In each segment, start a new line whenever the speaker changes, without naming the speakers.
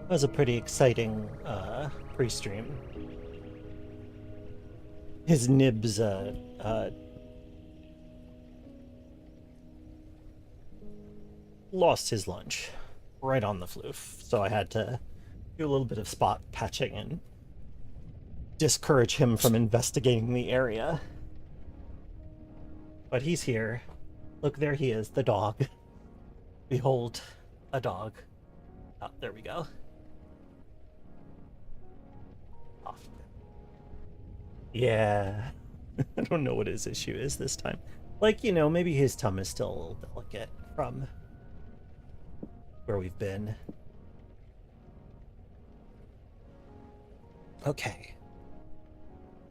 That was a pretty exciting pre-stream. His nibs lost his lunch right on the floof, so I had to do a little bit of spot patching and discourage him from investigating the area. But he's here. Look, there he is, the dog. Behold, a dog. Oh, there we go. Off. Yeah. I don't know what his issue is this time. Like, maybe his tongue is still a little delicate from where we've been. Okay.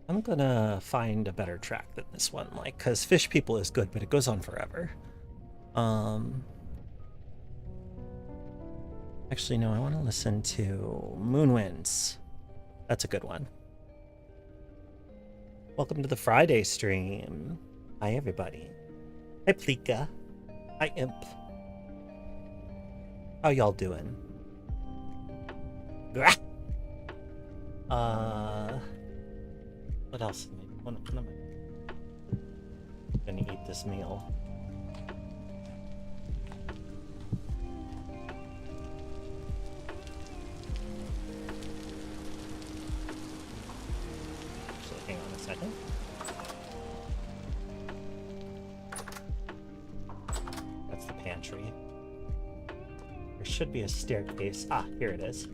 I'm gonna find a better track than this one, because Fish People is good, but it goes on forever. Actually, no, I want to listen to Moonwinds. That's a good one. Welcome to the Friday stream. Hi, everybody. Hi, Plika. Hi, Imp. How y'all doing? What else? When am I gonna eat this meal? Actually, hang on a second. That's the pantry. There should be a staircase. Ah, here it is.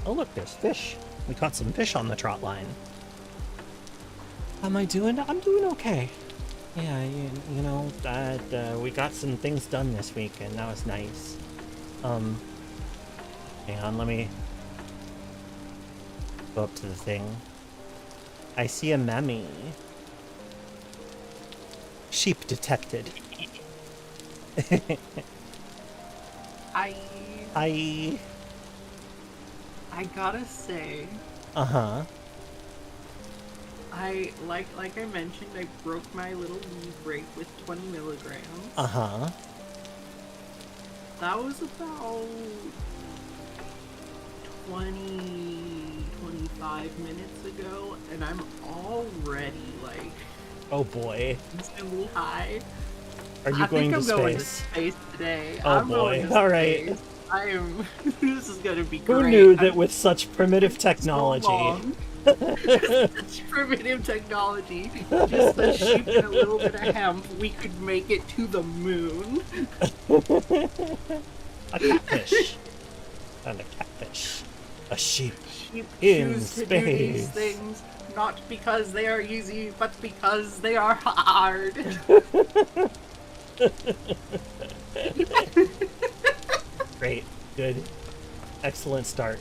Oh look, there's fish. We caught some fish on the trot line. How am I doing? I'm doing okay. Yeah, we got some things done this week, and that was nice. Hang on, let me go up to the thing. I see a mammy. Sheep detected.
I
I
gotta say,
Uh-huh.
like I mentioned, I broke my little weed rate with 20 milligrams.
Uh-huh.
That was about 25 minutes ago, and I'm already
Oh boy.
instantly high.
Are you going to
I'm
space?
going to space today.
Oh
I'm
boy.
going to
All right.
space. I am. This is gonna be great.
Who knew that with such primitive technology?
Such primitive technology, just a sheep and a little bit of hemp, we could make it to the moon.
A catfish. And a catfish. A sheep.
Sheep
In
choose to do these
space.
things not because they are easy, but because they are hard.
Great. Good. Excellent start.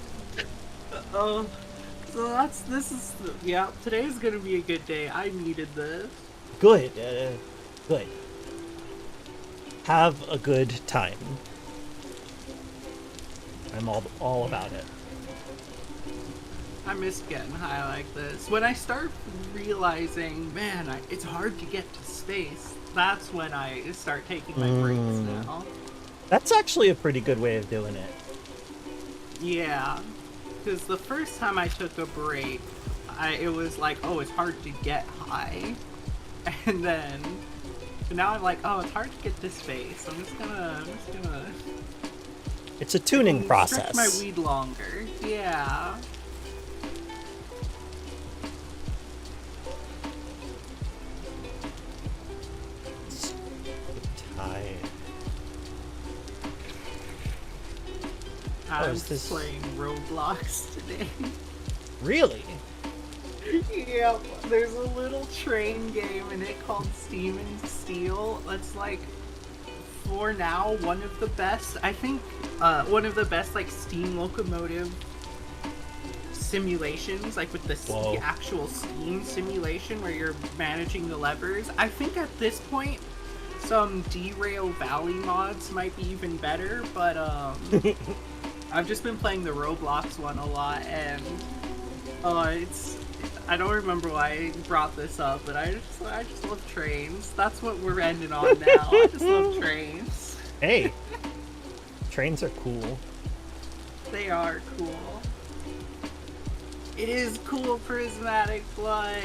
So today's gonna be a good day. I needed this.
Good. Good. Have a good time. I'm all about it.
I miss getting high like this. When I start realizing, man, it's hard to get to space, that's when I start taking my breaks now.
That's actually a pretty good way of doing it.
Yeah, because the first time I took a break, it was like, oh, it's hard to get high. And then, now I'm like, oh, it's hard to get to space. I'm just gonna
It's a tuning process.
stretch my weed longer. Yeah.
Tired.
I
Oh,
was
is this-
playing Roblox today.
Really?
Yep, there's a little train game in it called Steam and Steel. That's for now, one of the best, I think, one of the best, steam locomotive simulations, with the
Whoa.
actual steam simulation where you're managing the levers. I think at this point, some Derail Valley mods might be even better, but, I've just been playing the Roblox one a lot, and it's. I don't remember why I brought this up, but I just love trains. That's what we're ending on now. I just love trains.
Hey, trains are cool.
They are cool. It is cool, Prismatic Blood.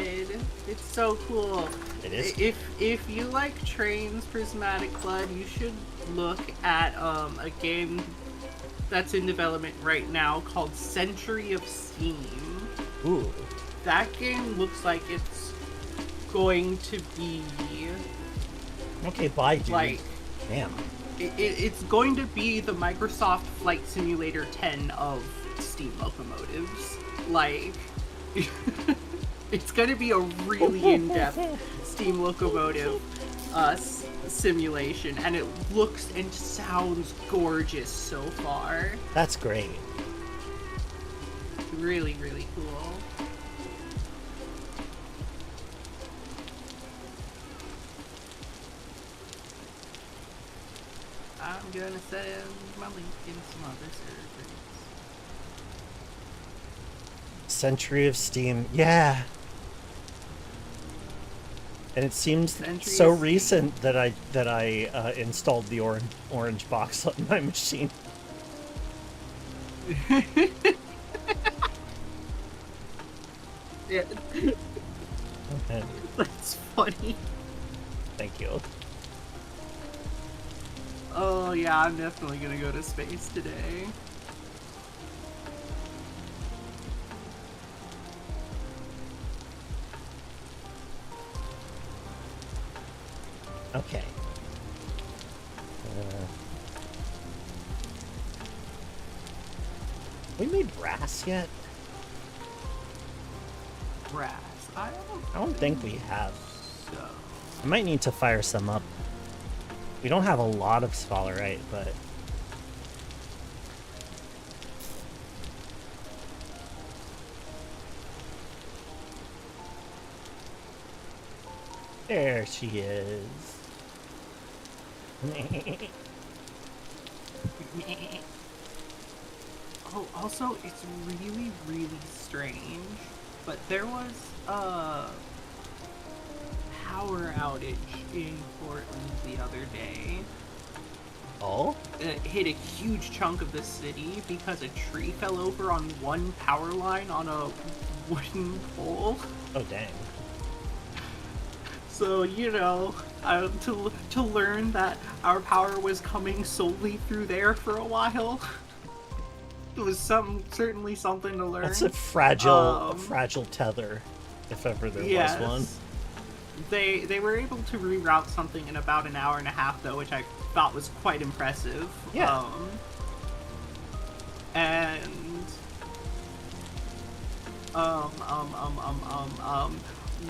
It's so cool.
It is.
If you like trains, Prismatic Blood, you should look at a game that's in development right now called Century of Steam.
Ooh.
That game looks like it's going to be
Okay, bye, dude.
like
Damn.
it's going to be the Microsoft Flight Simulator 10 of Steam locomotives. Like, it's going to be a really in-depth Steam locomotive simulation, and it looks and sounds gorgeous so far.
That's great.
Really, really cool. I'm gonna send my link in some other servers.
Century of Steam. Yeah. And it seems
Century
so
of Steam.
recent that I installed the orange box on my machine.
Yeah,
And
that's funny.
thank you.
Oh yeah, I'm definitely gonna go to space today.
Okay. We made brass yet?
Brass. I
I don't think we have.
so.
I might need to fire some up. We don't have a lot of sphalerite, but there she is.
Oh, also, it's really, really strange, but there was a power outage in Portland the other day.
Oh?
It hit a huge chunk of the city because a tree fell over on one power line on a wooden pole.
Oh, dang.
So, you know, to learn that our power was coming solely through there for a while, it was certainly something to learn.
That's a fragile tether, if ever there was one.
They were able to reroute something in about an hour and a half, though, which I thought was quite impressive.
Yeah.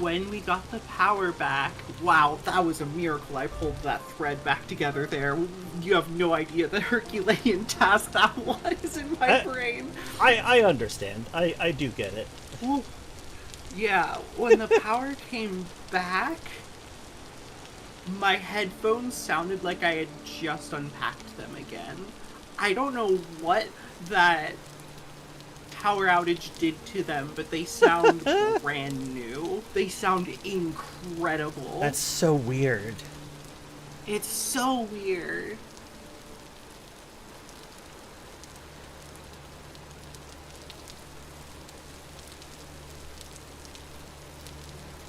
When we got the power back, wow, that was a miracle. I pulled that thread back together there. You have no idea the Herculean task that was in my brain.
I understand. I do get it.
Well, yeah, when the power came back, my headphones sounded like I had just unpacked them again. I don't know what that power outage did to them, but they sound brand new. They sound incredible.
That's so weird.
It's so weird.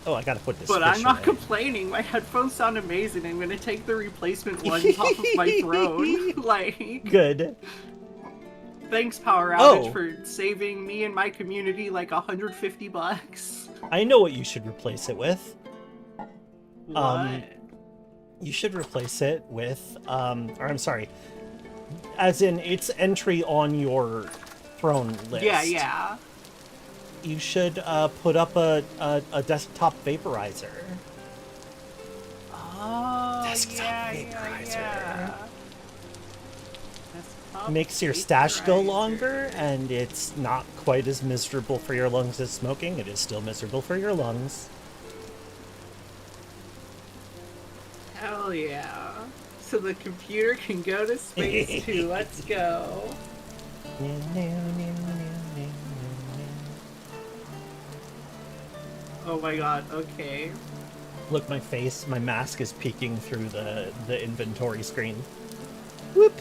Oh, I gotta put this.
But
fish
I'm not
away.
complaining. My headphones sound amazing. I'm gonna take the replacement ones off of my throne. Like,
Good.
thanks, Power Outage,
Oh.
for saving me and my community like $150.
I know what you should replace it with.
What?
You should replace it with, or I'm sorry, as in its entry on your throne list.
Yeah.
You should put up a desktop vaporizer.
Oh,
Desktop
yeah. Desktop
Makes your stash go
vaporizer.
longer, and it's not quite as miserable for your lungs as smoking. It is still miserable for your lungs.
Hell yeah. So the computer can go to space too. Let's go. Oh my god, okay.
Look, my face, my mask is peeking through the inventory screen. Whoop!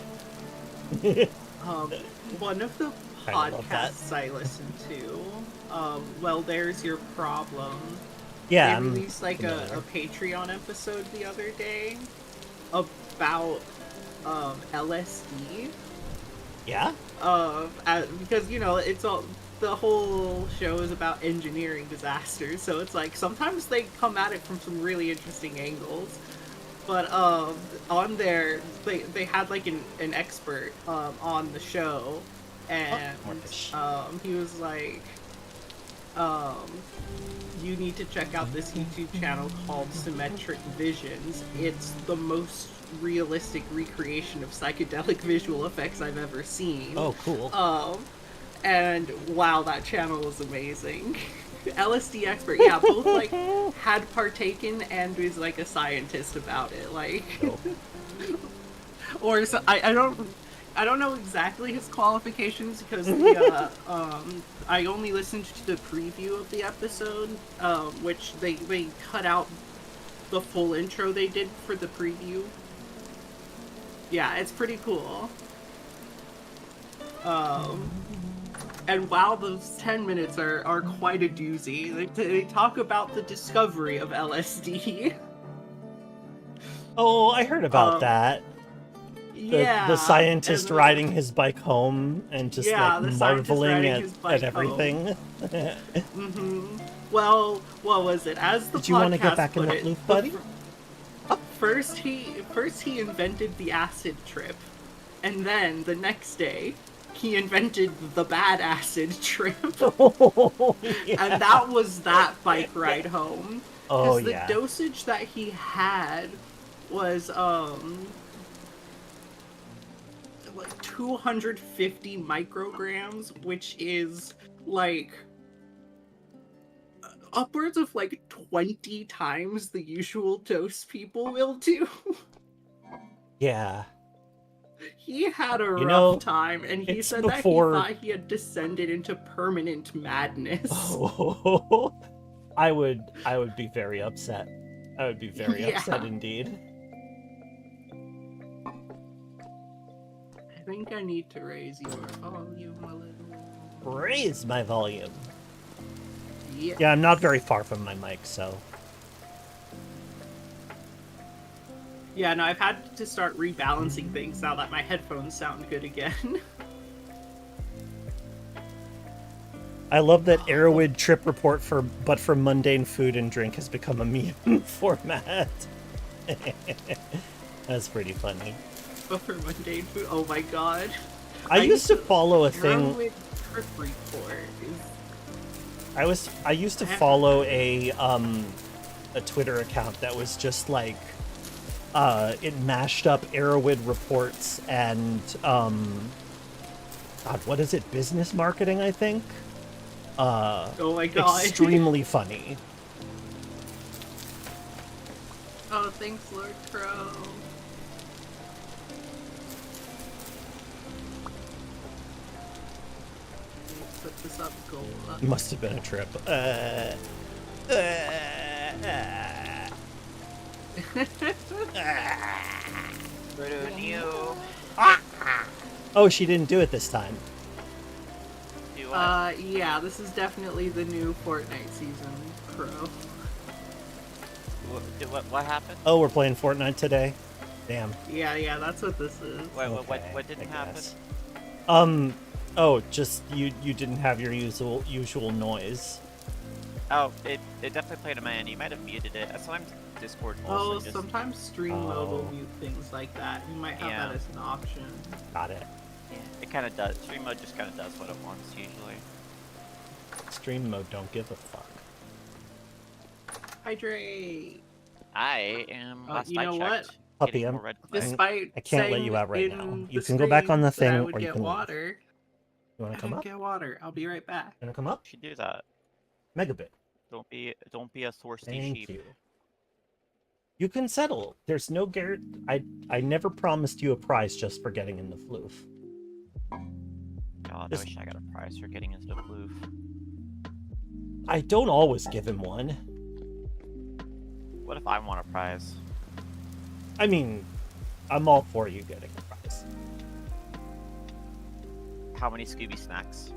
Um, one of the
I love that.
podcasts I listen to, Well, There's Your Problem. They
Yeah, I'm
released like a
familiar.
Patreon episode the other day about LSD.
Yeah?
Because it's all the whole show is about engineering disasters, so it's like sometimes they come at it from some really interesting angles. But on there, they had like an expert on the show, and
more fish.
he was like, um, you need to check out this YouTube channel called Symmetric Visions. It's the most realistic recreation of psychedelic visual effects I've ever seen.
Oh, cool.
And wow, that channel was amazing. LSD expert, yeah, both like had partaken and was like a scientist about it, like,
Cool.
or so, I don't know exactly his qualifications because the I only listened to the preview of the episode, which they cut out the full intro they did for the preview. Yeah, it's pretty cool. And wow, those 10 minutes are quite a doozy. They talk about the discovery of LSD.
Oh, I heard about that.
Yeah.
The scientist
and
riding his bike home and just
yeah, the scientist
marveling
riding his bike
at everything.
Well, what was it? As the
Did you want to get
podcast
back in
put
the
it,
floof, buddy?
first he invented the acid trip, and then the next day he invented the bad acid trip.
Oh, yeah.
And that was that bike ride home.
Oh,
Because the
yeah.
dosage that he had was like 250 micrograms, which is like upwards of like 20 times the usual dose people will do.
Yeah.
He had a
You
rough
know,
time, and he
it's
said that he
before-
thought he had descended into permanent madness.
Oh, I would be very upset. I would be very
Yeah.
upset indeed.
I think I need to raise your volume a little.
Raise my volume.
Yeah.
Yeah, I'm not very far from my mic, so.
Yeah, no, I've had to start rebalancing things now that my headphones sound good again.
I love that Arrowwood trip report but for mundane food and drink has become a meme format. That's pretty funny.
But for mundane food, oh my god.
I used to follow a thing.
Grahu-Rubufo trip report is...
I used to follow a Twitter account that was just like it mashed up Arrowwood reports and God, what is it? Business marketing, I think.
Oh my god.
Extremely funny.
Oh, thanks, Lord Crow. Put this up, goal up.
Must have been a trip. Oh, she didn't do it this time.
Yeah, this is definitely the new Fortnite season, Crow.
What happened?
Oh, we're playing Fortnite today? Damn.
Yeah, that's what this is.
Wait,
Okay,
what didn't
I
happen?
guess. Oh, just you didn't have your usual noise.
Oh, it definitely played on my end. You might have muted it. Sometimes Discord also
Oh,
just...
sometimes stream mode will
Oh.
mute things like that. You might have
Yeah.
that as an option.
Got it.
Yeah, it kind of does. Stream mode just kind of does what it wants usually.
Stream mode don't give a fuck.
Hydrate!
I am. Last
you
I
know
checked,
what?
Puppy,
getting
I'm-
more red clay.
Despite
I can't let
saying
you out right
in
now.
the
You can go back on the
stream that
thing
I would
or you
get
can leave.
water.
You wanna
I
come
didn't
up?
get water. I'll be right back.
You wanna come up?
You should do that.
Megabit.
Don't be a thirsty
Thank
sheep.
you. You can settle. There's no I never promised you a prize just for getting in the floof.
Yeah, God, I wish I got a prize for getting into the floof.
I don't always give him one.
What if I want a prize?
I mean, I'm all for you getting a prize.
How many Scooby snacks?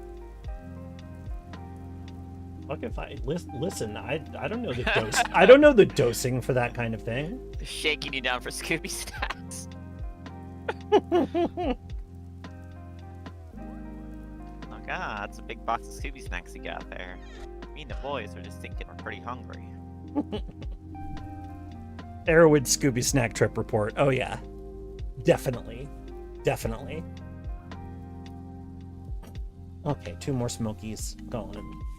Fuck if I listen. I don't know the dose. I don't know the dosing for that kind of thing.
Shaking you down for Scooby snacks. Oh god, that's a big box of Scooby snacks you got there. Me and the boys are just thinking we're pretty hungry.
Arrowwood Scooby snack trip report. Oh yeah, definitely, definitely. Okay, 2 more Smokies going.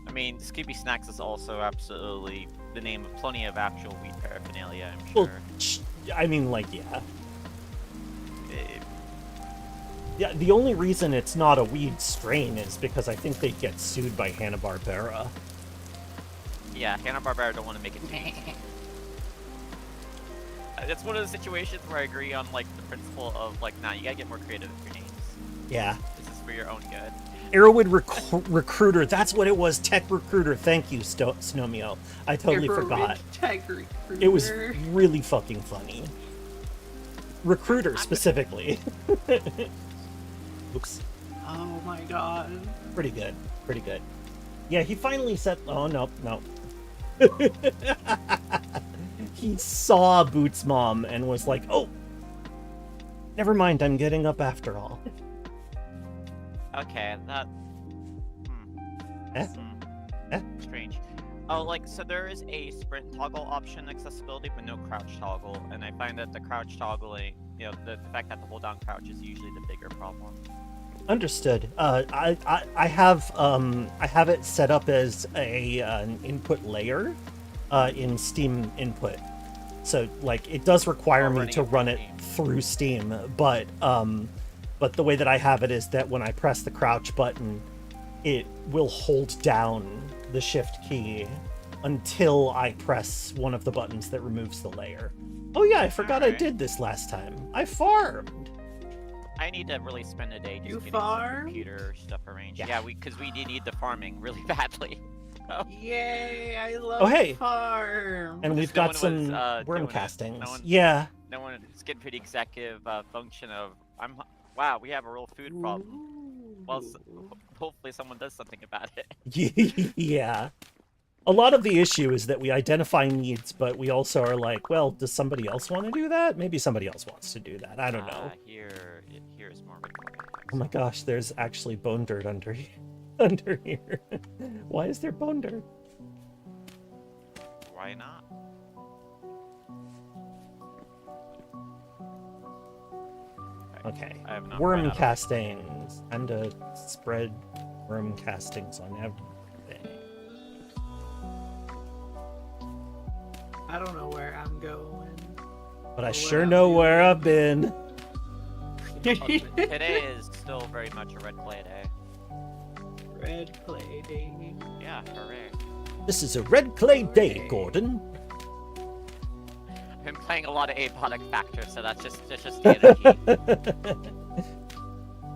I mean, Scooby Snacks is also absolutely the name of plenty of actual weed paraphernalia, I'm
Well,
sure.
I mean, like, yeah.
Eh,
Yeah, the only reason it's not a weed strain is because I think they'd get sued by Hanna-Barbera.
yeah, Hanna-Barbera don't want to make it too easy. It's one of the situations where I agree on, like, the principle of, like, nah, you gotta get more creative with your names.
Yeah.
This is for your own good.
Arrowwood Recruiter, that's what it was. Tech Recruiter. Thank you, Snomio. I totally forgot. It was really fucking funny. Recruiter, specifically. Oops.
Oh my god.
Pretty good. Pretty good. Yeah, he finally said... Oh, no, no. He saw Boots' mom and was like, oh, never mind, I'm getting up after all.
Okay, that...
Eh?
Strange. Oh, like, so there is a sprint toggle option accessibility, but no crouch toggle, and I find that the crouch toggling, you know, the fact that the hold down crouch is usually the bigger problem.
Understood. I have it set up as an input layer in Steam input. So like it does require me to run it through Steam, but the way that I have it is that when I press the crouch button, it will hold down the shift key until I press one of the buttons that removes the layer. Oh yeah, I forgot I did this last time. I farmed.
I need to really spend a day just getting
farm?
some computer stuff arranged.
Yeah.
Yeah, because we do need the farming really badly. Oh.
Yay, I love
Oh, hey.
farm.
And we've
No
got
one
some
was,
worm
doing it.
castings.
No one-
Yeah.
No one is getting for the executive function of wow, we have a real food problem. Well, hopefully someone does something about it.
Yeah. A lot of the issue is that we identify needs, but we also are like, well, does somebody else want to do that? Maybe somebody else wants to do that. I don't know.
Here's more recording.
Oh my gosh, there's actually bone dirt under here. Under here. Why is there bone dirt?
Why not?
Okay.
I have not
Worm
run out of-
castings. Time to spread worm castings on everything.
I don't know where I'm going.
But I
Or
sure
what
know
I'm
where
doing.
I've been.
Today is still very much a red clay day.
Red play day.
Yeah, hooray.
This is a red clay day, Gordon.
I've been playing a lot of Apodic Factor, so that's just the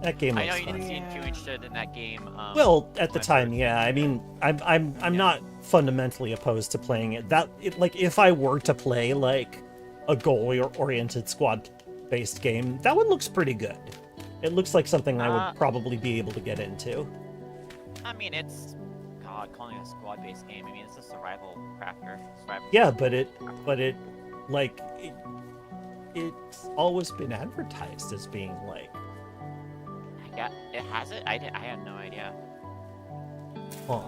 That game
I
was
know you
fun.
didn't seem too interested in that game.
Well, at the
when
time,
first-
yeah. I mean, I'm not fundamentally opposed to playing it. Like if I were to play like a goal-oriented squad-based game, that one looks pretty good. It looks like something I would probably be able to get into.
I mean, it's God calling it a squad-based game. I mean, it's a survival crafter.
Yeah, but it's always been advertised as being like.
Yeah, it has it. I had no idea.
Huh.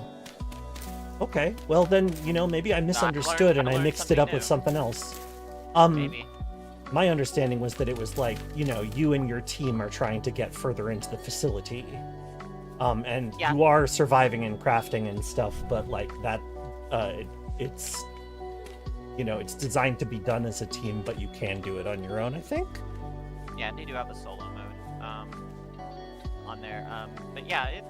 Okay, well then, maybe I misunderstood and I mixed it up with something else.
Maybe.
My understanding was that it was like, you and your team are trying to get further into the facility. And
Yeah.
you are surviving and crafting and stuff, but like that, it's designed to be done as a team, but you can do it on your own, I think.
Yeah, they do have a solo mode on there. But yeah,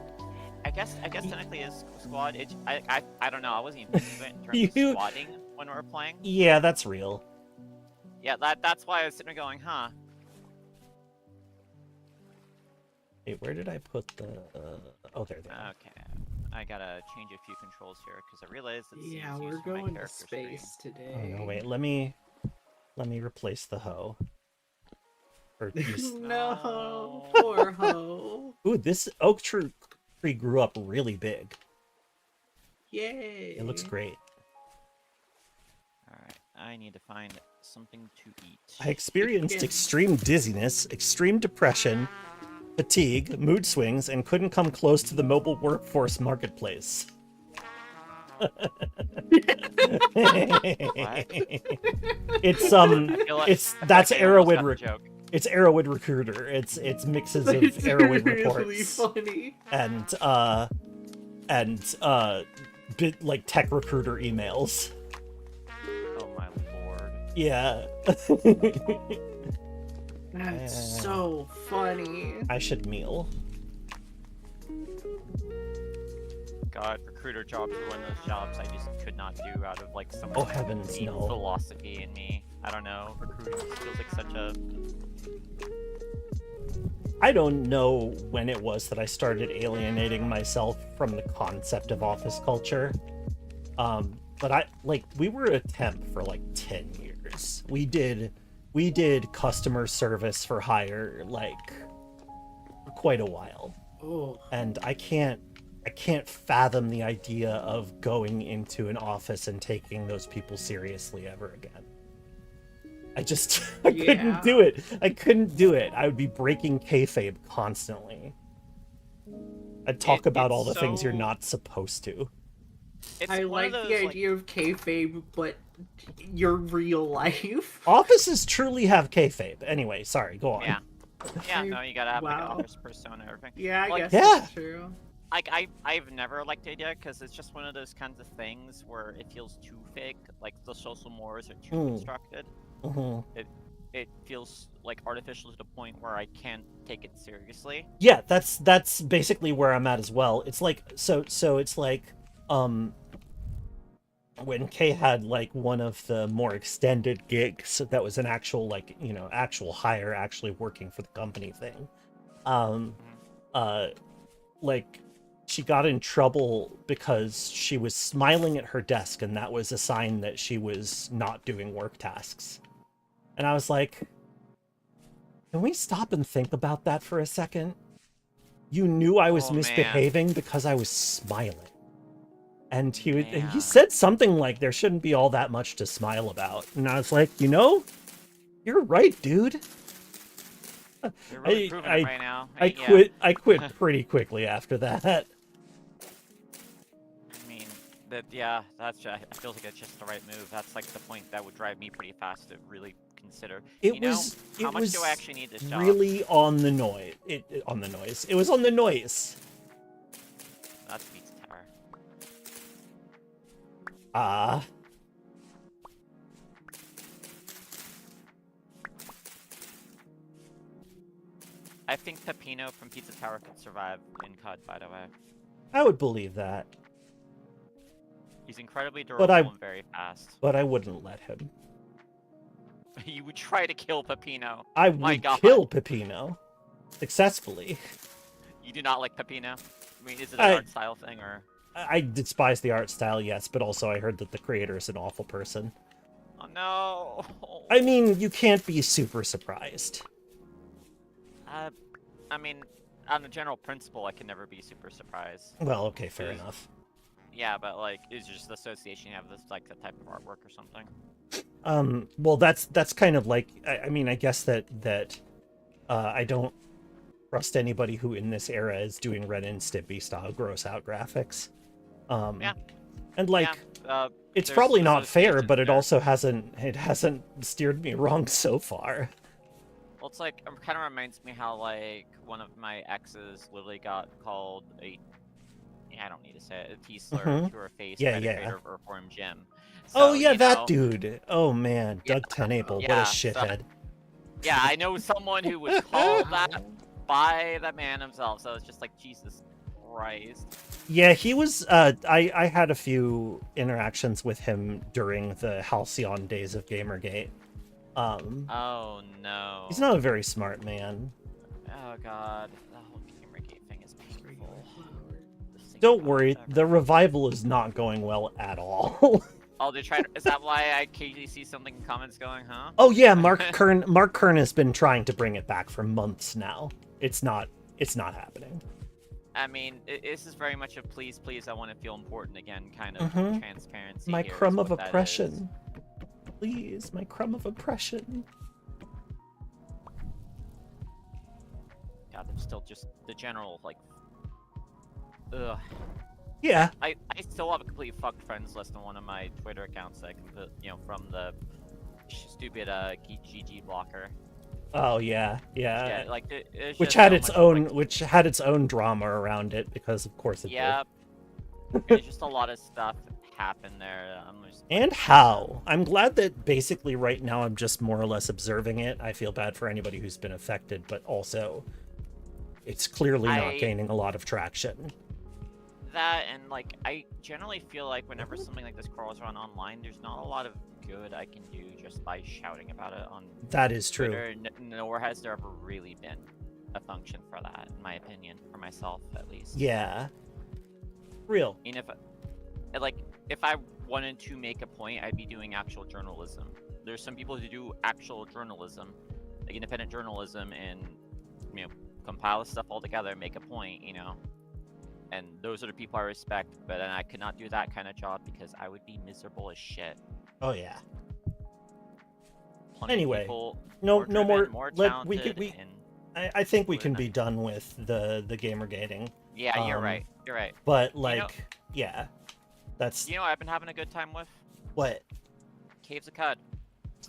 I guess technically is squad. I don't know. I wasn't even thinking of it in terms of squatting when we were playing.
Yeah, that's real.
Yeah, that's why I was sitting there going, huh?
Hey, where did I put the... oh, there they are.
Okay. I gotta change a few controls here because I realized it
Yeah,
seems
we're
used for my
going to
character
space
screen.
today.
Oh, no, wait. Let me replace the hoe. Or use...
No, poor Ho.
Ooh, this oak tree grew up really big.
Yay.
It looks great.
Alright, I need to find something to eat.
I experienced
Again.
extreme dizziness, extreme depression, fatigue, mood swings, and couldn't come close to the mobile workforce marketplace. It's that's Arrowhead it's Arrowhead Recruiter. It's mixes of
It's
Arrowhead
really
reports
funny.
and bit like tech recruiter emails.
Oh my lord.
Yeah.
That's so funny.
I should meal.
God, recruiter jobs are one of those jobs I just could not do out of like some
Oh heavens,
deep
no.
philosophy in me. I don't know. Recruiting just feels like such a...
I don't know when it was that I started alienating myself from the concept of office culture. But we were a temp for like 10 years. We did customer service for hire like for quite a while.
Oh.
And I can't fathom the idea of going into an office and taking those people seriously ever again. I couldn't do it. I couldn't do it. I would be breaking kayfabe constantly. I'd talk about all the things you're not supposed to.
I like the idea of kayfabe, but your real life.
Offices truly have kayfabe. Anyway, sorry, go on.
Yeah. Yeah, no, you gotta have like an office persona and everything.
Yeah, I
like,
guess that's true.
Like, I've never liked the idea because it's just one of those kinds of things where it feels too fake. Like, the social mores are too constructed. It feels like artificial to the point where I can't take it seriously.
Yeah, that's basically where I'm at as well. It's like so it's like when Kay had like one of the more extended gigs that was an actual like, you know, actual hire, actually working for the company thing. Like she got in trouble because she was smiling at her desk and that was a sign that she was not doing work tasks. And I was like, can we stop and think about that for a second? You knew I was misbehaving because I was smiling. And he said something like there shouldn't be all that much to smile about. And I was like, you know, you're right, dude.
You're really proving it right now.
I quit pretty quickly after that.
I mean, that feels like it's just the right move. That's like the point that would drive me pretty fast to really consider. How much do I actually need this job?
Really on the noise. It was on the noise.
That's Pizza Tower. I think Peppino from Pizza Tower could survive in CUD, by the way.
I would believe that.
He's incredibly durable and very fast.
But I wouldn't let him.
You would try to kill Peppino.
I would kill Peppino. Successfully.
You do not like Peppino? I mean, is it an art style thing, or...?
I despise the art style, yes, but also I heard that the creator is an awful person.
Oh, no!
I mean, you can't be super surprised.
I mean, on the general principle, I can never be super surprised.
Well, okay, fair enough.
Yeah, but, like, is it just the association you have this, like, that type of artwork or something?
Well, that's kind of like, I mean, I guess that I don't trust anybody who in this era is doing Ren and Stimpy style gross out graphics.
Yeah.
And like, it's probably not fair, but it also hasn't steered me wrong so far.
Well, it's like, it kind of reminds me how, like, one of my exes literally got called I don't need to say it, a T-slur to her face by the creator of Earthworm Jim. So,
that dude. Oh man, Doug Tenable, what a shithead.
Yeah, I know someone who was called that by the man himself, so it's just like, Jesus Christ.
Yeah, he was, I had a few interactions with him during the halcyon days of Gamergate.
Oh no.
He's not a very smart man.
Oh god. Oh, thinking
Don't
about
worry,
whatever.
the revival is not going well at all.
Oh, they're trying to, is that why I occasionally see something in comments going, huh?
Oh yeah, Mark Kern has been trying to bring it back for months now. It's not happening.
I mean, this is very much a please, please, I want to feel important again kind of
Mhm.
transparency.
My
here is
crumb of
what that is.
oppression. Please, my crumb of oppression.
God, there's still just the general, like, ugh.
Yeah.
I still have a complete fucked friends list on one of my Twitter accounts that I can put, you know, from the stupid GG blocker.
Oh yeah,
Yeah,
yeah.
like there's
Which
just
had
so
its
much,
own
like,
which had its own drama around it because of course it
yeah,
did.
there's just a lot of stuff happened there. I'm just like,
And how? I'm glad that basically right now I'm just more or less observing it. I feel bad for anybody who's been affected, but also it's clearly not gaining a lot of traction.
that, and like I generally feel like whenever something like this crawls around online, there's not a lot of good I can do just by shouting about it on
That is true.
Twitter. Nor has there ever really been a function for that, in my opinion, for myself at least.
Yeah. Real.
I mean, if I wanted to make a point, I'd be doing actual journalism. There's some people who do actual journalism, like independent journalism, and you know, compile stuff all together, make a point, you know. And those are the people I respect, but then I could not do that kind of job because I would be miserable as shit.
Oh yeah.
Plenty of
Anyway,
people,
no
driven,
more.
and
I think we can
We're
be done with the gamergating.
yeah, you're right. You're right.
But like, yeah, that's
You know what I've been having a good time with?
what.
Caves of Cud.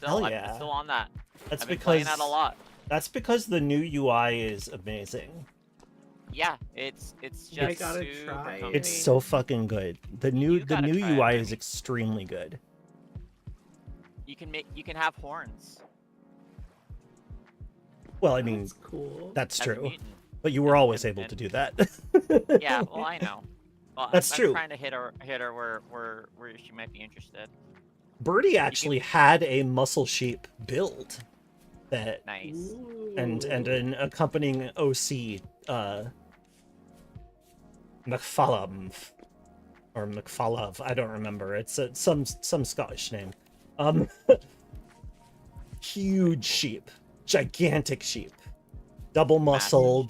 Hell
I'm
yeah.
still on that.
That's
I've been
because
playing that a lot.
That's because the new UI is amazing.
Yeah, it's just
I gotta
super
try.
comfy.
It's so fucking good. The new
gotta try it,
UI
man.
is extremely good.
You can have horns.
Well, I mean,
That's cool.
that's
as a
true.
mutant.
But you were always
and-
able
and-
to do that.
Yeah, well, I know. Well,
That's
I'm
true.
trying to hit her where she might be interested.
Birdie actually had a muscle sheep build that
Nice.
and an accompanying OC McFallum or McFallov, I don't remember. It's some Scottish name. Huge sheep, gigantic sheep, double muscled,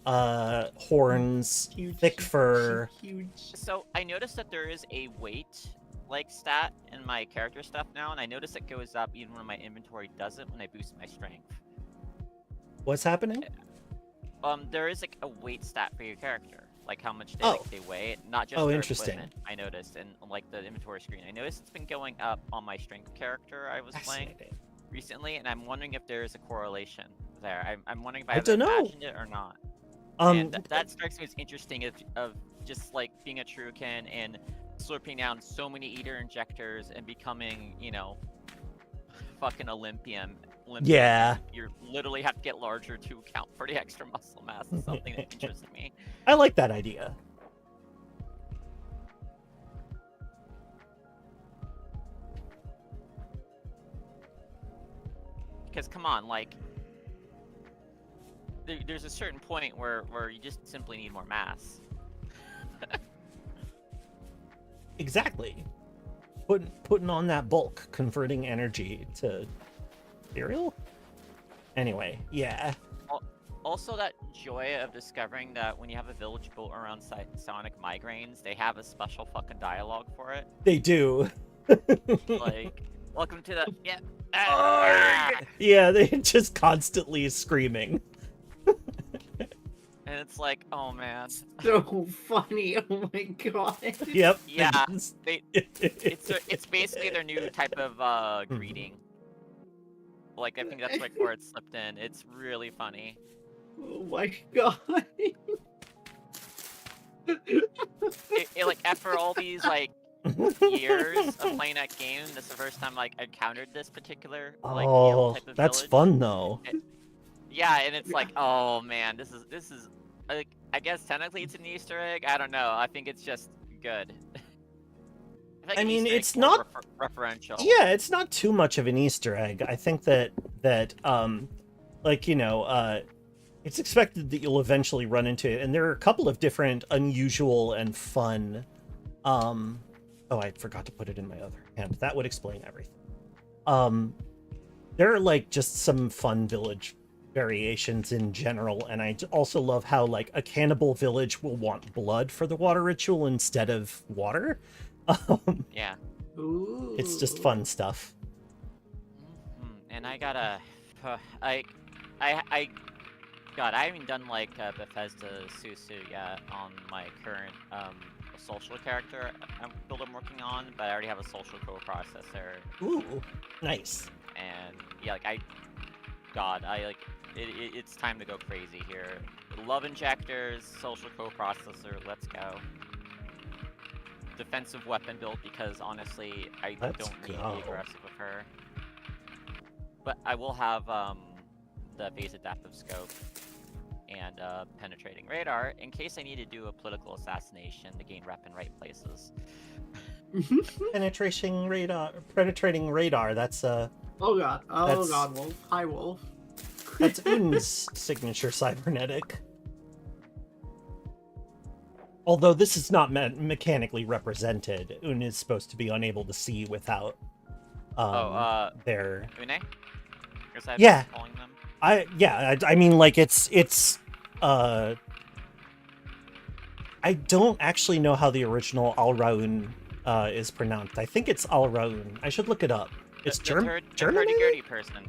Massive sheep.
horns,
Huge,
thick fur.
Huge.
So I noticed that there is a weight like stat in my character stuff now, and I notice it goes up even when my inventory doesn't when I boost my strength.
What's happening?
There is like a weight stat for your character, like how much they weigh, not just
Oh,
their
interesting.
equipment. I noticed, and like the inventory screen, I noticed it's been going up on my strength character I was playing
Fascinating.
recently, and I'm wondering if there is a correlation there. I'm wondering if
I
I've
don't know.
imagined it or not.
Um,
And that strikes me as interesting of just like being a Truekin and slurping down so many eater injectors and becoming, you know, fucking Olympian.
Yeah.
You literally have to get larger to account for the extra muscle mass. Is something that interests me.
I like that idea.
Because come on, like, there's a certain point where you just simply need more mass.
Exactly. Putting on that bulk, converting energy to material. Anyway, yeah.
Also, that joy of discovering that when you have a village built around sonic migraines, they have a special fucking dialogue for it.
They do.
Like, welcome to the
Yeah, they're just constantly screaming.
and it's like, oh man,
So funny. Oh my god.
Yep.
yeah.
It's-
It's basically their new type of greeting. Like, I think that's like where it slipped in. It's really funny.
Oh my god.
It like after all these like years of playing that game, that's the first time like I encountered this particular like
Oh,
type of
that's
village.
fun though.
Yeah, and it's like, oh man, this is like, I guess technically it's an Easter egg. I don't know. I think it's just good. I think
I
an
mean,
Easter
it's
egg's more
not-
referential.
Yeah, it's not too much of an Easter egg. I think that like, you know, it's expected that you'll eventually run into it, and there are a couple of different unusual and fun. Oh, I forgot to put it in my other hand. That would explain everything. There are like just some fun village variations in general, and I also love how like a cannibal village will want blood for the water ritual instead of water.
Yeah.
Ooh.
It's just fun stuff.
And I gotta, God, I haven't done like Bethesda Susu yet on my current social character I'm working on, but I already have a social co-processor.
Ooh, nice.
And yeah, like it's time to go crazy here. Love injectors, social co-processor, let's go. Defensive weapon build because honestly, I don't need to be aggressive with her. But I will have the phase adaptive scope and penetrating radar in case I need to do a political assassination to gain rep in right places.
Penetrating radar. That's
Oh god. Oh god, Wolf. Hi, Wolf.
That's Un's signature cybernetic. Although this is not mechanically represented, Un is supposed to be unable to see without their...
Une?
Yeah.
Calling them?
I mean, like, it's I don't actually know how the original Alraun is pronounced. I think it's Alraun. I should look it up. It's German?
The hurdy-gurdy person.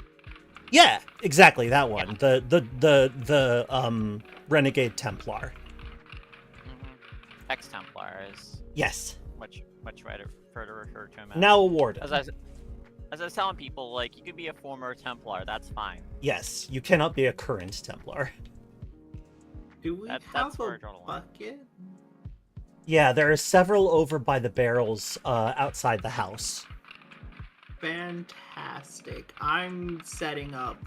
Yeah, exactly, that one.
Yeah.
The Renegade Templar.
Ex-Templar is
Yes.
much right prefer to refer to him as.
Now a warden.
As I was telling people, like, you could be a former Templar, that's fine.
Yes, you cannot be a current Templar.
Do we
That's
have
where I
a
draw the line.
bucket?
Yeah, there are several over by the barrels outside the house.
Fantastic. I'm setting up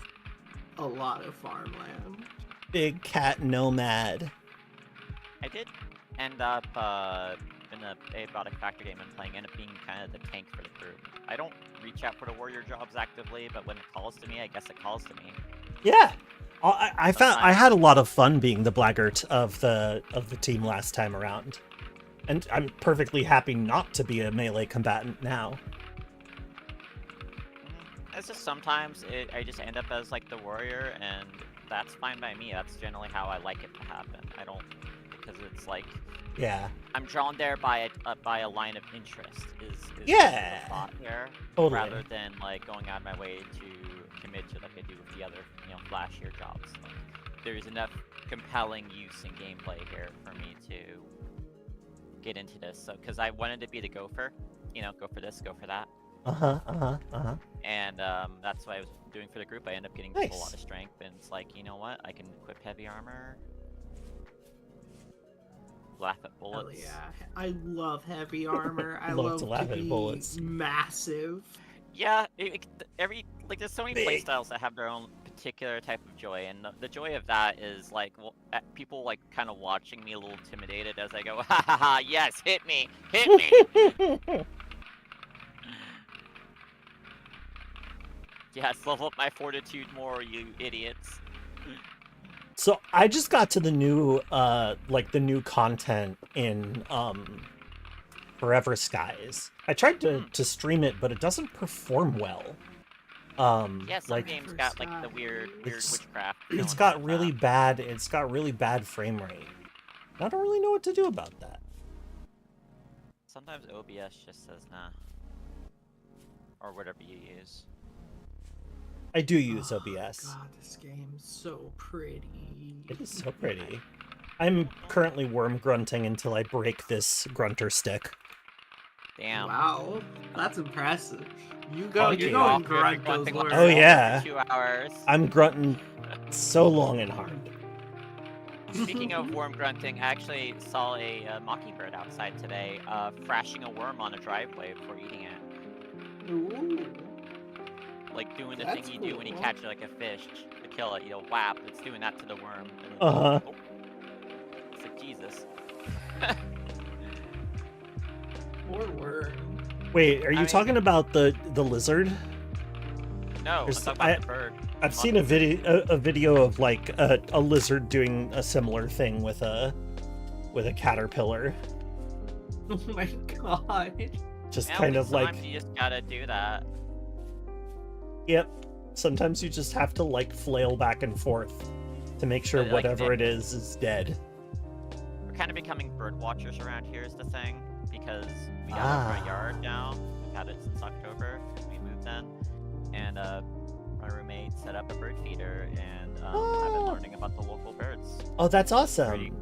a lot of farmland.
Big cat nomad.
I did end up in a Abiotic Factor game and end up being kind of the tank for the group. I don't reach out for the warrior jobs actively, but when it calls to me, I guess it calls to me.
Yeah. I found I had a lot of fun being the blackguard of the team last time around. And I'm perfectly happy not to be a melee combatant now.
It's just sometimes I just end up as like the warrior, and that's fine by me. That's generally how I like it to happen. I don't, because it's like,
yeah,
I'm drawn there by a line of interest. Is
yeah,
the thought here,
totally.
Rather than like going out of my way to commit to like I do with the other flashier jobs. Like, there's enough compelling use in gameplay here for me to get into this. So because I wanted to be the gopher, go for this, go for that. And that's what I was doing for the group. I end up getting a whole lot of strength, and it's like, you know what? I can equip heavy armor. Laugh at bullets.
Hell yeah, I love heavy armor. I
love to laugh
be
at bullets.
Massive.
Yeah, there's so many playstyles that have their own particular type of joy, and the joy of that is like, people like kind of watching me a little intimidated as I go, ha ha ha, yes, hit me. Yes, level up my fortitude more, you idiots.
So I just got to the new the new content in Forever Skies. I tried to stream it, but it doesn't perform well.
Yeah, some games got like the weird witchcraft.
It's got really bad frame rate. I don't really know what to do about that.
Sometimes OBS just says nah. Or whatever you use.
I do use OBS.
God, this game's so pretty.
It is so pretty. I'm currently worm grunting until I break this grunter stick.
Damn.
Wow, that's impressive. You go and grunt those worms.
Oh yeah.
2 hours.
I'm grunting so long and hard.
Speaking of worm grunting, I actually saw a mockingbird outside today, thrashing a worm on a driveway before eating it.
Ooh.
Like doing the thing you do when you catch like a fish to kill it, whap, it's doing that to the worm. It's like, Jesus.
Poor worm.
Wait, are you talking about the lizard?
No, I'm talking about the bird.
I've seen a video of like a lizard doing a similar thing with a caterpillar.
Oh my god.
Just
Yeah,
kind
but
of like,
sometimes you just gotta do that.
yep. Sometimes you just have to like flail back and forth to make sure
Like,
whatever it is dead.
We're kind of becoming bird watchers around here is the thing, because we got our front yard now. We've had it since October. We moved in, and my roommate set up a bird feeder, and I've been learning about the local birds.
Oh, that's awesome.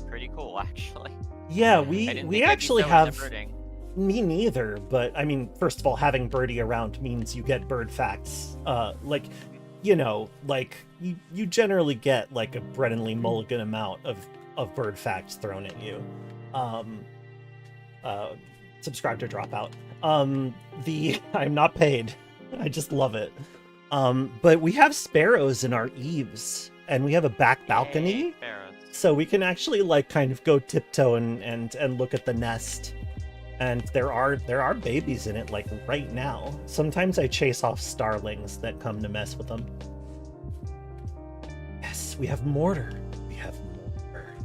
Pretty cool, actually.
Yeah,
I didn't think
we
I'd be
actually
so into
have.
birding.
Me neither, but I mean, first of all, having Birdie around means you get bird facts. Like, you know, like you generally get like a Brennanly Mulligan amount of bird facts thrown at you. Subscribe to Dropout. I'm not paid. I just love it. But we have sparrows in our eaves, and we have a back balcony,
Yay, sparrows.
so we can actually like kind of go tiptoe and look at the nest. And there are babies in it, like right now. Sometimes I chase off starlings that come to mess with them. Yes, we have mortar. We have mortar.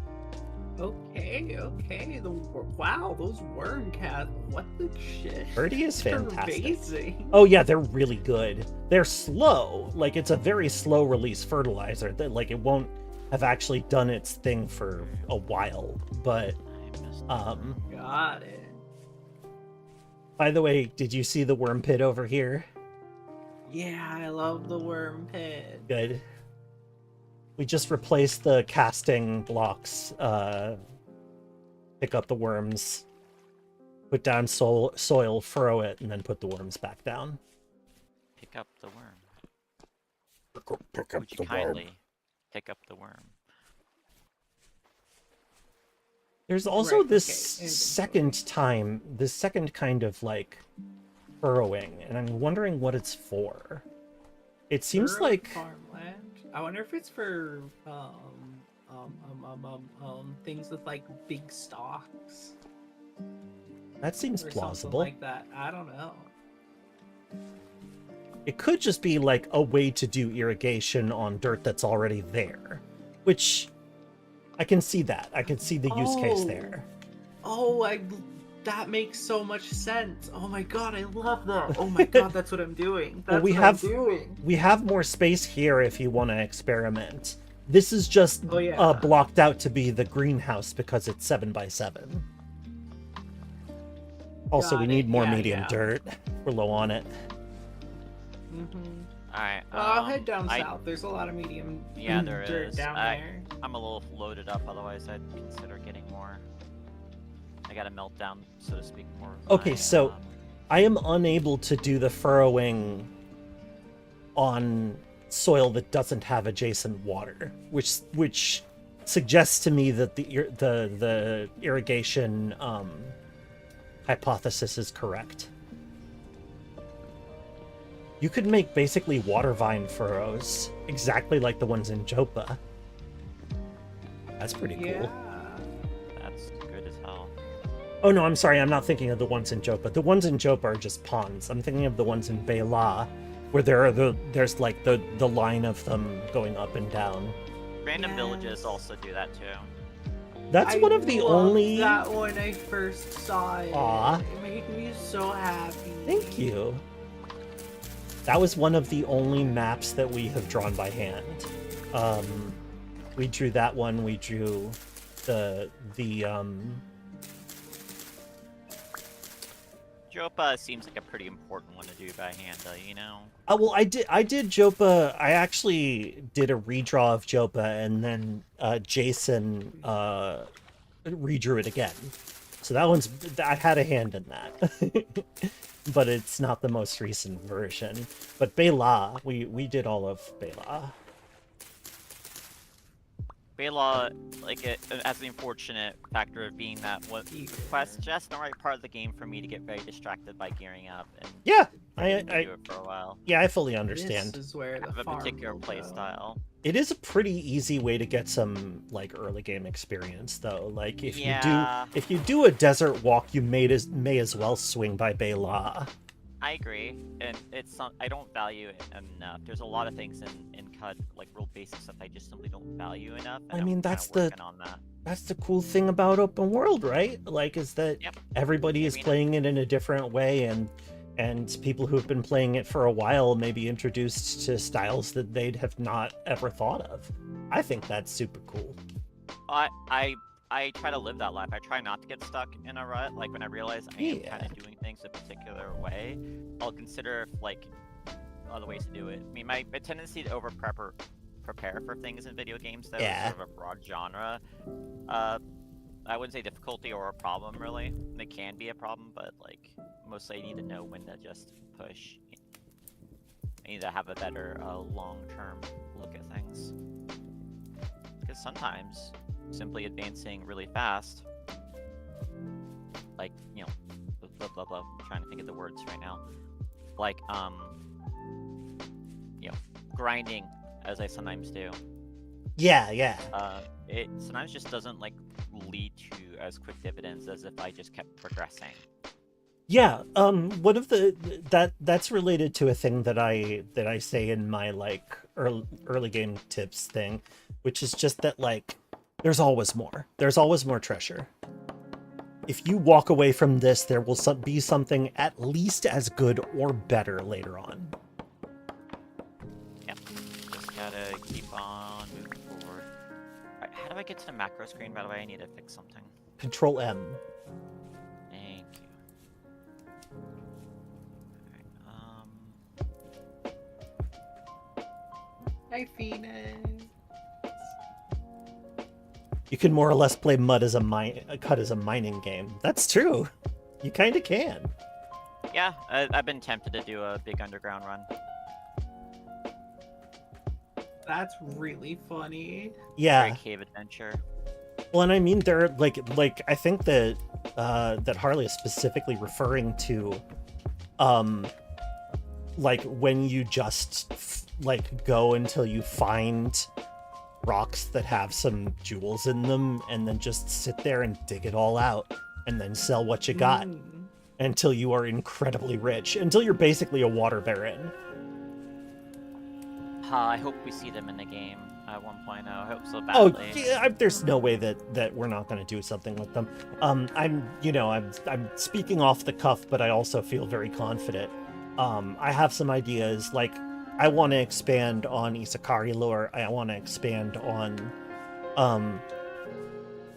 Okay. Wow, those worm cats. What the shit?
Birdie is
They're
fantastic.
amazing.
Oh yeah, they're really good. They're slow. Like, it's a very slow release fertilizer. That like it won't have actually done its thing for a while. But
Got it.
by the way, did you see the worm pit over here?
Yeah, I love the worm pit.
Good. We just replaced the casting blocks. Pick up the worms, put down soil, furrow it, and then put the worms back down.
Pick up the worm.
Pick up
Would you kindly pick up the worm?
There's also
Right,
this
okay.
second kind of like furrowing, and I'm wondering what it's for. It seems
Furrowed
like
farmland. I wonder if it's for things with like big stalks
that seems
or
plausible.
something like that. I don't know.
It could just be like a way to do irrigation on dirt that's already there, which I can see that. I can see the use case there.
That makes so much sense. Oh my god, I love that. Oh my god, that's what I'm doing. That's
Well,
what I'm doing.
we have more space here if you want to experiment. This is just
Oh, yeah.
blocked out to be the greenhouse because it's 7x7. Also,
Got
we
it.
need more
Yeah,
medium
yeah.
dirt. We're low on it.
Alright.
Well, I'll head down
I-
south. There's a lot of medium
Yeah, there
dirt
is.
down there.
I'm a little loaded up, otherwise I'd consider getting more. I gotta melt down, so to speak, more. Of
Okay,
my,
so I am unable to do the furrowing on soil that doesn't have adjacent water, which suggests to me that the irrigation hypothesis is correct. You could make basically water vine furrows, exactly like the ones in Jopa. That's pretty cool.
Yeah.
That's good as hell.
Oh no, I'm sorry, I'm not thinking of the ones in Jopa. The ones in Jopa are just ponds. I'm thinking of the ones in Bela, where there's like the line of them going up and down.
Random
Yes.
villages also do that too.
That's one of the
loved
only.
that when I first saw it.
Aw.
It made me so happy.
Thank you. That was one of the only maps that we have drawn by hand. We drew that one. We drew the
Jopa seems like a pretty important one to do by hand, though, you know?
well, I did Jopa. I actually did a redraw of Jopa, and then Jason redrew it again. So that one's, I had a hand in that. But it's not the most recent version. But Bela, we did all of Bela.
Bela, like, it has the unfortunate factor of being that quest just the right part of the game for me to get very distracted by gearing up and
Yeah,
do it for a while.
yeah, I fully understand.
This is where
I
the
have a
farm
particular
will
play
go.
style.
It is a pretty easy way to get some like early game experience, though. Like
Yeah.
if you do a desert walk, you may as well swing by Bela.
I agree, and I don't value it enough. There's a lot of things in CUD, like real basic stuff, I just simply don't value enough. And
I mean,
I'm
that's
kind of working on that.
That's the cool thing about open world, right? Like, is that everybody is playing it in a different way, and people who've been playing it for a while may be introduced to styles that they'd have not ever thought of. I think that's super cool.
I try to live that life. I try not to get stuck in a rut. Like when I realize I am kind of doing things a particular way, I'll consider like other ways to do it. I mean, my tendency to prepare for things in video games that are sort of a broad genre. I wouldn't say difficulty or a problem really. It can be a problem, but like mostly I need to know when to just push. I need to have a better long-term look at things. Because sometimes simply advancing really fast, like, you know, blah blah blah, I'm trying to think of the words right now, like you know, grinding, as I sometimes do, it sometimes just doesn't like lead to as quick dividends as if I just kept progressing.
One of that's related to a thing that I say in my like early game tips thing, which is just that like there's always more. There's always more treasure. If you walk away from this, there will be something at least as good or better later on.
Yeah, just gotta keep on moving forward. Alright, how do I get to the macro screen, by the way? I need to fix something.
Control M.
Thank you. Alright,
Hi, Phoenix.
You can more or less play CUD as a mining game. That's true. You kind of can.
yeah, I've been tempted to do a big underground run.
That's really funny.
Yeah.
Great cave adventure.
Well, and I mean, they're like I think that that Harley is specifically referring to, like when you just like go until you find rocks that have some jewels in them, and then just sit there and dig it all out, and then sell what you got until you are incredibly rich, until you're basically a water baron.
I hope we see them in the game at 1.0. I hope so badly.
Oh, yeah, there's no way that we're not going to do something with them. I'm speaking off the cuff, but I also feel very confident. I have some ideas. Like, I want to expand on Isakari lore. I want to expand on.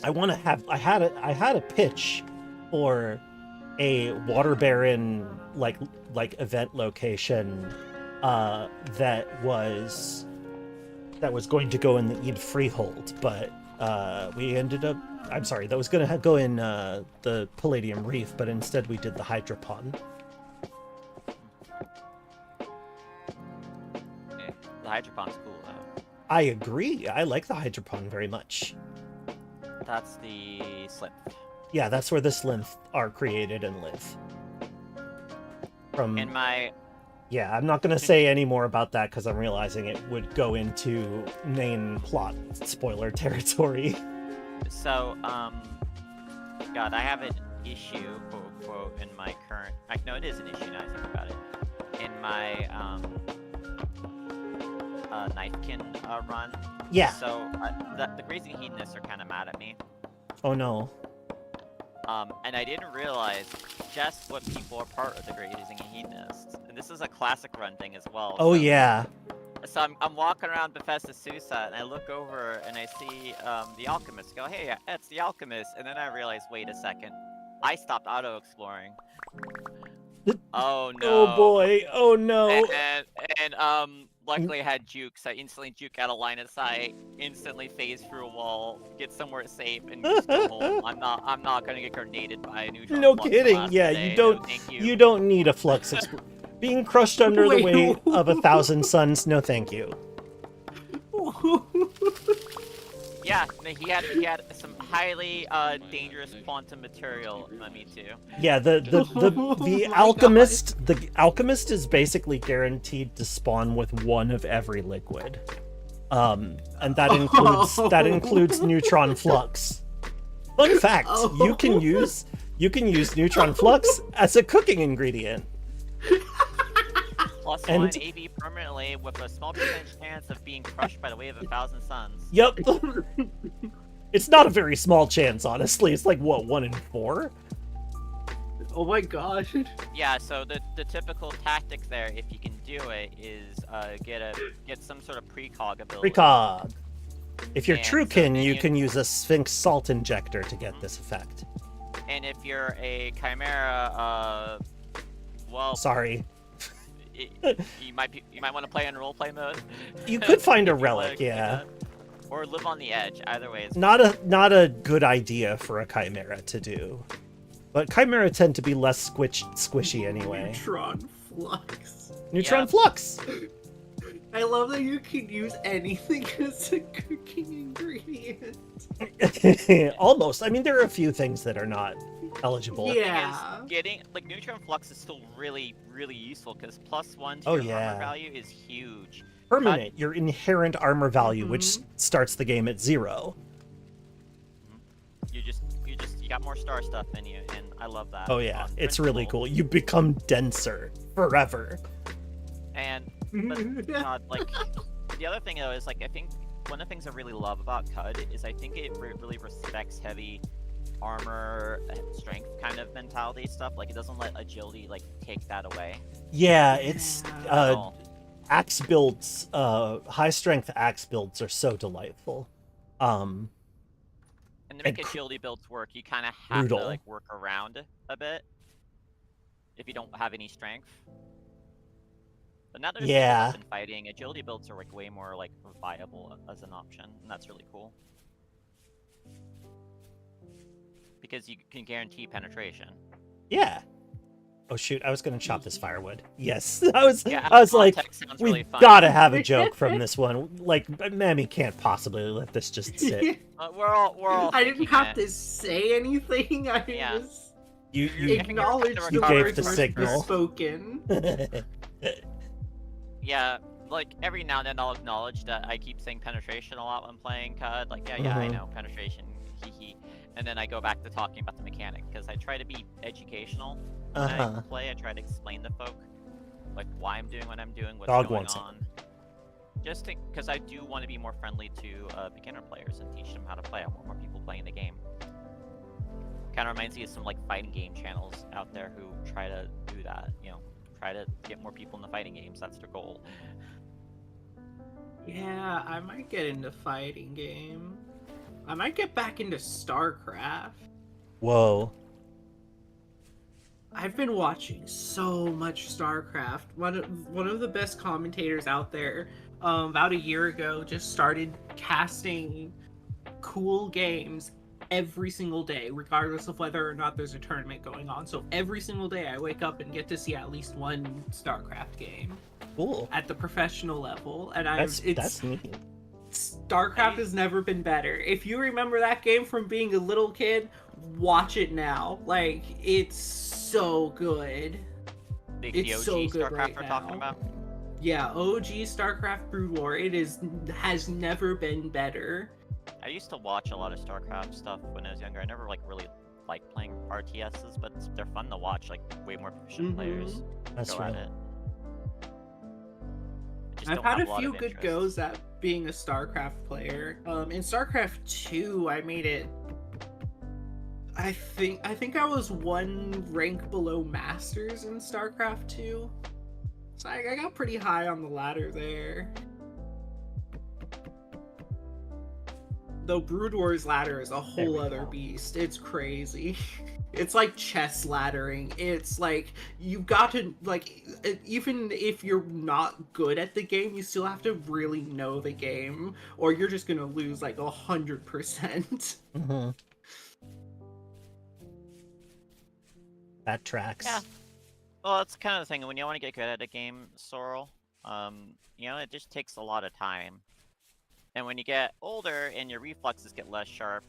I had a pitch for a water baron like event location that was going to go in the Eid Freehold, but we ended up. I'm sorry, that was going to go in the Palladium Reef, but instead we did the Hydropon.
The Hydropon's cool though.
I agree. I like the Hydropon very much.
That's the slip.
Yeah, that's where the Slinth are created and live.
In my...
Yeah, I'm not going to say any more about that because I'm realizing it would go into main plot spoiler territory.
So, God, I have an issue, quote, quote, in my current... No, it is an issue now I think about it. In my, Knifekin run.
Yeah.
So, the Grazing Hedonists are kind of mad at me.
Oh, no.
And I didn't realize just what people are part of the Grazing Hedonists. And this is a classic run thing as well.
Oh,
so,
yeah.
So I'm walking around Bethesda Susa, and I look over and I see the Alchemist. Go, hey, it's the Alchemist. And then I realize, wait a second, I stopped auto-exploring. Oh no.
Oh boy. Oh no.
And luckily I had jukes. I instantly juke out of line of sight, instantly phase through a wall, get somewhere safe, and just go home. I'm not gonna get grenaded by a neutron.
No
flux
kidding.
blast
Yeah,
today.
you don't.
No, thank you.
You don't need a flux. Being crushed under the weight of 1,000 suns. No, thank you.
Yeah, he had some highly dangerous quantum material. Me too.
Yeah, the alchemist. God. The alchemist is basically guaranteed to spawn with one of every liquid, and that includes neutron flux. Fun fact: you can use neutron flux as a cooking ingredient.
Plus
And-
1 AV permanently with a small percentage chance of being crushed by the wave of 1,000 suns.
Yep. It's not a very small chance, honestly. It's like, what, 1 in 4?
Oh my gosh.
Yeah, so the typical tactic there, if you can do it, is get some sort of precog ability.
Precog. If you're
And so
Truekin,
then
you
you-
can use a Sphinx Salt Injector to get this effect.
And if you're a Chimera, well,
Sorry.
you might want to play in roleplay mode.
You could find a
If you wanna
relic,
play
yeah.
that. Or live on the edge. Either way, it's
Not a good idea for a Chimera to do. But Chimera tend to be less squishy anyway.
Neutron flux.
Neutron
Yeah.
Flux!
I love that you can use anything as a cooking ingredient.
Almost. I mean, there are a few things that are not eligible.
The thing is,
Yeah.
getting like neutron flux is still really yiuseful because +1 to
Oh,
your
yeah.
armor value is huge.
Permanent, your inherent armor value, which starts the game at 0.
You got more star stuff in you, and I love that.
Oh yeah,
on
it's really
principle.
cool. You become denser forever.
And but God, like the other thing though is like I think one of the things I really love about CUD is I think it really respects heavy armor strength kind of mentality stuff. Like it doesn't let agility like take that away.
Yeah, it's
at all.
axe builds, high strength axe builds are so delightful.
And to make
and
agility builds work, you kind of have
brutal.
to like work around a bit if you don't have any strength. But now that there's
Yeah.
weapon fighting, agility builds are like way more like viable as an option, and that's really cool. Because you can guarantee penetration.
Yeah. Oh shoot, I was gonna chop this firewood. Yes, I was
Yeah,
like,
context sounds
we've
really fun.
gotta have a joke from this one. Like, Mammy can't possibly let this just sit.
We're all.
I didn't
thinking
have
it.
to say anything. I
Yeah.
just
You
acknowledged
You
the
gave
words
the
were
signal.
spoken.
Yeah, like every now and then I'll acknowledge that I keep saying penetration a lot when playing CUD. Like, yeah, I
Mhm.
know penetration, hee. And then I go back to talking about the mechanic because I try to be educational when I play. I try to explain to folk like why I'm doing what I'm doing, what's
Dog
going
wants it.
on. Just because I do want to be more friendly to beginner players and teach them how to play. I want more people playing the game. Kind of reminds me of some like fighting game channels out there who try to do that. You know, try to get more people in the fighting games. That's their goal.
Yeah, I might get into fighting game. I might get back into StarCraft.
Whoa.
I've been watching so much StarCraft. One of the best commentators out there, about a year ago, just started casting cool games every single day, regardless of whether or not there's a tournament going on. So every single day I wake up and get to see at least one StarCraft game
Cool.
at the professional level. And
That's neat.
StarCraft has never been better. If you remember that game from being a little kid, watch it now. Like, it's so good.
The
It's
OG
so good
StarCraft
right
we're talking
now.
about.
Yeah, OG StarCraft Brood War, has never been better.
I used to watch a lot of StarCraft stuff when I was younger. I never like really liked playing RTSs, but they're fun to watch. Like way more proficient players
That's
go at
right.
it. I just
I've
don't
had
have
a
lot
few
of
good
interest.
goes at being a StarCraft player. In StarCraft 2, I made it. I think I was one rank below Masters in StarCraft 2. So I got pretty high on the ladder there. Though Brood War's ladder is a
There
whole
we
other
go.
beast. It's crazy. It's like chess laddering. It's like you've got to like even if you're not good at the game, you still have to really know the game, or you're just gonna lose like 100%.
That tracks.
Yeah. Well, that's kind of the thing. When you want to get good at a game, Sorrel, you know, it just takes a lot of time. And when you get older and your reflexes get less sharp,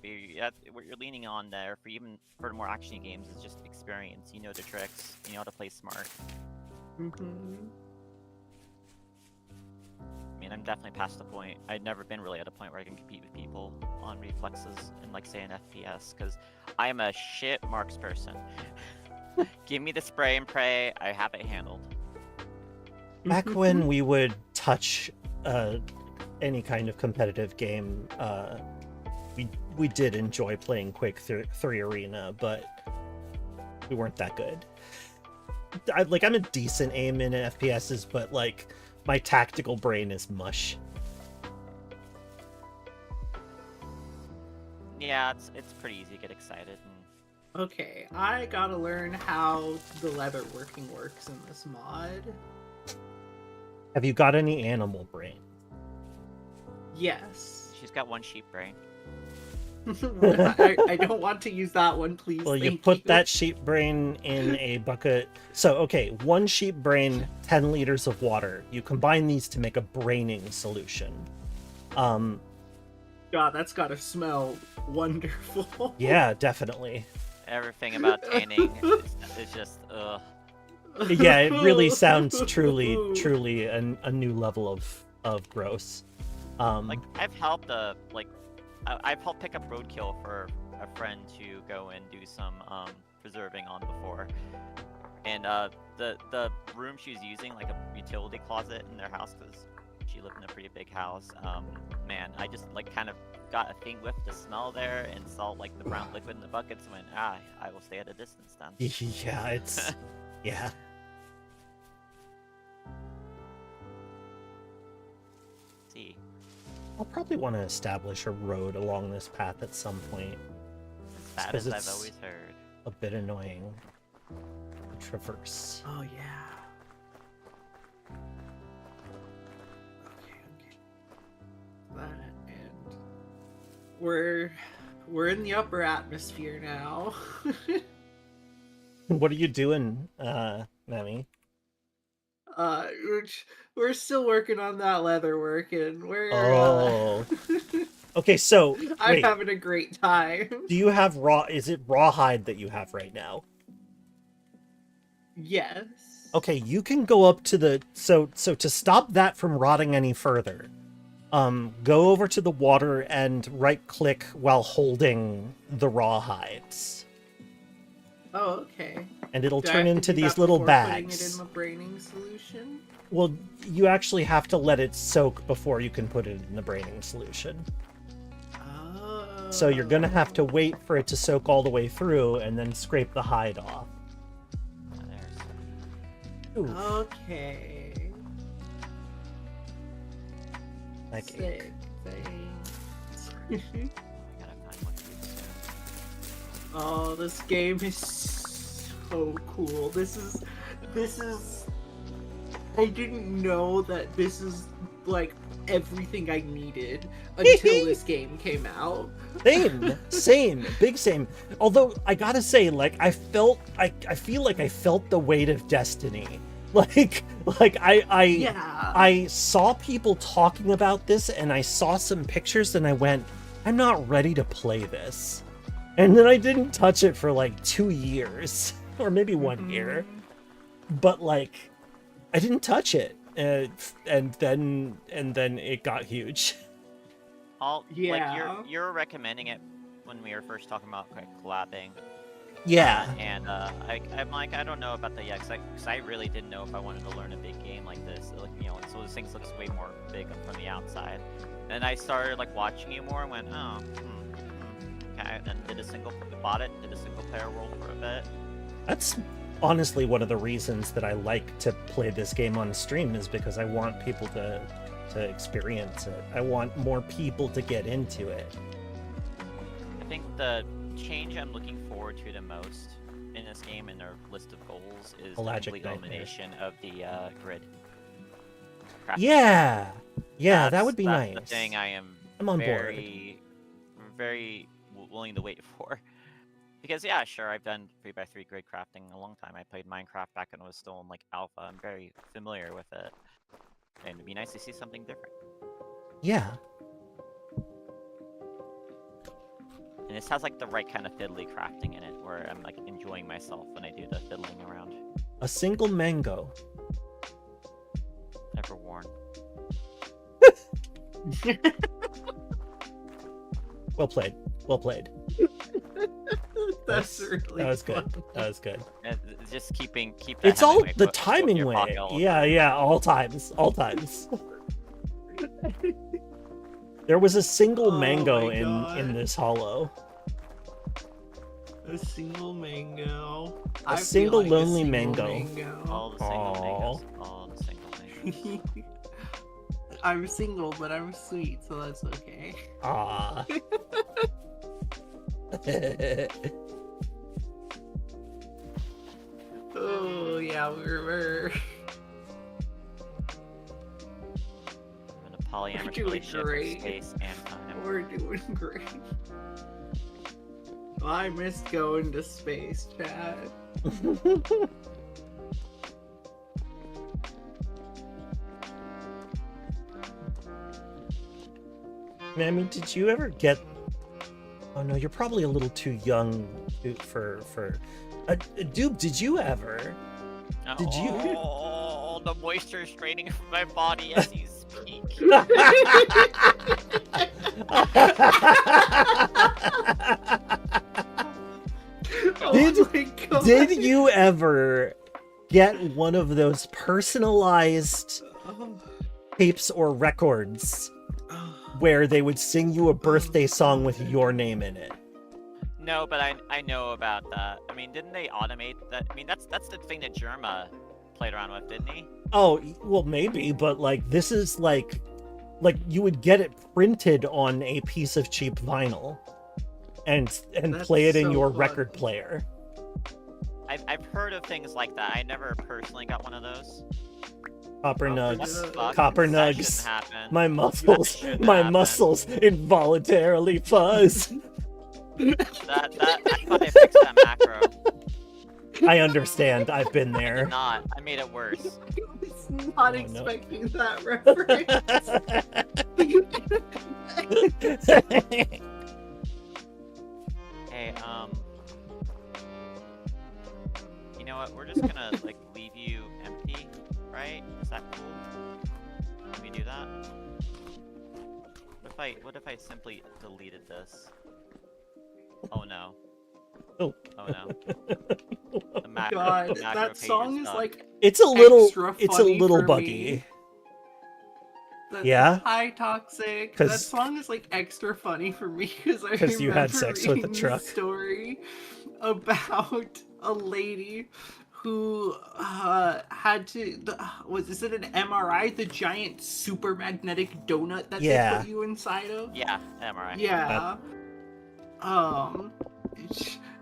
what you're leaning on there for the more actiony games is just experience. You know the tricks. You know how to play smart.
Mm-hmm.
I mean, I'm definitely past the point. I've never been really at a point where I can compete with people on reflexes in, like, say, an FPS, because I am a shit marks person. Give me the spray and pray, I have it handled.
Back when we would touch any kind of competitive game, we did enjoy playing Quake 3 Arena, but we weren't that good. I'm a decent aim in FPSs, but like my tactical brain is mush.
Yeah, it's pretty easy to get excited. And...
Okay, I gotta learn how the leather working works in this mod.
Have you got any animal brain?
Yes.
She's got one sheep brain.
I don't want to use that one, please.
Well, you
Thank
put
you.
that sheep brain in a bucket. So, okay, 1 sheep brain, 10 liters of water. You combine these to make a braining solution.
God, that's gotta smell wonderful.
Yeah, definitely.
Everything about tanning is just ugh.
Yeah, it really sounds truly a new level of gross.
Like I've helped I've helped pick up roadkill for a friend to go and do some preserving on before, and the room she's using, like a utility closet in their house, because she lived in a pretty big house. Man, I just like kind of got a thing with the smell there and saw like the brown liquid in the buckets and went, I will stay at a distance then.
Yeah, it's yeah.
See.
I'll probably want to establish a road along this path at some point.
As bad as I've always heard.
A bit annoying to traverse.
Oh yeah. Okay. That and we're in the upper atmosphere now.
What are you doing, Nemi?
We're still working on that leather work, and we're
Okay, so
I'm
wait,
having a great time.
do you have is it rawhide that you have right now?
Yes.
Okay, you can go up to the so to stop that from rotting any further. Go over to the water and right click while holding the rawhides.
Oh, okay.
And it'll
Do I
turn
have to
into
do
these
that
little
before putting it
bags.
in the braining solution?
Well, you actually have to let it soak before you can put it in the braining solution.
Oh.
So you're gonna have to wait for it to soak all the way through and then scrape the hide off. Ooh,
Okay.
like
Sick. Thanks.
I gotta find one to do soon.
Oh, this game is so cool. This is I didn't know that this is like everything I needed until this game came out.
same, big same. Although I gotta say, like I feel like I felt the weight of destiny. Like I saw people talking about this and I saw some pictures and I went, I'm not ready to play this. And then I didn't touch it for like 2 years or maybe 1 year. But like I didn't touch it. And then it got huge.
Yeah.
Like you're recommending it when we were first talking about like collabing.
Yeah.
And I'm like, I don't know about that yet, because I really didn't know if I wanted to learn a big game like this. Like, you know, so this thing looks way more big from the outside. And I started like watching you more and went, okay. And did a single player world for a bit.
That's honestly one of the reasons that I like to play this game on stream, is because I want people to experience it. I want more people to get into it.
I think the change I'm looking forward to the most in this game in their list of goals is the complete elimination of the grid.
Yeah, that would be nice.
That's the thing I'm
on
very willing to wait for. Because yeah, sure, I've done 3x3 grid crafting a long time. I played Minecraft back when it was still in like alpha. I'm very familiar with it, and it'd be nice to see something different.
Yeah.
And this has like the right kind of fiddly crafting in it, where I'm like enjoying myself when I do the fiddling around.
A single mango.
Never worn.
Well played. Well played.
That's really
that was
fun.
good. That was good.
just keep that
It's all
Hemingway
the
quote in
timing
your
way.
pocket all the
Yeah,
time.
yeah, all times. All times. There was a single
Oh
mango
my
in
God.
this hollow.
A single mango.
A
I feel
single
like
lonely
a single
mango.
All the single
Aw.
mangoes. All the single mangoes.
I'm single, but I'm sweet, so that's okay.
Ah.
Oh yeah, we're
In a polyamorous
doing
relationship
great.
of space and time.
we're doing great. I missed going to space, Chad.
I mean, did you ever get? Oh no, you're probably a little too young for. Dude, did you ever? Did you?
Oh, the moisture is draining from my body as you speak.
Did-
Oh my God.
Did you ever get one of those personalized
Oh,
tapes or records
oh.
where they would sing you a birthday song with your name in it?
No, but I know about that. I mean, didn't they automate that? I mean, that's the thing that Germa played around with, didn't he?
Oh, well, maybe, but like this is like you would get it printed on a piece of cheap vinyl and
That's
play it in
so
your
fun.
record player.
I've heard of things like that. I never personally got one of those.
Copper
Oh,
What
nugs.
the fuck?
Copper
That
nugs.
shouldn't happen.
My muscles,
shouldn't
my
happen.
muscles involuntarily fuzz.
That I thought I fixed that macro.
I understand. I've been
I
there.
did not. I made it worse.
I was not
Oh, no.
expecting that reference.
Hey, you know what? We're just gonna like leave you empty, right? Is that cool? Can we do that? What if I simply deleted this? Oh no.
Oh.
Oh no. The macro,
God,
the macro
that
page
song is
done.
like
It's a little
extra
it's a
funny
little
for
buggy.
me.
Yeah?
Hi, Toxic.
'Cause-
That song is like extra funny for me because I
'Cause you had
remember
sex with a
reading
truck.
this story about a lady who had to is it an MRI, the giant super magnetic donut that
Yeah.
they put you inside of?
Yeah, MRI.
Yeah.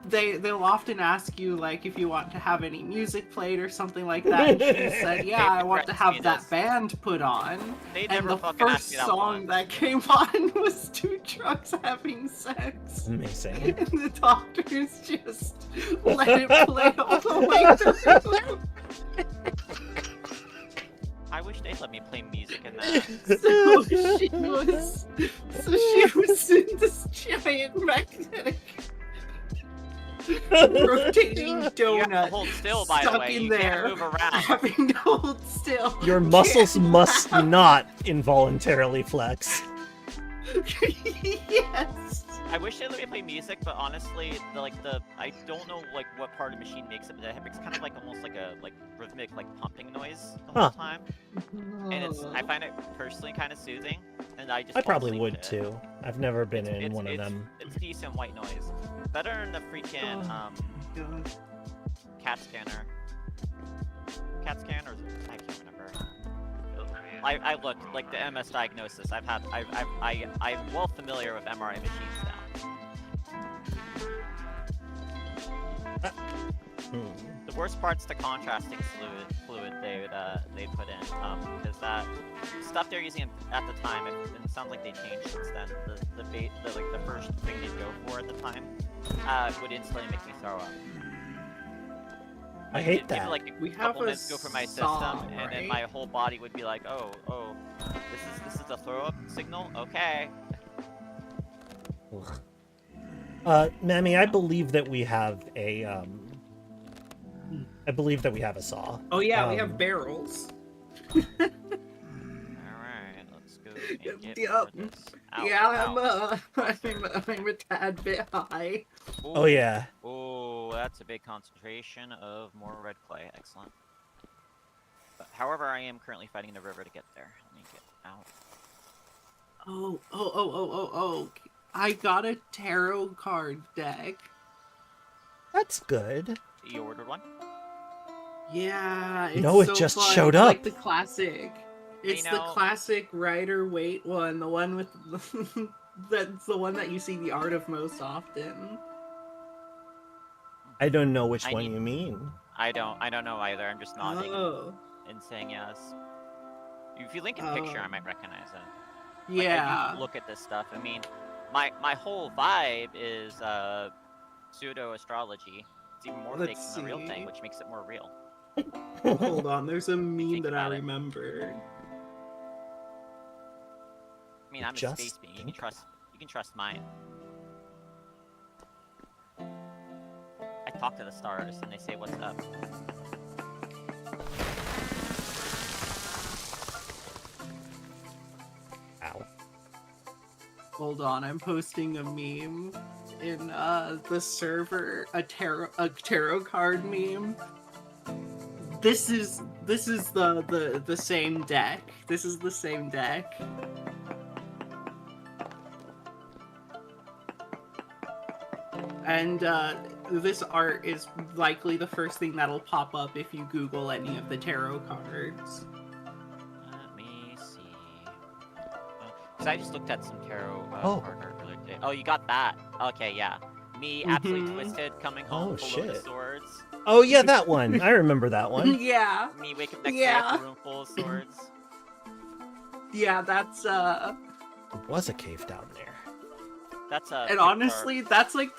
They'll often ask you like if you want to have any music played or something like that. And she said, "Yeah, I want to have that band put on."
They
And
never
the
fucking asked
first
me that
song
once.
that came on was two trucks having sex.
Amazing.
And the doctors just let it play all the way through.
I wish they'd let me play music in that.
So she was in this giant magnetic rotating
You have to
donut
hold still, by the
stuck
way.
in
You
there,
can't move around.
having to hold still.
Your muscles
Can't
must
laugh.
not involuntarily flex.
Yes.
I wish they let me play music, but honestly, I don't know like what part of the machine makes it, but it makes kind of like almost like a rhythmic like pumping noise the whole time, and I find it personally kind of soothing, and I just
I
fall
probably
asleep
would
to it.
too. I've never been in
It's-
one of
it's-
them.
It's decent white noise, better than the freaking
God.
CAT scanner. CAT scanner? I can't remember. I looked like the MS diagnosis. I'm well familiar with MRI machines now. The worst part's the contrasting fluid they put in, because that stuff they're using at the time, and it sounds like they changed since then. The first thing they'd go for at the time would instantly make me throw up.
I hate
It'd
that.
Like a
We
couple
have a
minutes go for my system,
song,
and then
right?
my whole body would be like, oh, this is a throw up signal. Okay.
Mammy, I believe that we have a saw.
Oh yeah, we have
Um,
barrels.
All right, let's go and get
Yep.
more of this. Ow,
Yeah,
ow.
I'm a tad bit high.
Oh yeah.
Oh, Ooh, that's a big concentration of more red clay. Excellent. But, however, I am currently fighting the river to get there. Let me get out.
Oh. I got a tarot card deck.
That's good.
You ordered one?
Yeah, it's
No, it
so
just
fun.
showed
It's
up.
like the classic. It's the
know-
classic Rider-Waite one, the one with that's the one that you see the art of most often.
I don't know which
I
one
need-
you mean.
I don't know either. I'm just nodding
Oh,
and saying yes. If you link a picture, I
Oh.
might recognize it. Like, I
yeah.
do look at this stuff. I mean, my whole vibe is pseudo astrology. It's even more fake
Let's
than the real
see.
thing, which makes it more real.
Hold on, there's a meme
Think
that I
about it.
remember.
I mean, I'm a
Just
space being. You
think.
can trust mine. I talk to the stars and they say what's up.
Ow.
Hold on, I'm posting a meme in the server, a tarot card meme. This is the same deck. This is the same deck. And this art is likely the first thing that'll pop up if you Google any of the tarot cards.
Let me see. Because I just looked at some tarot
Oh.
card art earlier today. Oh, you got that? Okay, yeah. Me, absolutely
Mhm.
twisted, coming home
Oh,
full of
shit.
swords.
Oh yeah, that one. I remember that one.
Yeah,
Me wake up next day
Yeah.
with a room full of swords.
yeah, that's
There was a cave down there.
That's a.
and honestly, that's like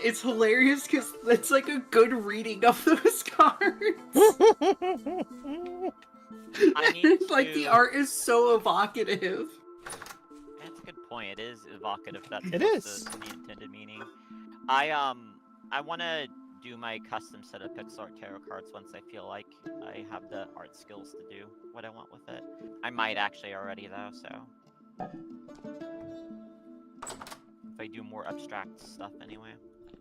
it's hilarious because that's like a good reading of those cards.
I need
Like the
to-
art is so evocative.
That's a good point. It is evocative. That's
It
supposed
is.
to be the intended meaning. I want to do my custom set of pixel art tarot cards once I feel like I have the art skills to do what I want with it. I might actually already though, so if I do more abstract stuff anyway.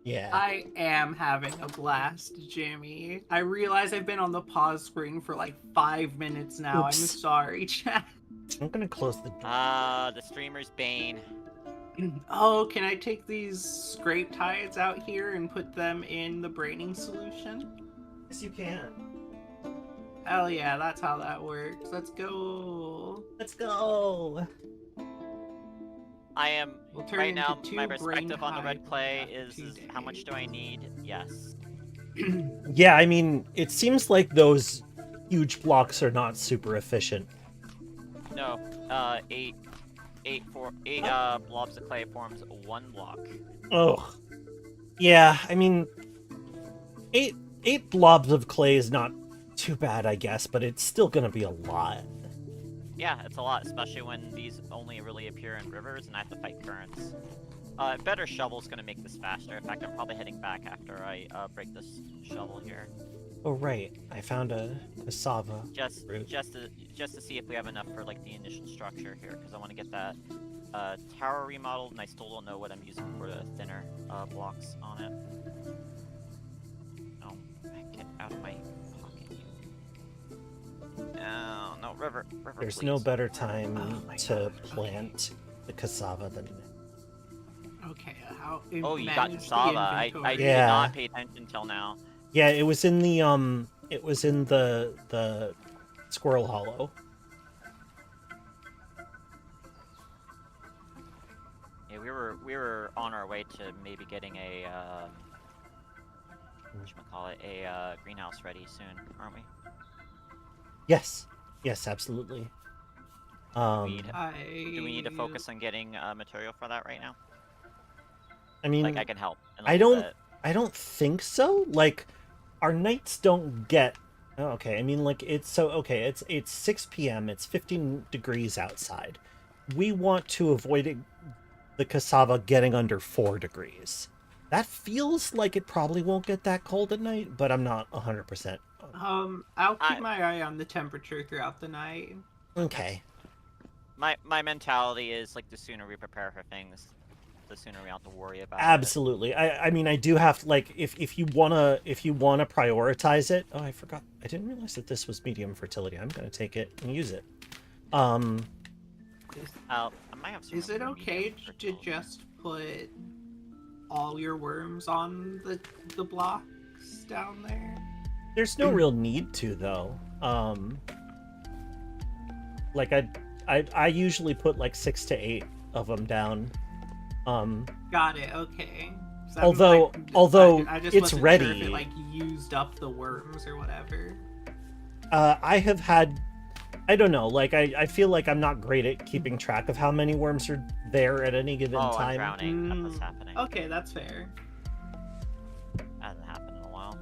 Yeah.
I am having a blast, Jimmy. I realize I've been on the pause screen for like 5 minutes now.
Oops.
I'm sorry, chat.
I'm gonna close the door.
The streamer's bane.
Oh, can I take these scrape tides out here and put them in the braining solution?
Yes, you can.
Hell yeah, that's how that works. Let's go.
Let's go.
I am
We'll turn
right now.
into two
My
brain
perspective on the red
hive
clay
after
is
2
how much do I need? Yes.
Yeah, I mean, it seems like those huge blocks are not super efficient.
No. Eight blobs of clay forms 1 block.
Oh. Yeah, I mean, eight blobs of clay is not too bad, I guess, but it's still gonna be a lot.
Yeah, it's a lot, especially when these only really appear in rivers and I have to fight currents. Better shovel's gonna make this faster. In fact, I'm probably heading back after I break this shovel here.
Oh right, I found a cassava.
Just
root.
to see if we have enough for like the initial structure here, because I want to get that tower remodeled, and I still don't know what I'm using for the thinner blocks on it. Oh, get out of my pocket. Oh, no, river,
There's
please.
no better time
Oh my
to
God,
plant the cassava than
Okay, how
Oh, you got
manage the
cassava. I
inventory.
did
Yeah.
not pay attention till now.
yeah. It was in the Squirrel Hollow.
Yeah, we were on our way to maybe getting a whatchamacallit, a greenhouse ready soon, aren't we?
Yes, yes, absolutely.
Do we need to
I
focus on getting material for that right now?
I mean,
Like I can help. a
I
little
don't-
bit.
I don't think so. Like, our nights don't get. Oh, okay, I mean, like it's so okay. It's 6 p.m. It's 15 degrees outside. We want to avoid the cassava getting under 4 degrees. That feels like it probably won't get that cold at night, but I'm not 100%.
I'll keep my eye on the temperature throughout the night.
Okay.
My mentality is like the sooner we prepare for things, the sooner we don't have to worry about it.
Absolutely. I mean, I do have to, like, if you wanna prioritize it. Oh, I forgot. I didn't realize that this was medium fertility. I'm gonna take it and use it.
I might have some
Is it
medium
okay to
fertility.
just put all your worms on the blocks down there?
There's no real need to, though. Like I usually put like 6 to 8 of them down.
Got it. Okay. So
Although
I just
it's
wasn't
ready.
sure if it like used up the worms or whatever.
I have had, I don't know, like I feel like I'm not great at keeping track of how many worms are there at any given
I'm
time.
drowning. That's what's happening.
Okay, that's fair.
Hasn't happened in a while.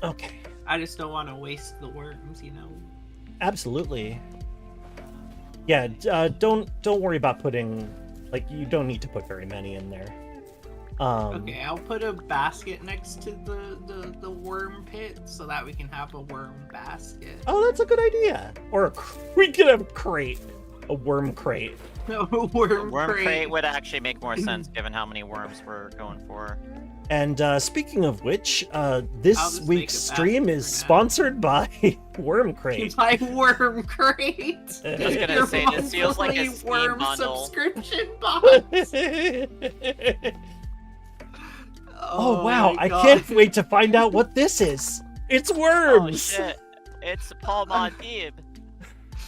Okay.
I just don't want to waste the worms, you know.
Absolutely. Yeah, don't worry about putting, like, you don't need to put very many in there.
Okay, I'll put a basket next to the worm pit so that we can have a worm basket.
Oh, that's a good idea. Or we could have a crate, a worm crate.
No,
A
worm
worm crate would actually make more sense given how many worms we're going for.
And speaking of which,
I'll
this
just
week's
make a
stream
basket
is
for now.
sponsored by Worm Crate.
My worm crate.
I was gonna
Your
say, this feels like a
monthly
Steam
worm
bundle.
subscription box.
Oh wow,
my
I
God.
can't wait to find out what this is. It's
Oh
worms.
shit! It's Paul Mondib.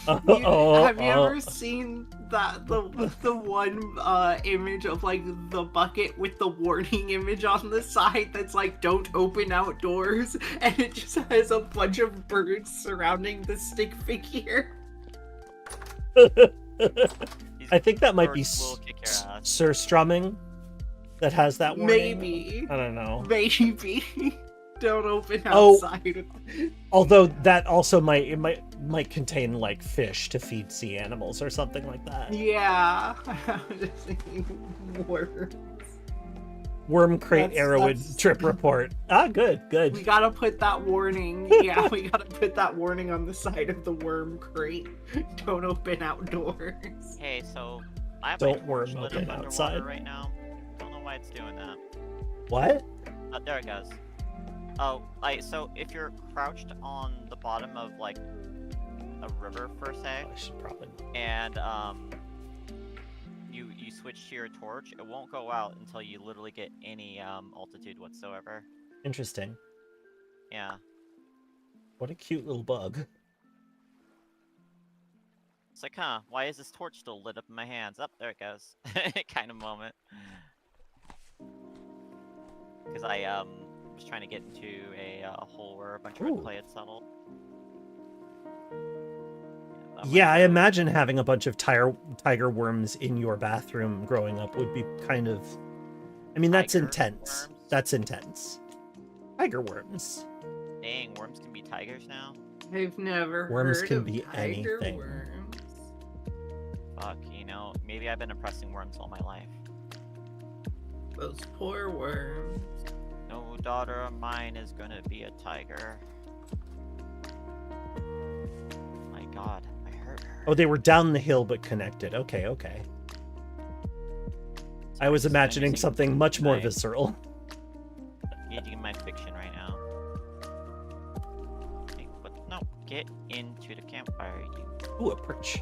Have you ever seen the one image of like the bucket with the warning image on the side that's like "Don't open outdoors," and it just has a bunch of birds surrounding the stick figure?
I think that might be
Birds will kick your ass.
Sir Strumming that has that warning.
Maybe.
I don't know.
Maybe. Don't open
Oh.
outside.
Although that also might contain like fish to feed sea animals or something like that.
Yeah. I was just thinking worms.
Worm Crate Arrowwood
That's-
trip report. Ah, good.
We gotta put that warning. Yeah, we gotta put that warning on the side of the worm crate. Don't open outdoors.
Hey, so I have
Don't
my
worm
torch lit
open
up underwater
outside.
right now. Don't know why it's doing that.
What?
Oh, there it goes. Oh, like so if you're crouched on the bottom of like a river per se,
I should probably.
and you switch to your torch, it won't go out until you literally get any altitude whatsoever.
Interesting.
Yeah.
What a cute little bug.
It's like, huh, why is this torch still lit up in my hands? Up there it goes. Kind of moment. Because I was trying to get into a hole where a bunch of
Ooh.
red clay had settled. That
Yeah, I
might-
imagine having a bunch of tiger worms in your bathroom growing up would be kind of. I mean, that's
Tiger
intense.
worms?
That's intense. Tiger worms.
Dang, worms can be tigers now?
I've never
Worms
heard
can
of
be
tiger
anything.
worms.
Fuck, you know, maybe I've been oppressing worms all my life.
Those poor worms.
No daughter of mine is gonna be a tiger. My god, I hurt her.
Oh, they were down the hill but connected. Okay. I was
Sorry,
imagining
using
something much more
my-
visceral.
Engaging in my fiction right now. Hey, what? No, get into the campfire,
Ooh, a perch.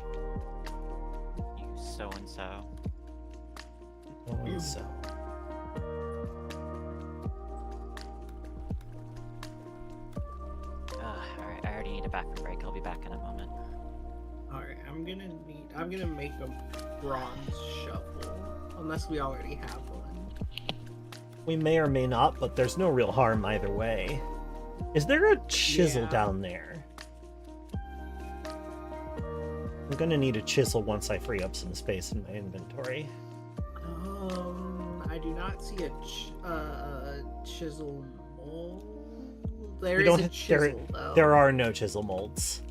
you so-and-so.
Oh, so.
Alright, I already need a bathroom break. I'll be back in a moment.
Alright, I'm gonna make a bronze shovel. Unless we already have one.
We may or may not, but there's no real harm either way. Is there a chisel
Yeah.
down there? I'm gonna need a chisel once I free up some space in my inventory.
I do not see a chisel mold. There
We
is
don't
a
ha-
chisel though.
There are no chisel molds.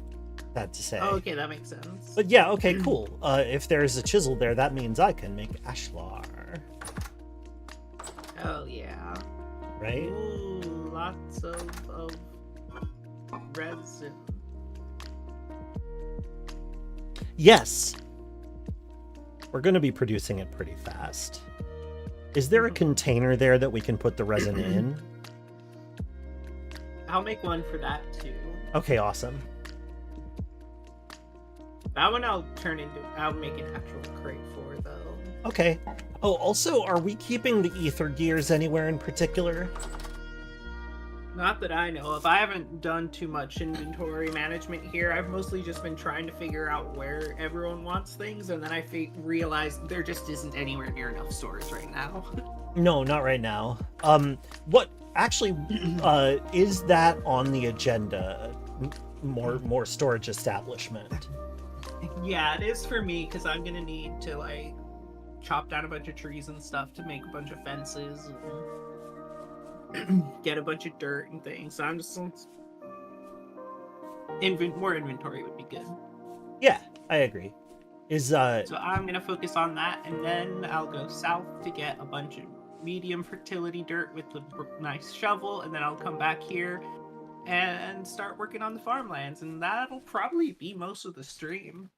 Sad to say.
Oh, okay, that makes sense.
But yeah, okay, cool. If there's a chisel there, that means I can make ashlar,
Oh yeah.
right?
Ooh, lots of resin.
Yes. We're going to be producing it pretty fast. Is there a container there that we can put the resin in?
I'll make one for that too.
Okay, awesome.
That one I'll make an actual crate for though.
Okay. Oh, also, are we keeping the ether gears anywhere in particular?
Not that I know of. I haven't done too much inventory management here. I've mostly just been trying to figure out where everyone wants things, and then I realized there just isn't anywhere near enough stores right now.
No, not right now. What actually is that on the agenda? More storage establishment.
Yeah, it is for me because I'm gonna need to like chop down a bunch of trees and stuff to make a bunch of fences and get a bunch of dirt and things. So I'm just more inventory would be good.
Yeah, I agree. So
I'm gonna focus on that, and then I'll go south to get a bunch of medium fertility dirt with the nice shovel, and then I'll come back here and start working on the farmlands, and that'll probably be most of the stream.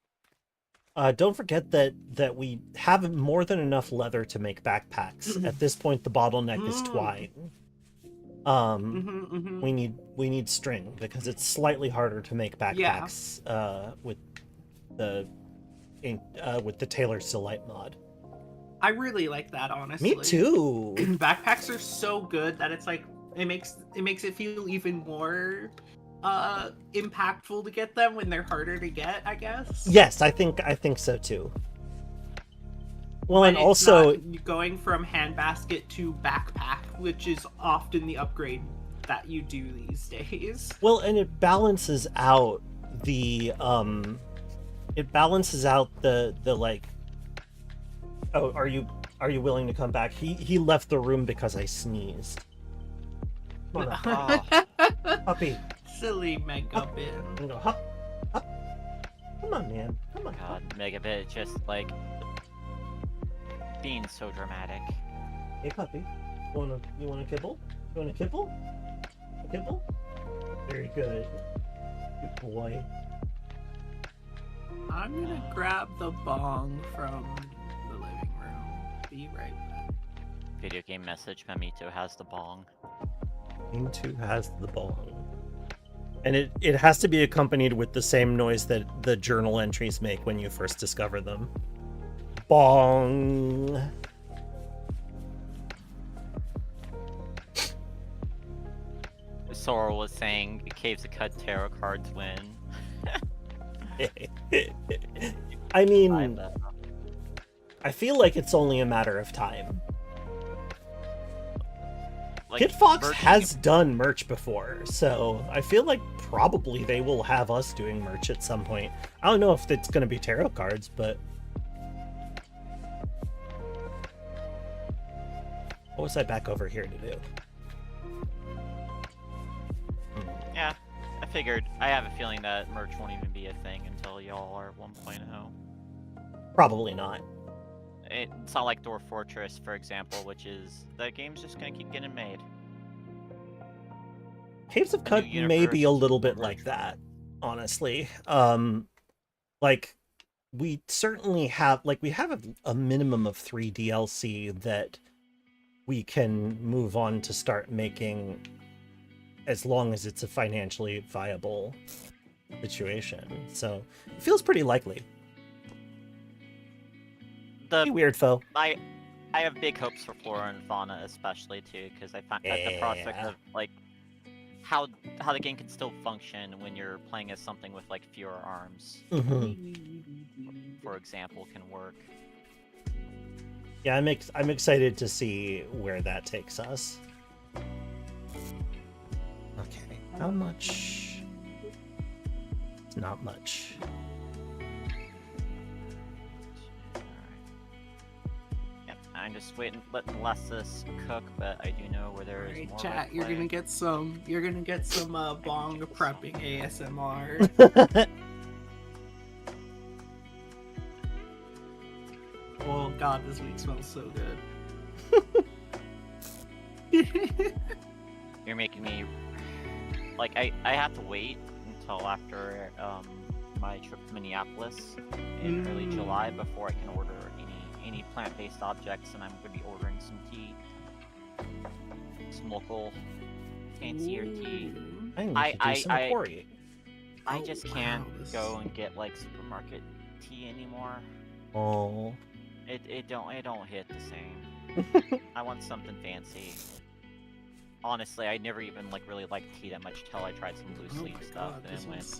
Don't forget that we have more than enough leather to make backpacks. At this point, the bottleneck is twine. We need string because it's slightly harder to make backpacks with the Tailor's Delight mod.
I really like that, honestly.
Me too.
Backpacks are so good that it's like it makes it feel even more impactful to get them when they're harder to get, I guess.
Yes, I think so too. Well,
but
and also
going from handbasket to backpack, which is often the upgrade that you do these days.
Well, and it balances out the like. Oh, are you willing to come back? He left the room because I sneezed. Come on, puppy.
Silly Megabit.
Go, hop. Come on, man. Come on.
God, Megabit just like being so dramatic.
Hey, puppy. You wanna kibble? You wanna kibble? A kibble? Very good. Good boy.
I'm gonna grab the bong from the living room. Be right back.
Video game message, Mamito has the bong.
Mamito has the bong. And it has to be accompanied with the same noise that the journal entries make when you first discover them. Bong.
Sora was saying Caves of Cut tarot cards win.
I mean, I feel like it's only a matter of time.
Like,
Kid Fox has done merch before, so I feel like probably they will have us doing merch at some point. I don't know if it's going to be tarot cards, but... What was I back over here to do?
Yeah, I figured. I have a feeling that merch won't even be a thing until y'all are 1.0.
Probably not.
It's not like Dwarf Fortress, for example, which is the game's just gonna keep getting made.
Caves of Cut may be a little bit like that, honestly. Like we certainly have, we have a minimum of 3 DLC that we can move on to start making, as long as it's a financially viable situation. So it feels pretty likely. Hey, weird foe.
I have big hopes for Flora and Fauna, especially too, because I find that the prospect of like how the game can still function when you're playing as something with like fewer arms, for example, can work.
Yeah, I'm excited to see where that takes us. Okay, how much? It's not much.
I'm just letting Lessus cook, but I do know where there is more.
Chat, you're gonna get some bong prepping ASMR. Oh god, this week smells so good.
You're making me like I have to wait until after my trip to Minneapolis in early July before I can order any any plant-based objects, and I'm gonna be ordering some tea, some local fancier tea.
I need to do some quarry.
I just can't go and get like supermarket tea anymore.
Oh.
It don't hit the same. I want something fancy. Honestly, I never even like really liked tea that much till I tried some loose leaf stuff, and it went,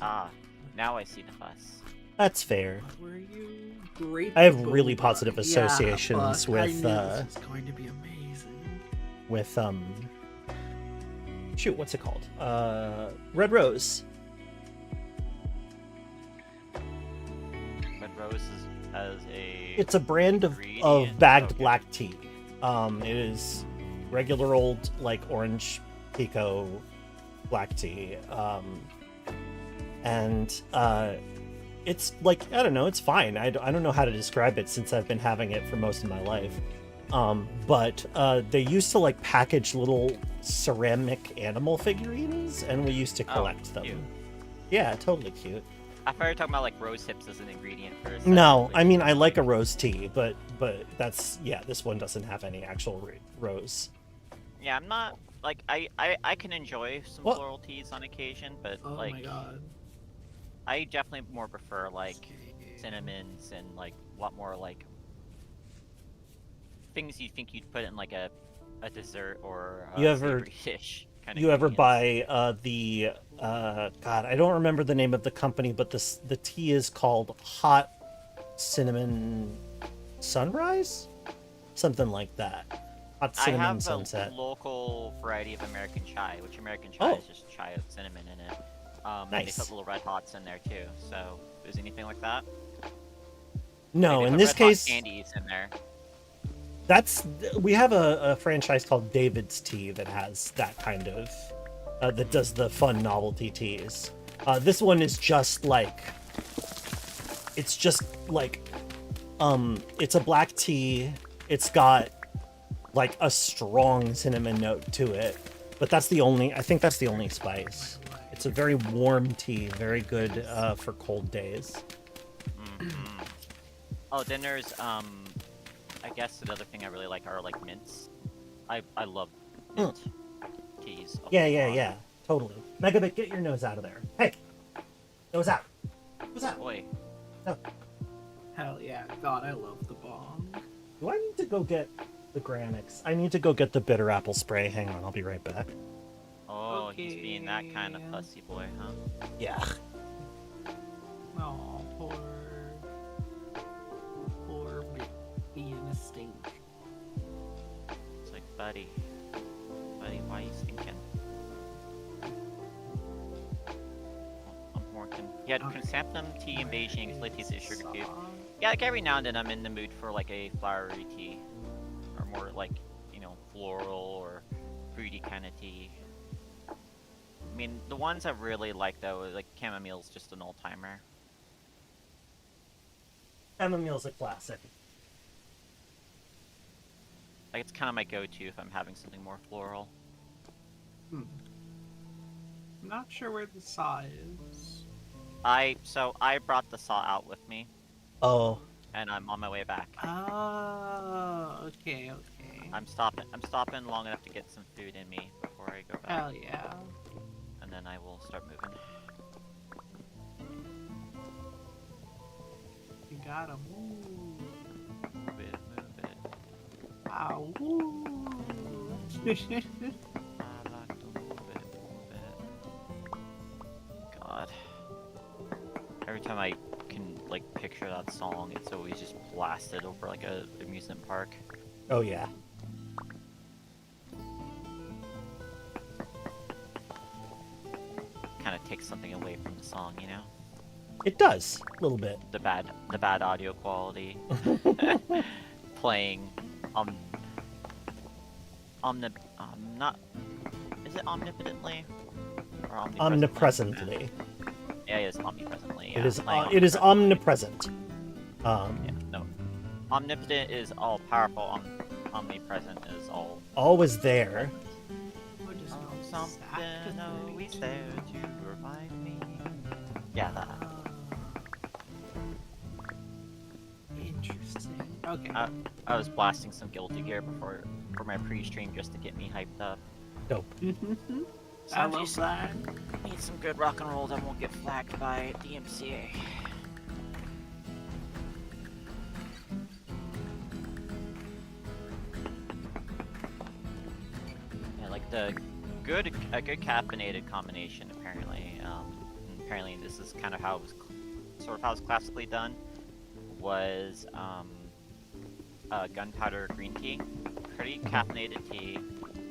now I see the fuss.
That's fair.
What were you? Great.
I have really positive associations with
I knew this was going to be amazing.
With shoot, what's it called? Red Rose.
Red Rose is as a.
It's a brand of bagged black tea. It is regular old like orange pico black tea. And it's like, I don't know, it's fine. I don't know how to describe it since I've been having it for most of my life. But they used to like package little ceramic animal figurines, and we used to collect them.
Cute.
Yeah, totally cute.
I thought you were talking about like rose hips as an ingredient for a second.
No, I mean I like a rose tea, but that's, yeah, this one doesn't have any actual rose.
Yeah, I'm not like I can enjoy some floral teas on occasion, but like
my god.
I definitely more prefer like cinnamons and like a lot more like things you think you'd put in like a dessert or a savory dish.
You ever buy the God, I don't remember the name of the company, but the tea is called Hot Cinnamon Sunrise? Something like that. Hot Cinnamon Sunset.
I have a local variety of American chai, which American chai is just chai with cinnamon in it.
Nice.
They put little red hots in there too. So, is anything like that?
No, in this case,
candies in there.
We have a franchise called David's Tea that has that kind of that does the fun novelty teas. This one is just like it's a black tea. It's got like a strong cinnamon note to it, but I think that's the only spice. It's a very warm tea, very good for cold days.
Mm-hmm. Oh, then there's I guess another thing I really like are like mints. I love mint teas.
Yeah, totally. Megabit, get your nose out of there. Hey, nose out. What's that?
Oi.
No.
Hell yeah, God, I love the bomb.
Do I need to go get the Granix? I need to go get the bitter apple spray. Hang on, I'll be right back.
Oh, he's being that kind of fussy boy, huh?
Yeah.
Oh, poor being a stink.
It's like, buddy, why are you stinking? I'm working. Yeah, chrysanthemum tea in Beijing is like sugar cube. Yeah, like every now and then I'm in the mood for like a flowery tea, or more like, you know, floral or fruity kind of tea. I mean, the ones I really like though, like chamomile's just an old timer.
Chamomile's a classic.
Like it's kind of my go-to if I'm having something more floral.
I'm not sure where the saw is.
So I brought the saw out with me.
Oh.
And I'm on my way back.
Oh, okay.
I'm stopping long enough to get some food in me before I go back.
Hell yeah.
And then I will start moving.
You gotta move.
Move it.
Wow. Woo.
I like to move it. God. Every time I can like picture that song, it's always just blasted over like a amusement park.
Oh yeah.
Kind of takes something away from the song, you know?
It does a little bit.
The bad audio quality. Playing is it omnipotently or
omnipresently?
Yeah, it is omnipresently. Yeah.
It is omnipresent.
Yeah, no. Omnipotent is all powerful. Omnipresent is all.
Always there.
Something always there to remind me. Yeah, that.
Interesting. Okay.
I was blasting some Guilty Gear for my pre-stream just to get me hyped up.
Dope.
I love that.
Need some good rock and roll that won't get flagged by DMCA. Yeah, like a good caffeinated combination apparently. And apparently this is kind of how it was, sort of how it's classically done. Was gunpowder green tea, pretty caffeinated tea,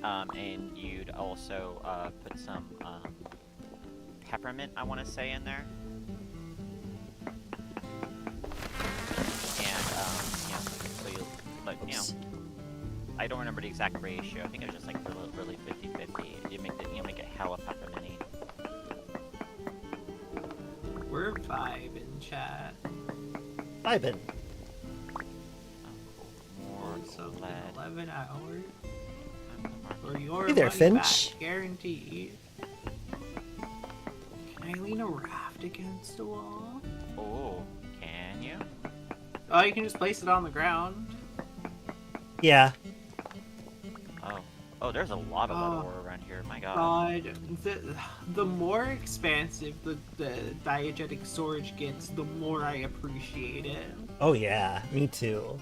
and you'd also put some peppermint, I want to say, in there. And yeah, so you like, you know, I don't remember the exact ratio. I think it was just like really 50-50. You make it, you know, make it hella pepperminty.
We're vibing, chat.
Vibin'.
More
So
lead.
11 hours. For your
Hey there,
money
Finch.
back, guaranteed. Can I lean a raft against a wall?
Oh, can you?
Oh, you can just place it on the ground.
Yeah.
Oh, there's a lot of lead ore around here. My God.
God, the more expansive the diegetic storage gets, the more I appreciate it.
Oh yeah, me too.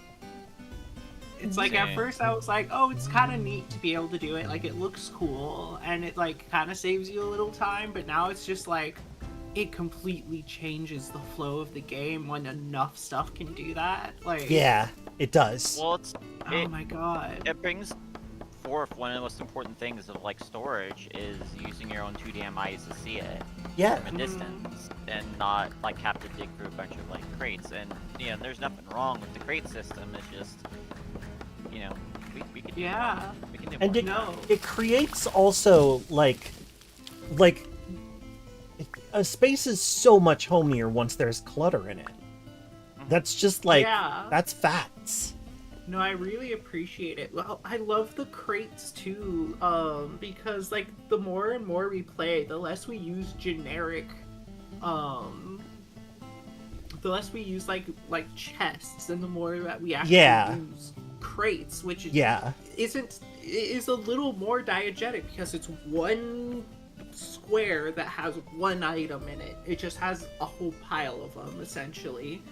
It's like at
Same.
first I was like, oh, it's kind of neat to be able to do it. Like it looks cool and it like kind of saves you a little time. But now it's just like it completely changes the flow of the game when enough stuff can do that. Like
Yeah, it does.
Well,
oh my god.
it brings forth one of the most important things of like storage is using your own 2D eyes to see it
Yeah.
from a distance and not like have to dig through a bunch of like crates. And you know, there's nothing wrong with the crate system. It's just, you know, we can do
Yeah.
more. We can do
And
more.
No.
it creates also like a space is so much homier once there's clutter in it. That's just like
Yeah.
that's facts.
No, I really appreciate it. Well, I love the crates too, because like the more and more we play, the less we use generic, the less we use like chests, and the more that we actually
Yeah.
use crates, which is,
Yeah.
is a little more diegetic because it's one square that has one item in it. It just has a whole pile of them essentially.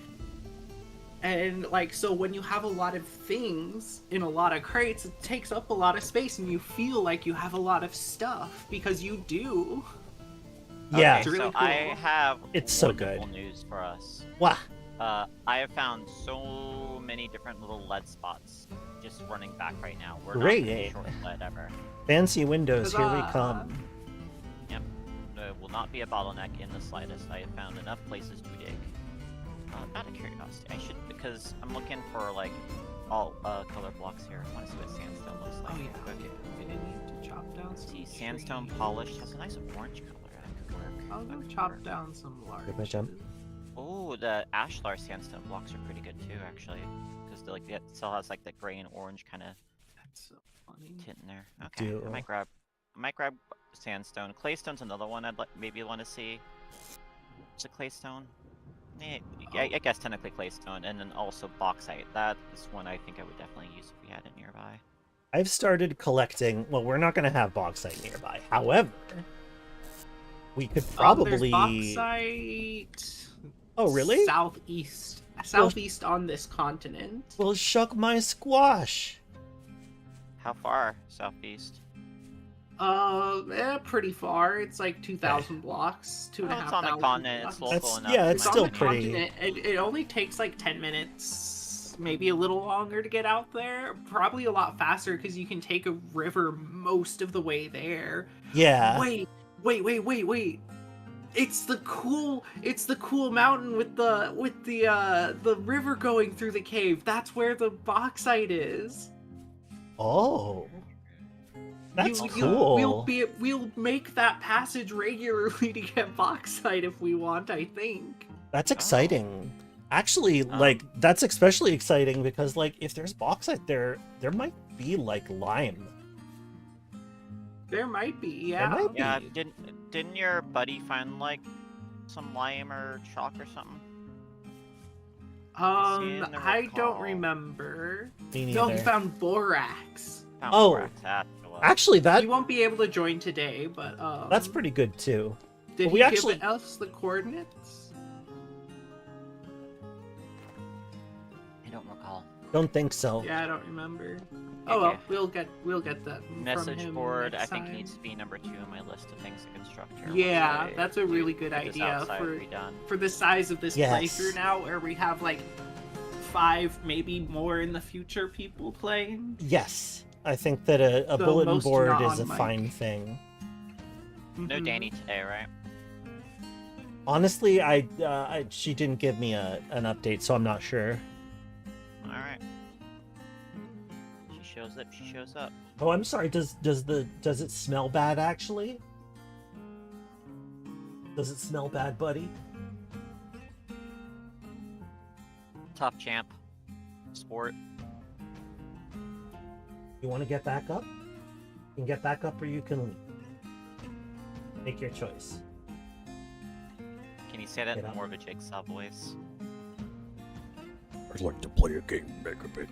And like, so when you have a lot of things in a lot of crates, it takes up a lot of space and you feel like you have a lot of stuff because you do.
Yeah.
It's really
so
cool.
I have
It's so
wonderful
good.
news for us.
Wah.
I have found so many different little lead spots just running back right now. We're
Great.
not gonna be short of lead ever.
Fancy windows, here we
Huzzah.
come.
Yep. There will not be a bottleneck in the slightest. I have found enough places to dig. Out of curiosity, I should, because I'm looking for like all color blocks here. I want to see what sandstone looks like.
Oh yeah, okay. I'm gonna need to chop down some
See, sandstone
trees.
polished has a nice orange color. That could work.
I'll go
That could
chop
work.
down some large.
Good jump.
Oh, the ashlar sandstone blocks are pretty good too, actually, because like it still has like the gray and orange kind of
That's so funny.
tint in there. Okay,
Do-
I might grab sandstone. Claystone's another one I'd maybe want to see. Is it claystone? I guess technically claystone, and then also bauxite. That is one I think I would definitely use if we had it nearby.
I've started collecting. Well, we're not going to have bauxite nearby. However, we could
There's
probably.
bauxite.
Oh, really?
Southeast on this continent.
Well, shuck my squash.
How far southeast?
Pretty far. It's like 2,000 blocks, two and a
Oh,
half
it's on the
thousand
continent. It's
blocks.
local
That's-
enough.
yeah, it's
to
on
still
the
not-
pretty-
continent. It only takes like 10 minutes, maybe a little longer to get out there. Probably a lot faster because you can take a river most of the way there.
Yeah.
Wait. It's the cool mountain with the river going through the cave. That's where the bauxite is.
Oh. That's
You-
cool.
We'll make that passage regularly to get bauxite if we want, I think.
That's exciting. Actually,
Um,
like that's especially exciting because like if there's bauxite there might be like lime.
There might be,
There
yeah.
might be.
Yeah, didn't your buddy find like some lime or chalk or something? in the
I don't
recall.
remember.
Me
No, he
neither.
found borax.
Found
Oh.
borax, that's the one.
Actually,
He won't be able to join today, but
that's pretty good too.
Did
we
he
actually-
give us the coordinates?
I don't recall.
Don't think so.
Yeah, I don't remember.
Okay.
Oh well, we'll get that from
Message
him
board, I
next
think,
time.
needs to be number 2 on my list of things to construct here.
Yeah,
once I
that's a
do
really good
get this
idea
outside
for-
redone.
For the size of this
Yes.
playthrough now, where we have like 5, maybe more in the future people playing.
Yes, I think that a
So
bulletin
most
board
not
is a
on mic.
fine thing.
No
Mhm.
Danny today, right?
Honestly, she didn't give me an update, so I'm not sure.
Alright. She shows up, she shows up.
Oh, I'm sorry. Does it smell bad actually? Does it smell bad, buddy?
Top champ. Sport.
You want to get back up? You can get back up, or you can leave. Make your choice.
Can you say that
Get
in
up.
more of a Jigsaw voice?
I'd like to play a game, Megabit.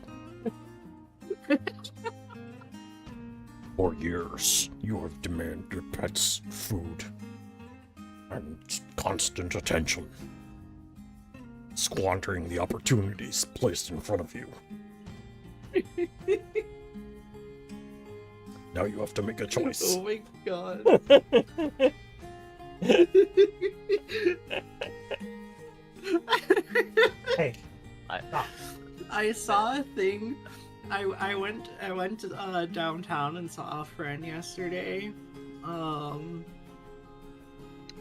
For years, you have demanded your pets food and constant attention, squandering the opportunities placed in front of you. Now you have to make a choice.
Oh my god.
Hey,
I saw a thing. I went downtown and saw a friend yesterday.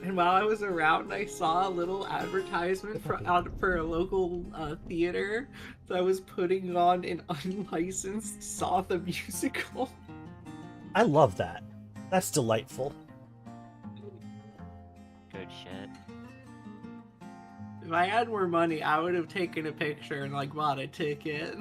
And while I was around, I saw a little advertisement for a local theater that was putting on an unlicensed Saw the Musical.
I love that. That's delightful.
Good shit.
If I had more money, I would have taken a picture and like bought a ticket.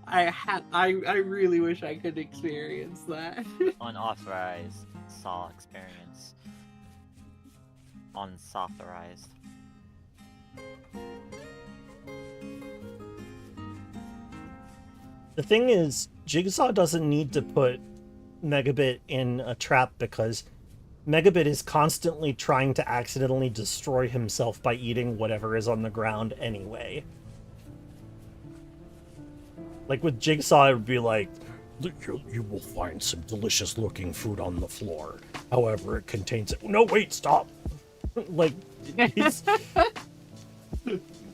I really wish I could experience that.
Unauthorized Saw experience. Unauthorized.
The thing is, Jigsaw doesn't need to put Megabit in a trap because Megabit is constantly trying to accidentally destroy himself by eating whatever is on the ground anyway. Like with Jigsaw, it would be like,
You will find some delicious looking food on the floor. However, it contains... No, wait, stop!
like, he's,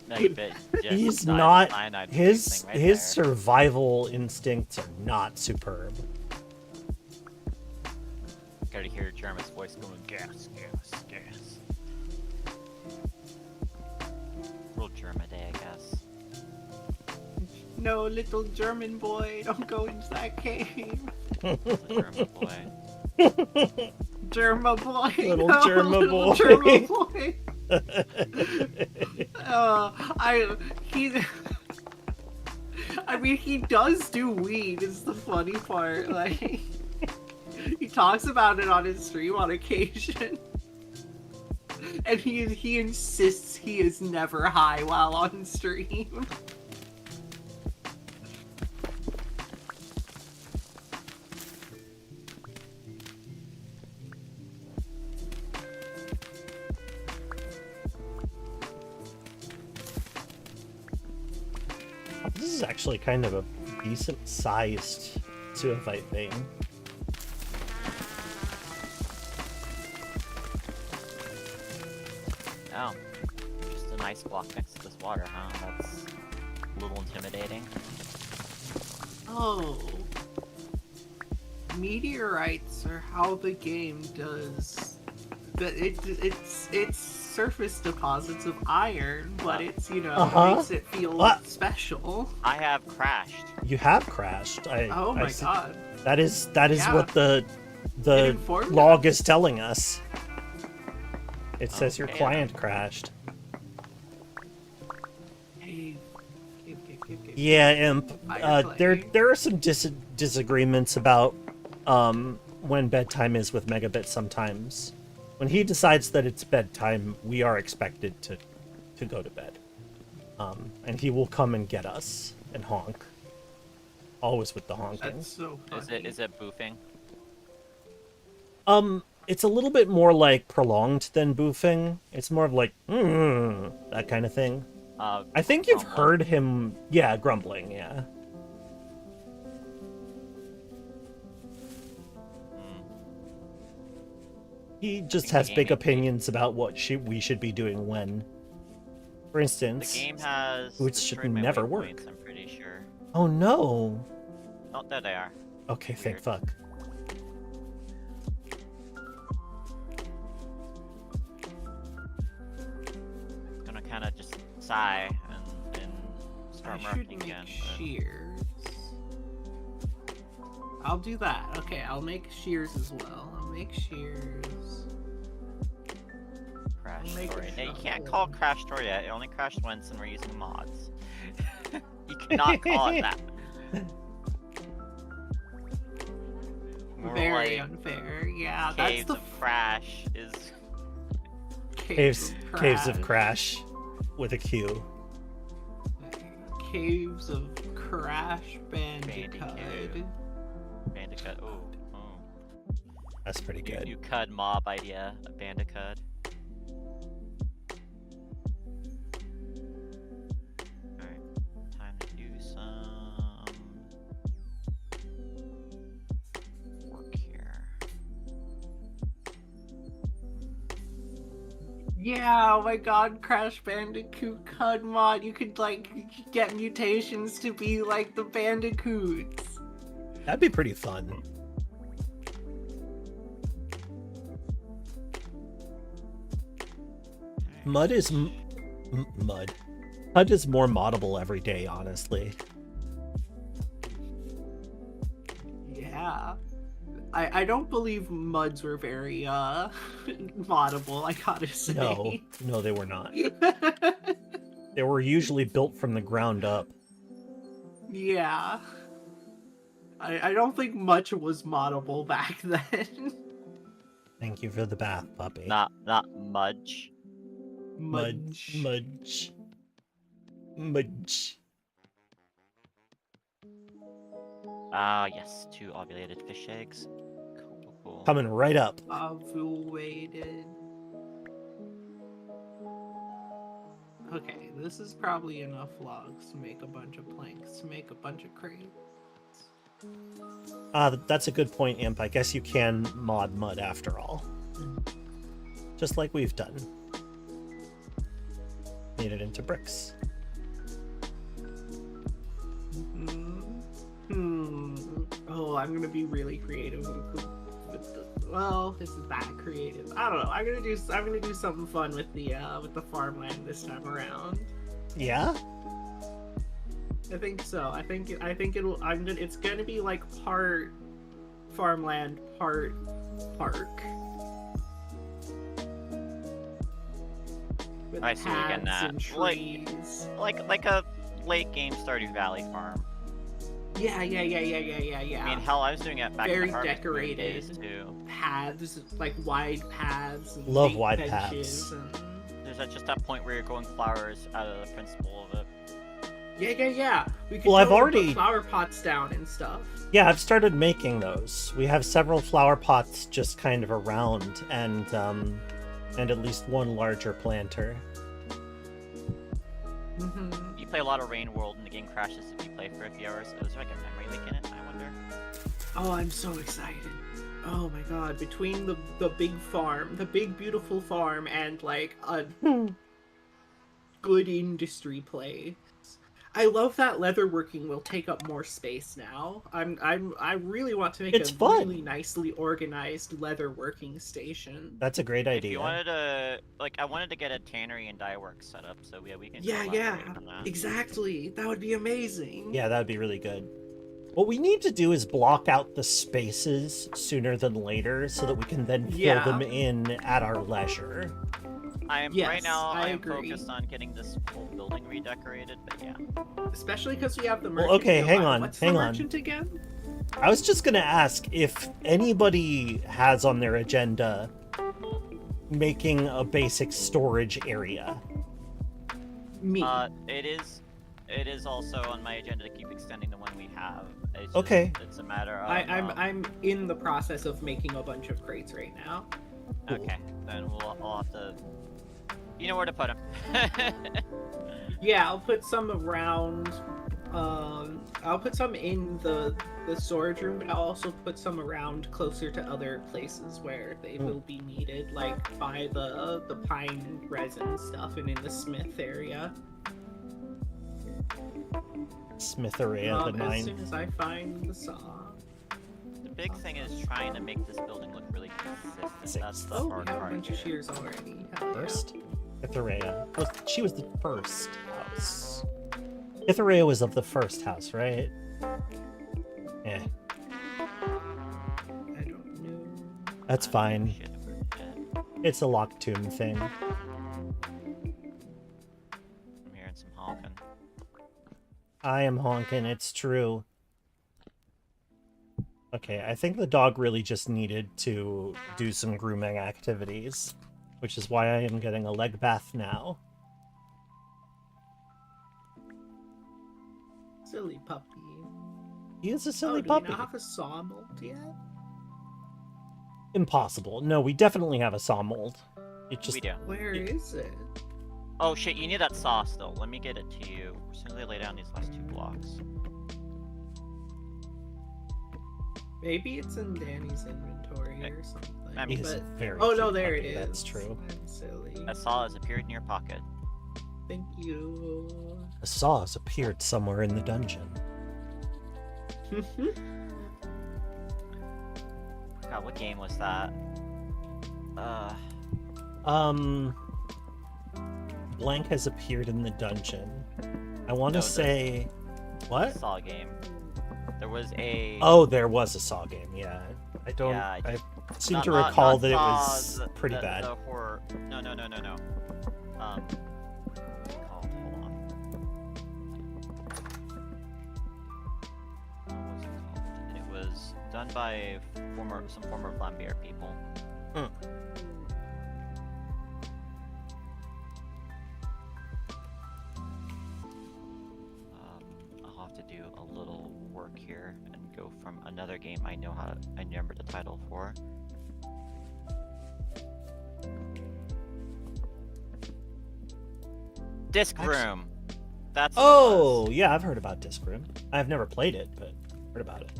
Megabit just
he's
died of
not,
cyanide
his
poisoning right
his
there.
survival instincts are not superb.
Gotta hear Jerma's voice going gas, gas, gas. Real Germa day, I guess.
No, little German boy, don't go into that cave.
Little Germa boy.
Germa boy.
Little
no,
Germa
little
boy.
Germa boy. I mean, he does do weed. Is the funny part. Like, he talks about it on his stream on occasion, and he insists he is never high while on stream.
This is actually kind of a decent sized zoophyte vein.
Oh. Just an ice block next to this water, huh? That's a little intimidating.
Oh. Meteorites are how the game does. It's surface deposits of iron, but it's, you know,
Uh-huh.
makes it feel
What?
special.
I have crashed.
You have crashed.
Oh
I
my
see-
god.
That is
Yeah.
what the
It informed
log
us.
is telling us. It says your
Okay,
client crashed.
Hey.
Yeah, Imp. There
Fireplay.
are some disagreements about when bedtime is with Megabit sometimes. When he decides that it's bedtime, we are expected to to go to bed. And he will come and get us and honk. Always with the honking.
That's so funny.
Is it boofing?
It's a little bit more like prolonged than boofing. It's more of like, that kind of thing. I think you've heard him, yeah, grumbling, yeah. He just has big opinions about what we should be doing when. For instance,
The game has
boots should
destroyed my
never
waypoints,
work.
I'm pretty sure.
Oh no!
Oh, there they are.
Okay, thank
Weird.
fuck.
Gonna kind of just sigh and start
I should
marking
make
again.
shears. I'll do that. Okay, I'll make shears as well. I'll make shears.
Crash
make
story.
a
Now, you can't
shovel.
call crash story yet. It only crashed once and we're using mods. You cannot call it that. More
Very
like
unfair. Yeah, that's
Caves
the
of Crash is
Caves of Crash with a Q.
Caves of Crash Bandicoot.
Bandicoot. Oh,
That's pretty good.
New CUD mob idea, a Bandicoot. Alright, time to do some work here.
Yeah, oh my god, Crash Bandicoot CUD mod. You could like get mutations to be like the bandicoots.
That'd be pretty fun. Mud is mud. HUD is more moddable every day, honestly.
Yeah. I don't believe muds were very moddable, I gotta say.
No, they were not. They were usually built from the ground up.
Yeah. I don't think much was moddable back then.
Thank you for the bath, puppy.
Not Mudge.
Mudge. Mudge. Mudge.
Ah, yes, 2 ovulated fish eggs. Cool.
Coming right up.
Ovulated. Okay, this is probably enough logs to make a bunch of planks, to make a bunch of crates.
That's a good point, Imp. I guess you can mod mud after all. Just like we've done. Made it into bricks.
Oh, I'm gonna be really creative with the. Well, this is that creative. I don't know. I'm gonna do something fun with the farmland this time around.
Yeah?
I think so. I think it'll. It's gonna be like part farmland, part park. With
I see you getting
paths
that.
and trees.
Like a late game Stardew Valley farm.
Yeah.
I mean, hell, I was doing it back in
Very
the Harvest Moon
decorated.
days too.
Paths, like wide paths. And
Love
big
wide
benches
paths.
And...
There's just that point where you're growing flowers out of the principle of it.
Yeah. We could
Well, I've
go and
already-
put flower pots down and stuff.
Yeah, I've started making those. We have several flower pots just kind of around, and at least one larger planter.
Mm-hmm.
You play a lot of Rain World and the game crashes if you play for a few hours. Is there like a memory leak in it, I wonder?
Oh, I'm so excited. Oh my god, between the big farm, the big beautiful farm, and like a good industry place. I love that leatherworking will take up more space now. I really want to make
It's
a
fun.
really nicely organized leatherworking station.
That's a great
If
idea.
you wanted to, I wanted to get a tannery and dye work set up, so yeah, we can
Yeah,
collaborate on that.
exactly. That would be amazing.
Yeah, that would be really good. What we need to do is block out the spaces sooner than later so that we can then fill
Yeah.
them in at our leisure.
Right
Yes,
now
I
I am
agree.
focused on getting this whole building redecorated, but yeah.
Especially because we have the
Well,
merchant.
okay,
Go
hang
on.
on,
What's
hang
the
on.
merchant again?
I was just gonna ask if anybody has on their agenda making a basic storage area.
Me.
It is also on my agenda to keep extending the one we have. It's just,
Okay.
It's a matter of.
I'm in the process of making a bunch of crates right now.
Okay, then I'll have to. You know where to put them.
Yeah, I'll put some around. I'll put some in the storage room, but I'll also put some around closer to other places where they will be needed, like by the pine resin stuff and in the smith area.
Smith area, the
As
9.
soon as I find the saw.
The big thing is trying to make this building look really consistent.
Six.
That's the
Oh, we
hard
have a
part.
bunch of shears already. Hell yeah.
First? Itharea. She was the first house. Itharea was of the first house, right? Eh,
I don't know.
that's fine.
Shit, shit.
It's a locked tomb thing.
I'm hearing some honking.
I am honking, it's true. Okay, I think the dog really just needed to do some grooming activities, which is why I am getting a leg bath now.
Silly puppy.
He is a silly
do
puppy.
we not have a saw mold yet?
Impossible. No, we definitely have a saw mold. It just
We do.
Where is it?
Oh shit, you need that saw still. Let me get it to you. As soon as I lay down these last 2 blocks.
Maybe it's in Danny's inventory or something.
I mean,
He's a
but...
very
Oh no,
cute
there
puppy,
it is.
That's true.
I'm silly.
That saw has appeared in your pocket.
Thank you.
A saw has appeared somewhere in the dungeon.
God, what game was that?
Blank has appeared in the dungeon. I want to
No,
say... What?
Saw game. There was a.
Oh, there was a Saw game, yeah. I don't...
Yeah,
I seem
not-
to
not-
recall
not
that it
Saw,
was pretty bad.
The horror. No. What's it called? Hold on. What was it called? It was done by some former Flambeer people. I'll have to do a little work here and go from another game I remember the title for. Disc
Actually-
Room. That's what it
Oh,
was.
yeah, I've heard about Disc Room. I've never played it, but heard about it.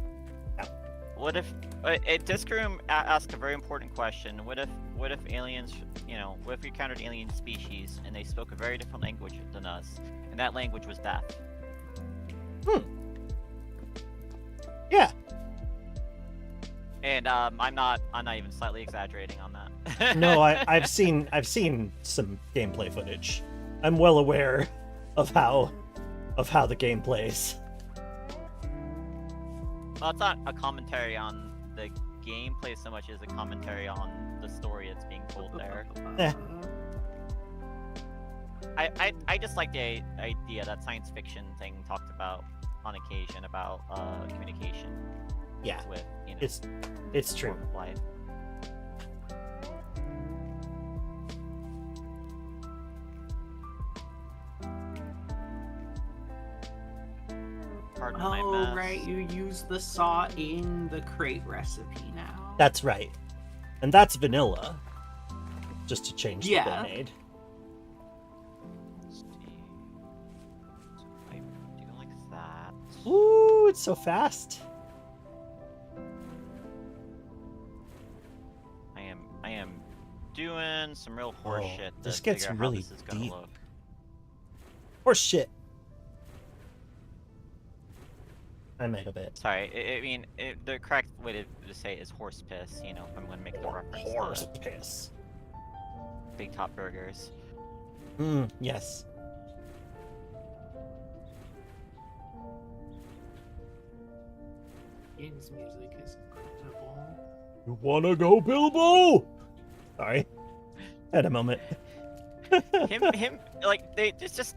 What if Disc Room asks a very important question? What if aliens, what if we encountered alien species and they spoke a very different language than us, and that language was death?
Yeah.
And I'm not even slightly exaggerating on that.
No, I've seen some gameplay footage. I'm well aware of how the game plays.
Well, it's not a commentary on the gameplay so much as a commentary on the story that's being told there.
Eh.
I just like the idea that science fiction thing talked about on occasion about communication.
Yeah,
With
it's true.
form of life. Pardon my
Oh,
mess.
right, you use the saw in the crate recipe now.
That's right. And that's vanilla. Just to change the
Yeah.
grenade.
Let's see. So if I do like that.
Ooh, it's so fast.
I am doing some real horse
Oh,
shit.
this
to
gets
figure out
really
how this is gonna
deep.
look.
Horse shit. I made a bit.
Sorry, the correct way to say it is horse piss. If I'm gonna make the reference
Horse
to
piss.
Big Top Burgers.
Yes.
His music is incredible.
You wanna go, Bilbo? Sorry. Had a moment.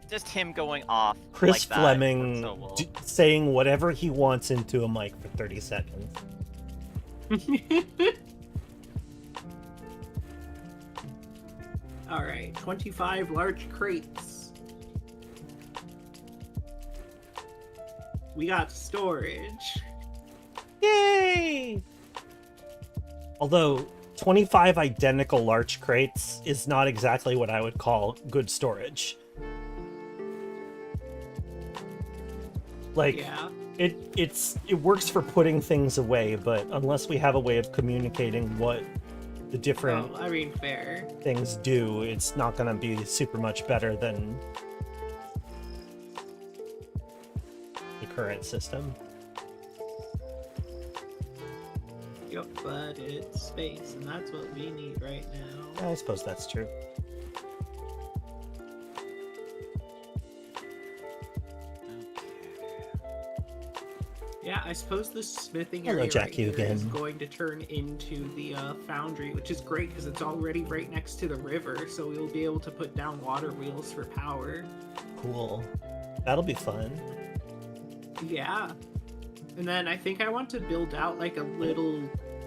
Just him going off.
Chris
like that
Fleming
works so well.
saying whatever he wants into a mic for 30 seconds.
Alright, 25 large crates. We got storage.
Yay! Although 25 identical large crates is not exactly what I would call good storage. Like,
Yeah.
it works for putting things away, but unless we have a way of communicating what the different
Oh, I mean, fair.
things do, it's not going to be super much better than the current system.
Yep, but it's space, and that's what we need right now.
I suppose that's true.
Yeah, I suppose the smithing
Hello,
area
Jack,
right
you
here is
again.
going to turn into the foundry, which is great because it's already right next to the river, so we'll be able to put down water wheels for power.
Cool. That'll be fun.
Yeah. And then I think I want to build out like a little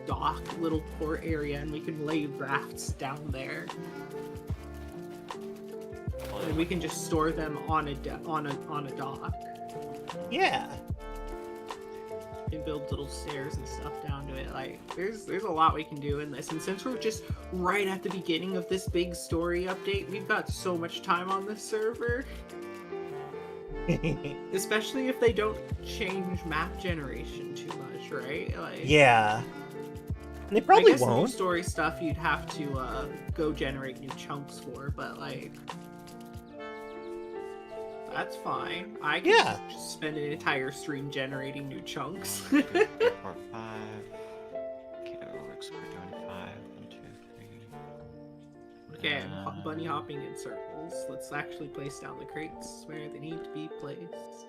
dock, little port area, and we can lay rafts down there. And we can just store them on a dock.
Yeah.
And build little stairs and stuff down to it. Like, there's a lot we can do in this. And since we're just right at the beginning of this big story update, we've got so much time on this server. Especially if they don't change map generation too much, right? Like,
Yeah. They probably
I guess
won't.
new story stuff you'd have to go generate new chunks for, but like, that's fine. I can just spend an entire stream generating new chunks.
4, 5. Okay, that works. We're doing 5. 1, 2, 3.
Okay, I'm bunny hopping in circles. Let's actually place down the crates where they need to be placed.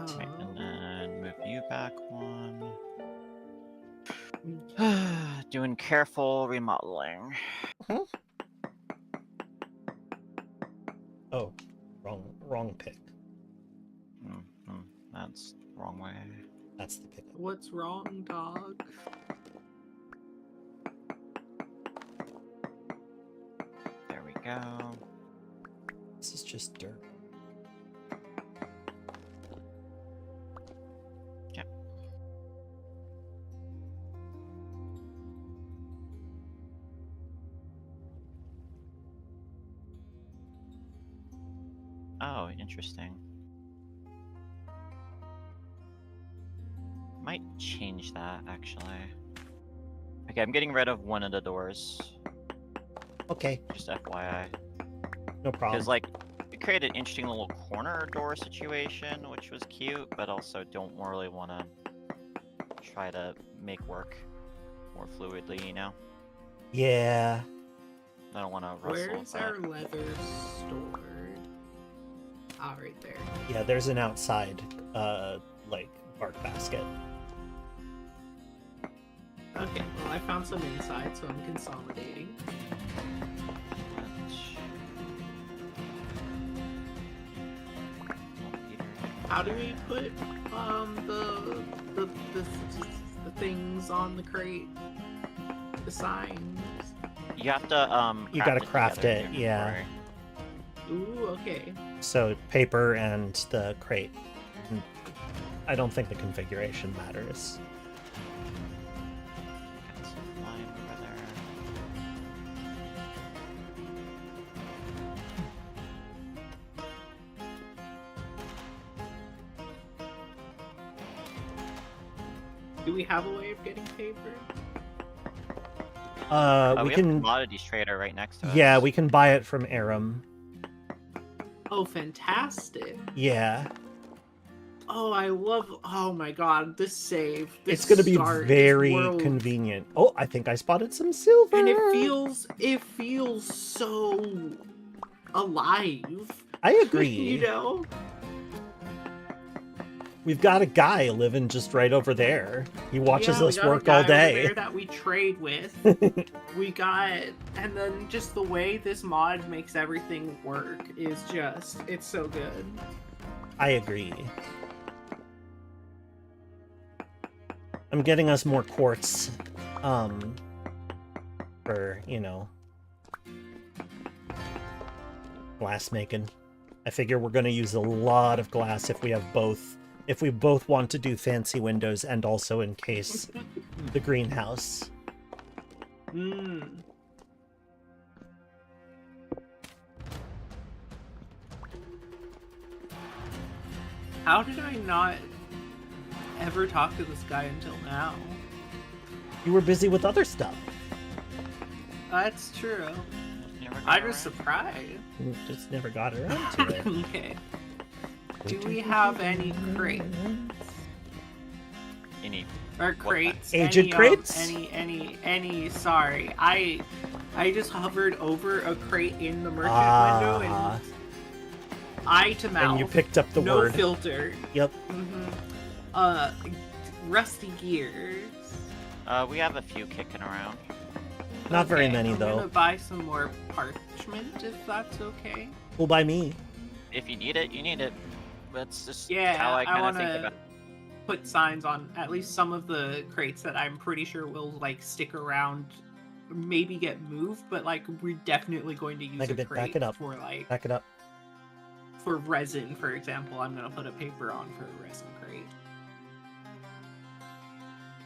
Okay, and then move you back 1. Doing careful remodeling.
Oh, wrong pick.
That's the wrong way.
That's the pick.
What's wrong, dog?
There we go.
This is just dirt.
Yep. Oh, interesting. Might change that, actually. Okay, I'm getting rid of one of the doors.
Okay,
Just FYI.
no problem.
Because, like, it created an interesting little corner door situation, which was cute, but also don't really want to try to make work more fluidly, you know?
Yeah.
I don't want to wrestle
Where's
with that.
our leather stored? Ah, right there.
Yeah, there's an outside, like, bark basket.
Okay, well, I found some inside, so I'm consolidating. How do we put the things on the crate? The signs.
You have to
You gotta craft
together
it,
in your
yeah.
inventory.
Ooh, okay.
So paper and the crate. I don't think the configuration matters.
Got some lime over there.
Do we have a way of getting paper?
We
we have a
can.
commodities trader right next to us.
Yeah, we can buy it from Aram.
Oh, fantastic.
Yeah.
Oh, I love. Oh my god, this save. This
It's gonna be
start, this
very
world.
convenient. Oh, I think I spotted some silver.
And it feels so alive.
I agree.
You know?
We've got a guy living just right over there. He watches
Yeah,
us
we got a
work
guy
all
over
day.
there that we trade with. We got, and then just the way this mod makes everything work is just, it's so good.
I agree. I'm getting us more quartz, for, you know, glass making. I figure we're gonna use a lot of glass if we have both if we both want to do fancy windows and also encase the greenhouse.
How did I not ever talk to this guy until now?
You were busy with other stuff.
That's true.
Never got
I'm just
around.
surprised.
You just never got around to it.
Okay. Do we have any crates?
Any
Or crates?
Aged
any,
crates?
Sorry. I just hovered over a crate in the merchant window and eye to mouth.
And you picked up the
no
word.
filter.
Yep.
Rusty gears.
we have a few kicking around.
Not very
Okay,
many,
I'm
though.
gonna buy some more parchment if that's okay.
Well, by me.
If you need it, you need it. That's just
Yeah,
how I kind of
want
think
to
about.
put signs on at least some of the crates that I'm pretty sure will like stick around, maybe get moved, but like we're definitely going to use
Like a
a
bit,
crate
back it up.
for like
Back it up.
for resin, for example. I'm gonna put a paper on for a resin crate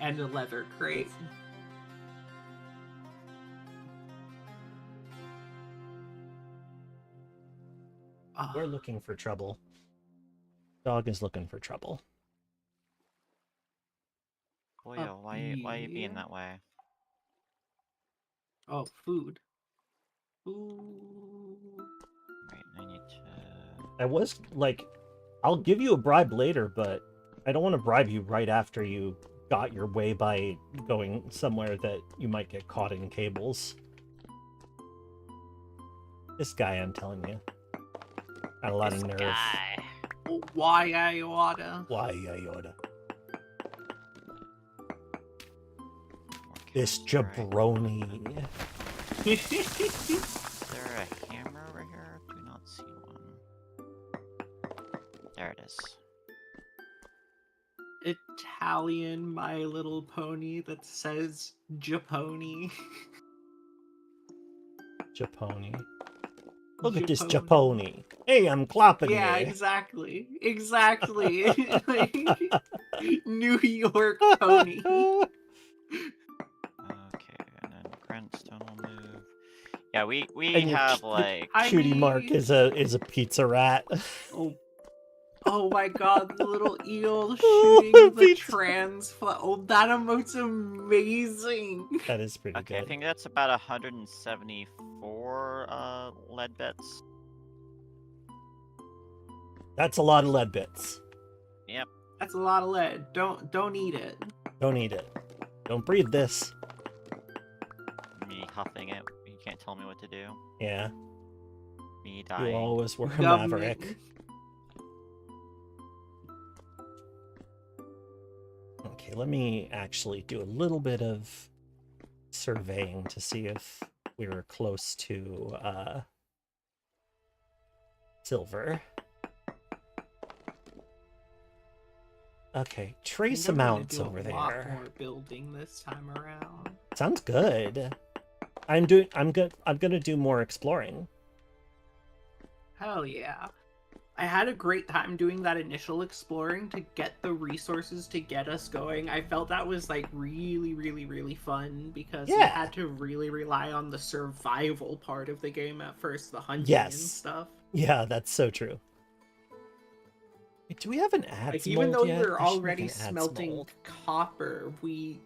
and a leather crate.
We're looking for trouble. Dog is looking for trouble.
Cleo, why are you being that way?
Oh, food. Ooh.
Right, I need to.
I was like, I'll give you a bribe later, but I don't want to bribe you right after you got your way by going somewhere that you might get caught in cables. This guy, I'm telling you. Got a lot
This
of nerve.
guy.
Why I oughta?
Why, Yoda?
Okay,
This
alright.
jabroni.
Is there a hammer over here? I do not see one. There it is.
Italian My Little Pony that says Japoni.
Japoni. Look at this Japoni. Hey, I'm clapping
Yeah,
you.
exactly. Exactly. Like, New York pony.
Okay, and then Grandstone will move. Yeah, we
And your
have
cu-
like
I
Cutie Mark
mean-
is a pizza rat.
Oh my god, the little eel
Oh,
shooting the
pizza.
Oh, that emote's amazing.
That is pretty
okay. I
good.
think that's about 174 lead bits.
That's a lot of lead bits.
Yep.
That's a lot of lead. Don't eat it.
Don't eat it. Don't breathe this.
Me huffing it. You can't tell me what to do.
Yeah,
Me
you
dying.
always were a
Government.
maverick. Okay, let me actually do a little bit of surveying to see if we were close to silver. Okay,
I
trace
think I'm gonna
amounts
do
over
a lot
there.
more building this time around.
Sounds good. I'm gonna do more exploring.
Hell yeah. I had a great time doing that initial exploring to get the resources to get us going. I felt that was like really, really, really fun because you
Yeah.
had to really rely on the survival part of the game at first, the hunting and
Yes.
stuff.
Yeah, that's so true. Wait, do we have an ads
Like even
mold
though
yet?
we were
I should make
already
an ads
smelting
mold.
copper, we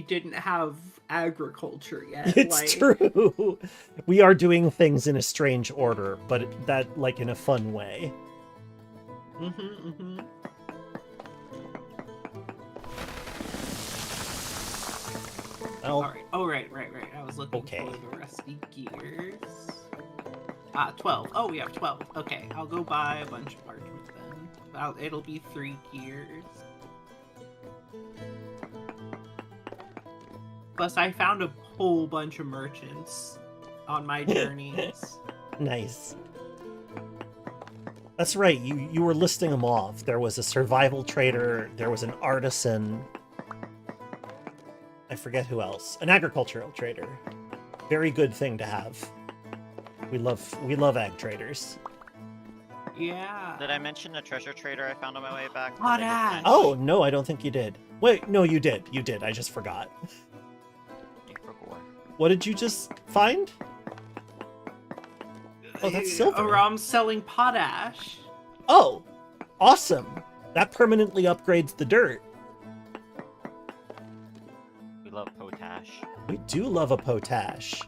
didn't have agriculture yet.
It's
like,
true. We are doing things in a strange order, but that like in a fun way. Well,
Alright. Oh, right. I was looking
Okay.
for the rusty gears. 12. Oh, we have 12. Okay, I'll go buy a bunch of parchment then. It'll be 3 gears. Plus, I found a whole bunch of merchants on my journeys.
nice. That's right. You were listing them off. There was a survival trader. There was an artisan. I forget who else. An agricultural trader. Very good thing to have. We love ag traders.
Yeah.
Did I mention the treasure trader I found on my way back?
Potash!
Oh, no, I don't think you did. Wait, no, you did. You did. I just forgot. What did you just find? Oh, that's silver.
Aram's selling potash.
Oh, awesome. That permanently upgrades the dirt.
We love potash.
We do love a potash.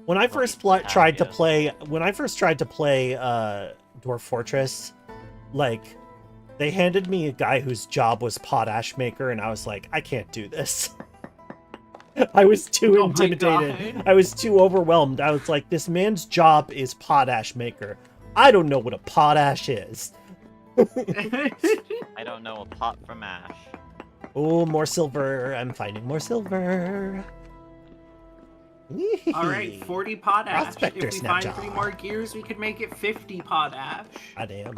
When I first
Right,
tried to
yeah.
play, Dwarf Fortress, like, they handed me a guy whose job was potash maker, and I was like, I can't do this. I was too
Oh my
intimidated.
God.
I was too overwhelmed. I was like, this man's job is potash maker. I don't know what a potash is.
I don't know a pot from ash.
Oh, more silver. I'm finding more silver.
All right, 40 potash.
Prospector
If we
Snapshot.
find 3 more gears, we could make it 50 potash.
God damn.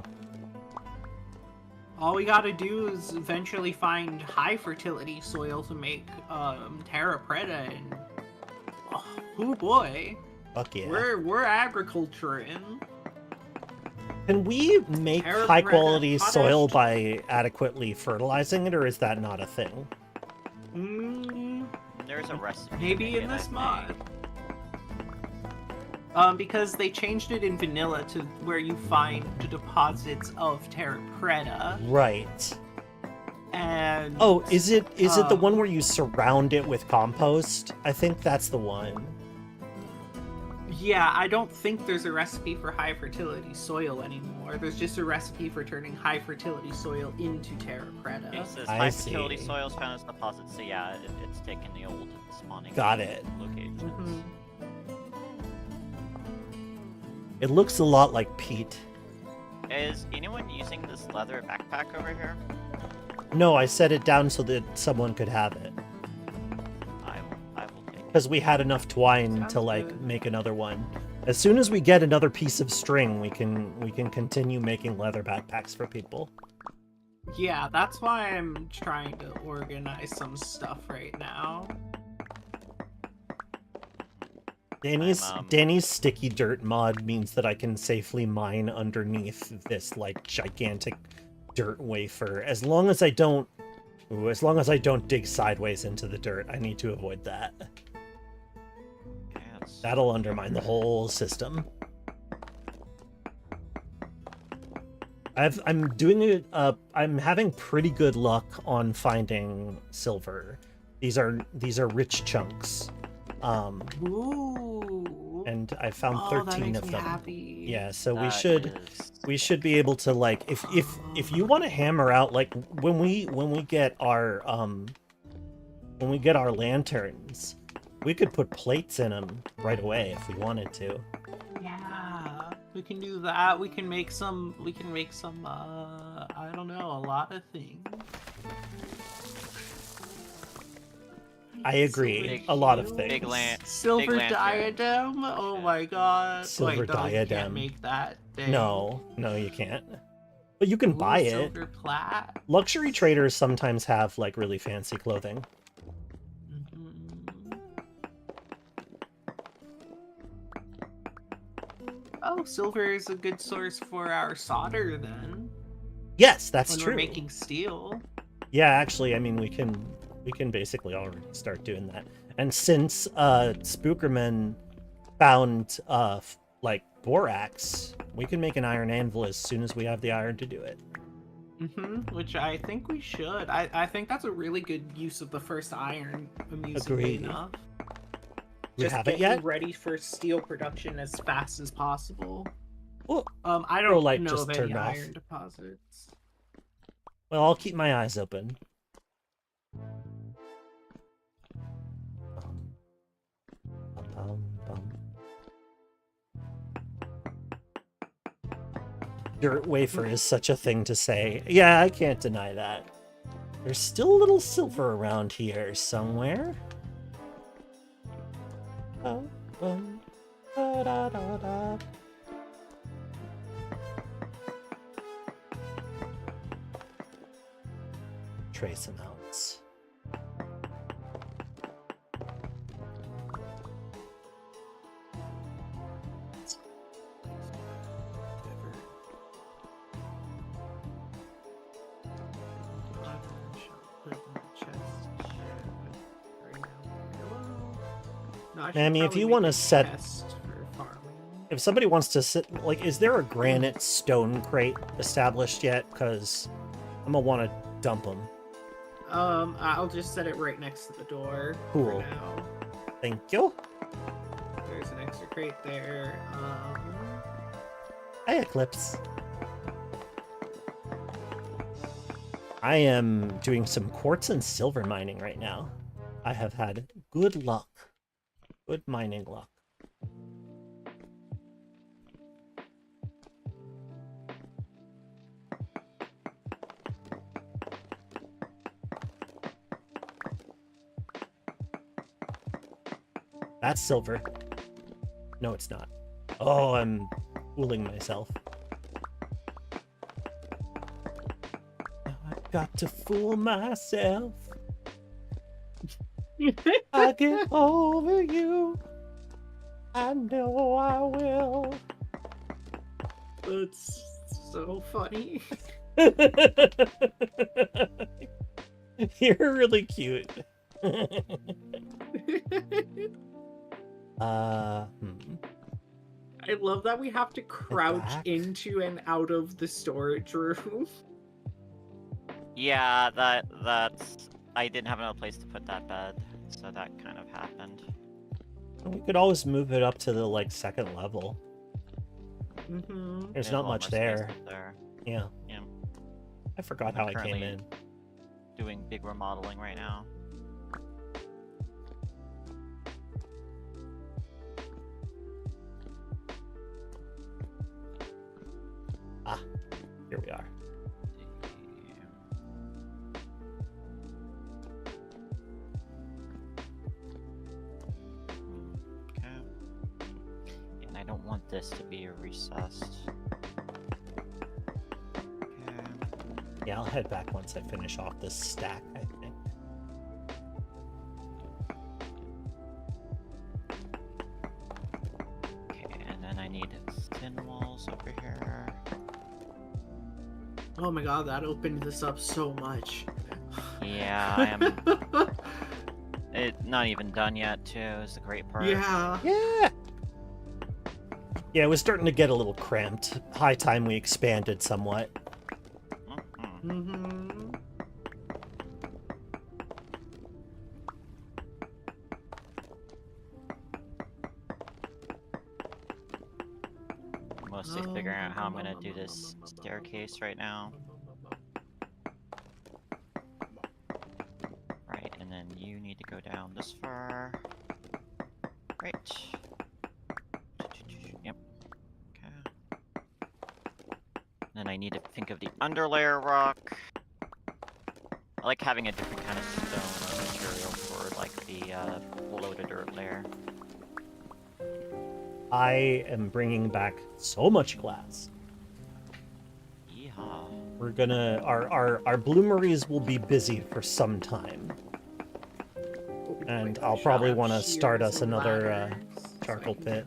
All we gotta do is eventually find high fertility soil to make terra preta, and oh boy,
Fuck yeah.
we're agriculturing.
Can we make
Terra
high
preta
quality
potash.
soil by adequately fertilizing it, or is that not a thing?
There's a recipe. to
Maybe
make
in
it, I
this
think.
mod. Because they changed it in vanilla to where you find the deposits of terra preta,
Right.
and
Oh, is it the
Um,
one where you surround it with compost? I think that's the one.
yeah, I don't think there's a recipe for high fertility soil anymore. There's just a recipe for turning high fertility soil into terra preta.
It says
I
high fertility
see.
soils found as deposits, so yeah, it's taken the old spawning
Got it.
locations.
Mhm.
It looks a lot like peat.
Is anyone using this leather backpack over here?
No, I set it down so that someone could have it.
I will take it.
Because we had enough twine to,
Sounds
like,
good.
make another one. As soon as we get another piece of string, we can continue making leather backpacks for people.
Yeah, that's why I'm trying to organize some stuff right now.
Danny's sticky dirt mod means that I can safely mine underneath this, like, gigantic dirt wafer. As long as I don't dig sideways into the dirt, I need to avoid that.
Yes.
That'll undermine the whole system. I'm having pretty good luck on finding silver. These are rich chunks.
Ooh.
And I found
Oh, that
13
makes
of
me
them.
happy.
Yeah, so
That is-
we should be able to, like, if you want to hammer out, like, when we get our lanterns, we could put plates in them right away if we wanted to.
Yeah, we can do that. We can make some. I don't know, a lot of things.
I agree.
Big-
A lot of
Big
things.
Big land.
Silver
Big lantern.
diadem. Oh
Yeah.
my god.
Silver
Wait, no, you
diadem.
can't make that. Dang.
No, you can't. But you can
Ooh,
buy it.
Silver plat.
Luxury traders sometimes have, like, really fancy clothing.
Mhm. Oh, silver is a good source for our solder then.
Yes, that's
when
true.
we're making steel.
Yeah, actually, I mean, we can basically already start doing that. And since Spookerman found like borax, we can make an iron anvil as soon as we have the iron to do it.
Which I think we should. I think that's a really good use of the first iron, amusingly
Agreed.
enough.
We
Just
have it
get
yet?
you ready for steel production as fast as possible.
Well,
I
Pro
don't
light
know
just
of any
turned off.
iron deposits.
well, I'll keep my eyes open. Dirt wafer is such a thing to say. Yeah, I can't deny that. There's still a little silver around here somewhere. Da-da-da-da. Trace amounts.
I should
Mammy, if
probably
you
make
want
a
to set,
chest for farming.
if somebody wants to sit, like, is there a granite stone crate established yet? Because I'm gonna want to dump them.
I'll just set it right next to the door.
Cool.
For now.
Thank you.
There's an extra crate there.
Hi, Eclipse. I am doing some quartz and silver mining right now. I have had good luck. Good mining luck. That's silver. No, it's not. Oh, I'm fooling myself. Now I've got to fool myself. I get over you. I know I will.
That's so funny.
You're really cute.
I love that we have to crouch
back.
into and out of the storage room.
Yeah, that's. I didn't have another place to put that bed, so that kind of happened.
We could always move it up to the like second level.
Mm-hmm.
There's
a
not
lot
much
more space
there.
up there.
Yeah.
Yeah.
I forgot how I came
Currently-
in.
Doing big remodeling right now.
Ah, here we are.
Okay. And I don't want this to be recessed. Okay.
Yeah, I'll head back once I finish off this stack, I think.
Okay, and then I need thin walls over here.
Oh my god, that opened this up so much.
Yeah, I am. It's not even done yet, too. Is the great part.
Yeah.
Yeah! Yeah, it was starting to get a little cramped. High time we expanded somewhat.
Mhm.
Mm-hmm.
Mostly figuring out how I'm gonna do this staircase right now. Right, and then you need to go down this far. Right. Yep. Okay. Then I need to think of the underlayer rock. I like having a different kind of stone or material for like the below the dirt layer.
I am bringing back so much glass.
Yeehaw.
We're gonna... Our bloomeries will be busy for some time. And I'll probably want to start us another charcoal pit.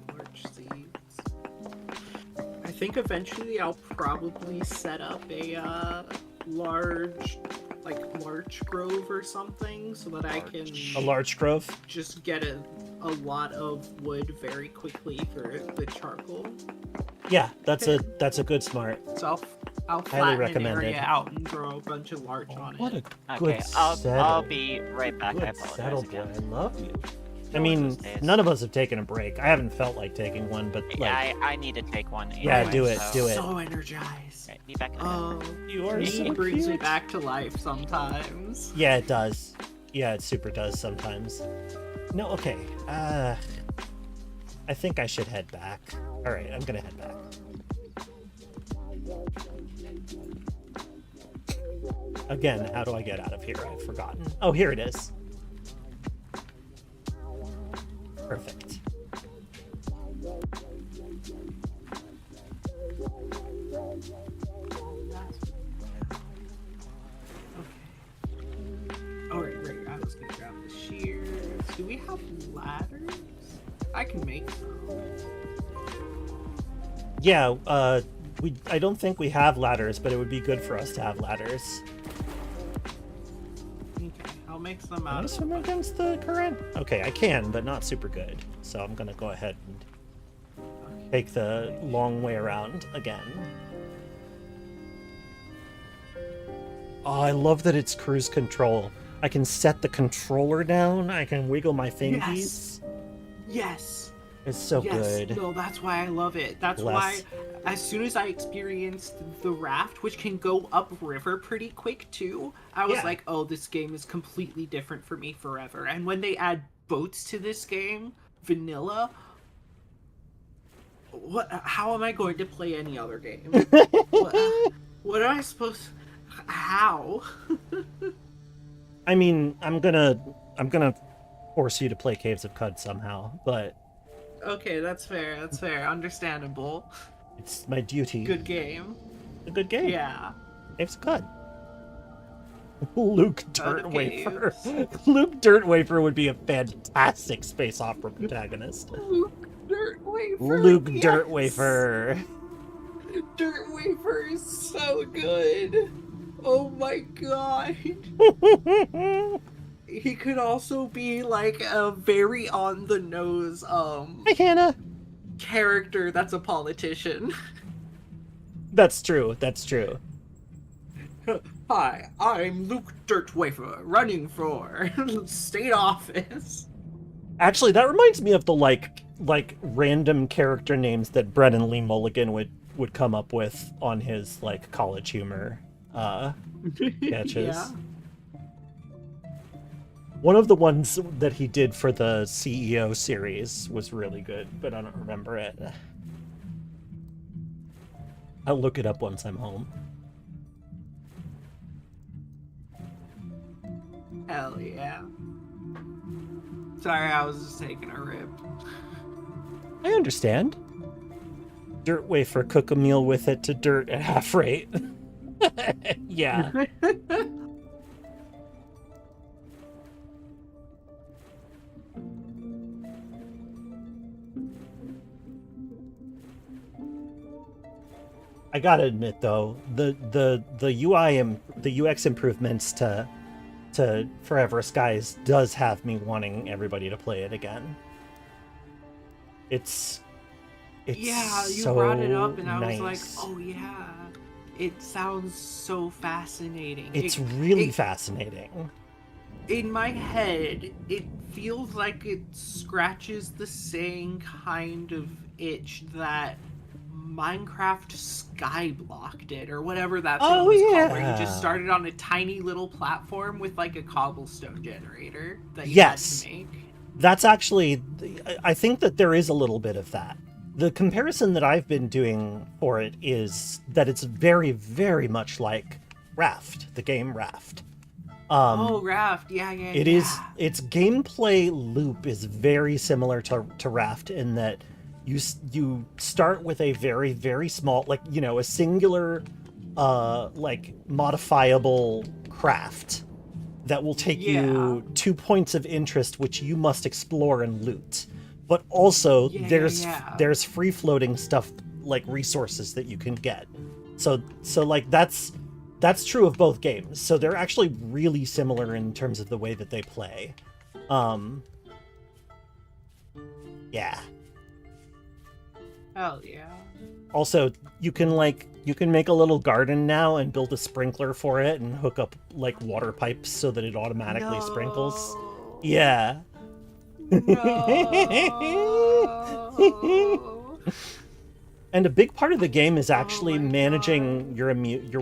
I think eventually I'll probably set up a large, like, larch grove or something so that I can
A large grove?
just get a lot of wood very quickly for the charcoal.
Yeah, that's a good smart.
So I'll
Highly
flatten an
recommended.
area out and grow a bunch of larch on
What
it.
a good
Okay, I'll
settle.
be right back. I
Good
apologize
settle, boy.
again.
I love you. I
No
mean,
worries, days.
none of us have taken a break. I haven't felt like taking one, but
Yeah,
like,
I need to take one.
Yeah,
anyway,
do it,
so-
do it.
So energized.
Okay, be back in a minute.
Oh,
you are
he
so
brings me
cute.
back to life sometimes.
Yeah, it does. Yeah, it super does sometimes. No, okay. I think I should head back. All right, I'm gonna head back. Again, how do I get out of here? I've forgotten. Oh, here it is. Perfect.
Alright, right. I was gonna grab the shears. Do we have ladders? I can make some.
Yeah, I don't think we have ladders, but it would be good for us to have ladders.
Okay. I'll make some
Can
out
I
of
swim
it.
against the current? Okay, I can, but not super good. So I'm gonna go ahead and take the long way around again. Oh, I love that it's cruise control. I can set the controller down. I can wiggle my fingies.
Yes.
It's so
Yes.
good.
No, that's why I love it. That's
Bless.
why, as soon as I experienced the raft, which can go upriver pretty quick too, I was
Yeah.
like, oh, this game is completely different for me forever. And when they add boats to this game, vanilla, how am I going to play any other game? what am I supposed? How?
I mean, I'm gonna force you to play Caves of Cud somehow, but
Okay, that's fair. That's fair. Understandable.
it's my duty.
Good game.
A good game.
Yeah.
Caves of Cud. Luke
Cud
Dirtwafer.
Caves.
Luke Dirtwafer would be a fantastic space opera protagonist.
Luke Dirtwafer.
Luke
yes!
Dirtwafer.
Dirtwafer is so good. Oh my god. He could also be like a very on the nose
Hi, Hannah.
character that's a politician.
That's true. That's true.
Hi, I'm Luke Dirtwafer, running for state office.
Actually, that reminds me of the like random character names that Brennan Lee Mulligan would come up with on his like college humor sketches.
Yeah.
One of the ones that he did for the CEO series was really good, but I don't remember it. I'll look it up once I'm home.
Hell yeah. Sorry, I was just taking a rip.
I understand. Dirt wafer, cook a meal with it to dirt at half rate. Yeah. I gotta admit though, the UI and the UX improvements to Forever Skies does have me wanting everybody to play it again. It's
Yeah, you
so
brought it up and I
nice.
was like, oh yeah. It sounds so fascinating.
It's really fascinating.
In my head, it feels like it scratches the same kind of itch that Minecraft Skyblock did, or whatever that thing was called, where you just started on a tiny little platform with like a cobblestone generator that you had to make.
That's actually, I think that there is a little bit of that. The comparison that I've been doing for it is that it's very, very much like Raft, the game Raft.
Oh, Raft, yeah.
Its gameplay loop is very similar to Raft in that you start with a very, very small, like, you know, a singular, like, modifiable craft that will take you 2 points of interest, which you must explore and loot. But also, there's free-floating stuff, like resources that you can get. So like, that's true of both games. So they're actually really similar in terms of the way that they play. Yeah.
Hell yeah.
Also, you can make a little garden now and build a sprinkler for it and hook up like water pipes so that it automatically sprinkles. Yeah.
No.
And a big part of the game is actually managing your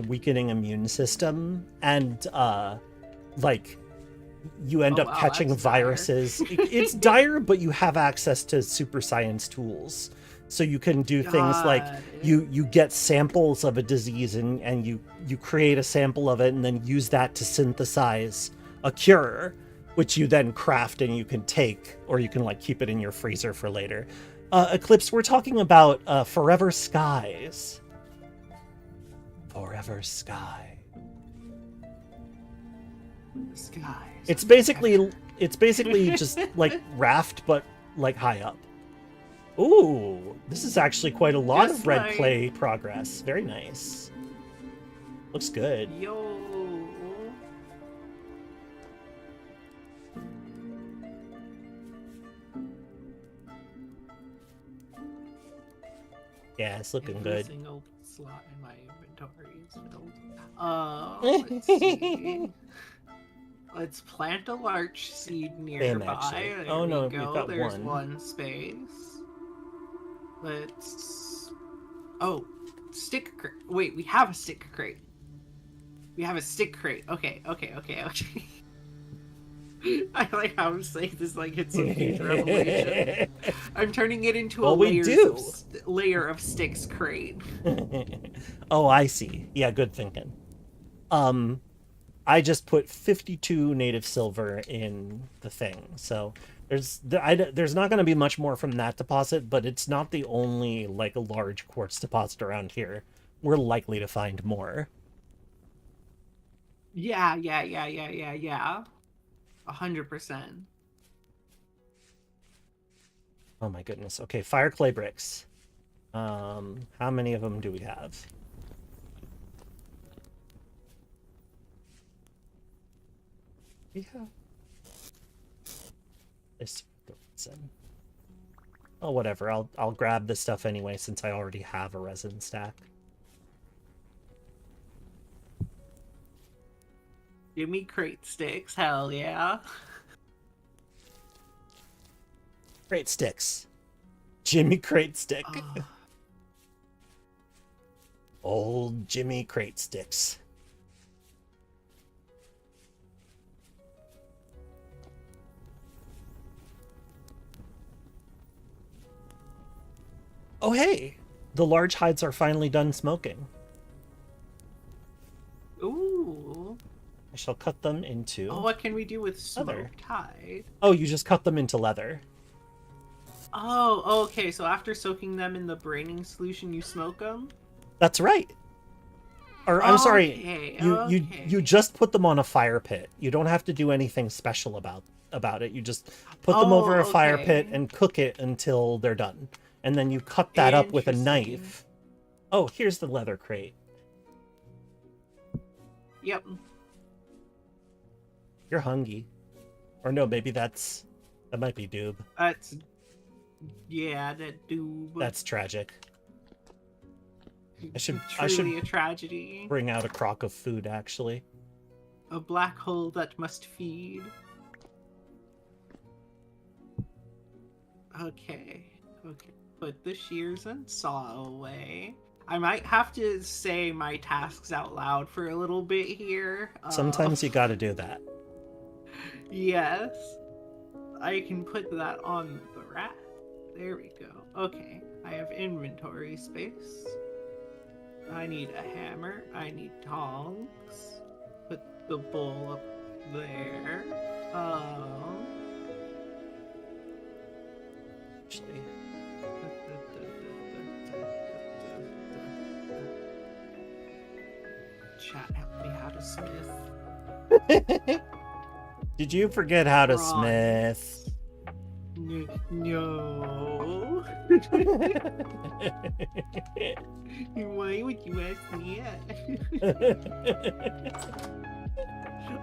weakening immune system, and like you end up catching viruses. It's dire, but you have access to super science tools. So you can do things like you get samples of a disease and you create a sample of it and then use that to synthesize a cure, which you then craft and you can take, or you can like keep it in your freezer for later. Eclipse, we're talking about Forever Skies. Forever Sky.
Skies.
It's basically just like Raft, but like high up. Ooh, this is actually quite a lot of red clay progress. Very nice. Looks good.
Yo.
Yeah, it's looking
Every
good.
single slot in my inventory is filled. Let's see. Let's plant a larch seed nearby.
actually.
There
Oh,
we
no, we've
go.
got
There's
one.
one space. Let's. Oh, stick crate. Wait, we have a stick crate. We have a stick crate. Okay. I like how I'm saying this like it's a huge revelation. I'm turning it into a
Well, we do.
layer of sticks crate.
Oh, I see. Yeah, good thinking. I just put 52 native silver in the thing, so there's not going to be much more from that deposit, but it's not the only like a large quartz deposit around here. We're likely to find more.
Yeah. 100%.
Oh my goodness. Okay, fire clay bricks. How many of them do we have? Yeah. This resin. Oh, whatever. I'll grab this stuff anyway since I already have a resin stack.
Give me crate sticks, hell yeah.
Crate sticks. Jimmy Crate Stick. Old Jimmy Crate Sticks. Oh, hey! The large hides are finally done smoking.
Ooh.
I shall cut them into...
Oh, what can we do with
leather.
smoked hide?
Oh, you just cut them into leather.
Oh, okay. So after soaking them in the braining solution, you smoke them?
That's right. Or, I'm sorry,
Okay.
you just put them on a fire pit. You don't have to do anything special about it. You just put them over a fire pit and cook it until they're done. And then you cut that up with a knife. Oh, here's the leather crate.
Yep.
You're hungry. Or no, maybe that might be Doob.
Yeah, that Doob.
That's tragic. I should
Truly a tragedy.
bring out a crock of food, actually.
A black hole that must feed. Okay. Put the shears and saw away. I might have to say my tasks out loud for a little bit here.
Sometimes you gotta do that.
Yes. I can put that on the rack. There we go. Okay. I have inventory space. I need a hammer. I need tongs. Put the bowl up there.
Actually.
Chat, help me how to smith.
Did you forget how to
Bronze.
smith?
No. Why would you ask me that?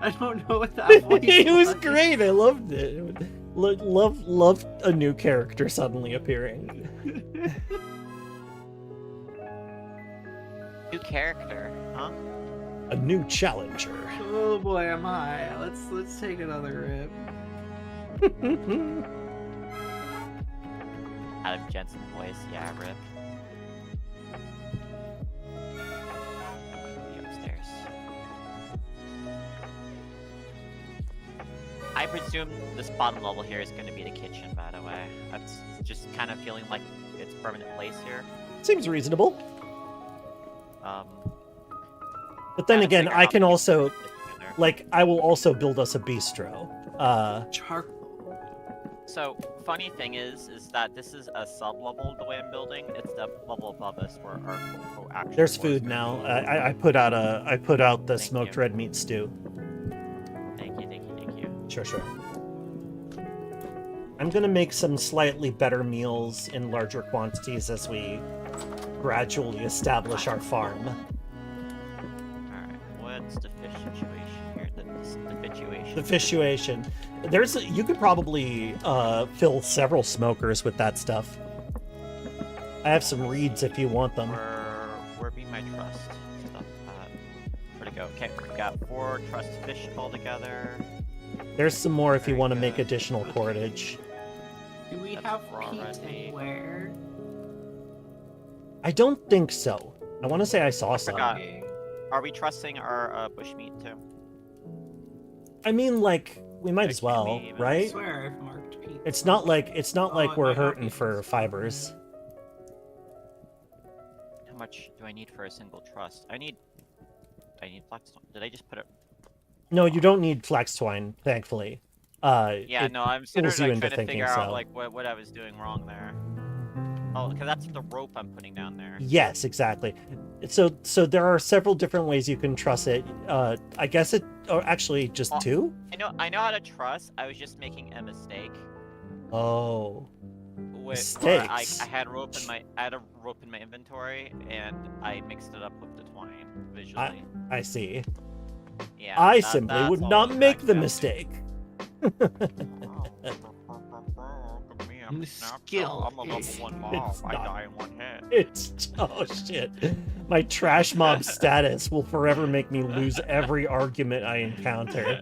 I don't know what that voice
It was great. I loved it. Loved a new character suddenly appearing.
New character, huh?
A new challenger.
Oh boy, I'm high. Let's take another rip.
Out of Jensen's voice, yeah, rip. I'm gonna be upstairs. I presume this bottom level here is going to be the kitchen, by the way. That's just kind of feeling like it's permanent place here.
Seems reasonable.
Um,
But then
gotta
again,
figure
I
out
can
the
also,
kitchen together.
like, I will also build us a bistro.
Charcoal.
So, funny thing is that this is a sub-level the way I'm building. It's the level above us where our actual
There's
floor is
food
gonna
now.
be.
I put out the
Thank
smoked
you.
red meat stew.
Thank you.
Sure. I'm gonna make some slightly better meals in larger quantities as we gradually establish our farm.
Alright, what's the fish situation here?
The fishation. You could probably fill several smokers with that stuff. I have some reeds if you want them.
Where be my trust stuff at? Where'd it go? Okay, we got 4 trust fish altogether.
There's some more if you
Very
want to make
good.
additional cordage.
Do we
That's
have
raw
peat
ready.
anywhere?
I don't think so. I want to say I saw some.
Forgot. Are we trusting our bushmeat too?
I mean, like, we might
Like,
as
can
well,
we even-
I
right?
swear I've marked peat.
It's not like
it
we're
might not
hurting
be
for
this.
fibers.
How much do I need for a single trust? I need flaxstone. Did I just put it?
No, you don't need flax twine, thankfully.
Yeah,
it
no, I'm
fools
sitting
you
there
into
trying to
thinking
figure out
so.
like what I was doing wrong there. Oh, because that's the rope I'm putting down there.
Yes, exactly. So there are several different ways you can truss it. I guess or actually just
Oh.
2?
I know how to truss. I was just making a mistake.
Oh.
Where
Mistakes.
I had a rope in my inventory and I mixed it up with the twine visually.
I see.
Yeah.
I
that-
simply
that's
would
all
not
it
make
cracked
the
down to.
mistake.
Look at me, I'm a snapshot.
Skill
I'm a level
is-
1 mob.
it's
I
not.
die in 1 hit.
It's oh shit. My trash mob status will forever make me lose every argument I encounter.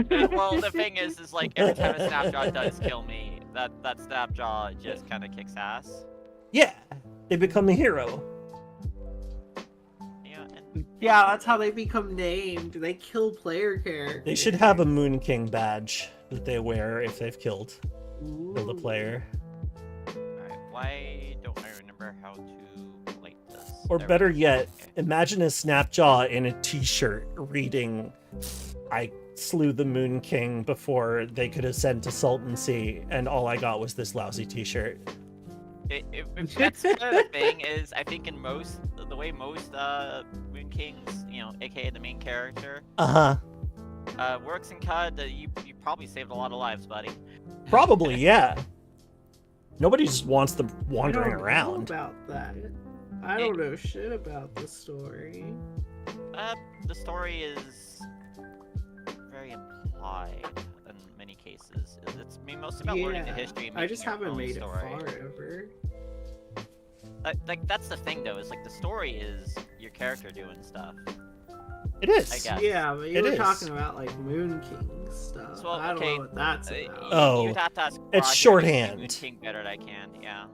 Well, the thing is like every time a snapshot does kill me, that snapshot just kind of kicks ass.
Yeah, they become a hero.
Yeah, and
Yeah, that's how they become named. They kill player characters.
They should have a Moon King badge that they wear if they've killed a
Ooh.
player.
alright, why don't I remember how to light this?
Or
There we
better
go.
yet,
Okay.
imagine a Snapjaw in a t-shirt reading, I slew the Moon King before they could ascend to Sultancy, and all I got was this lousy t-shirt.
That's kind of the thing is, I think in the way most Moon Kings, aka the main character,
Uh-huh.
works in CUD, you probably saved a lot of lives, buddy.
Probably, yeah. Nobody just wants them
I
wandering
don't know
around.
about that. I don't know shit about the story.
The story is very implied in many cases. It's mostly about learning the
Yeah,
history. And
I
making
just
your
haven't
own
made
story.
it far ever.
Like that's the thing though, is like the story is your character doing stuff.
It is.
I guess.
Yeah, but you
It
were
is.
talking about like Moon King stuff.
So,
I don't
okay,
know what that's about.
Oh,
you'd have to ask
it's
Roger to
shorthand.
Moon King better than I can. Yeah.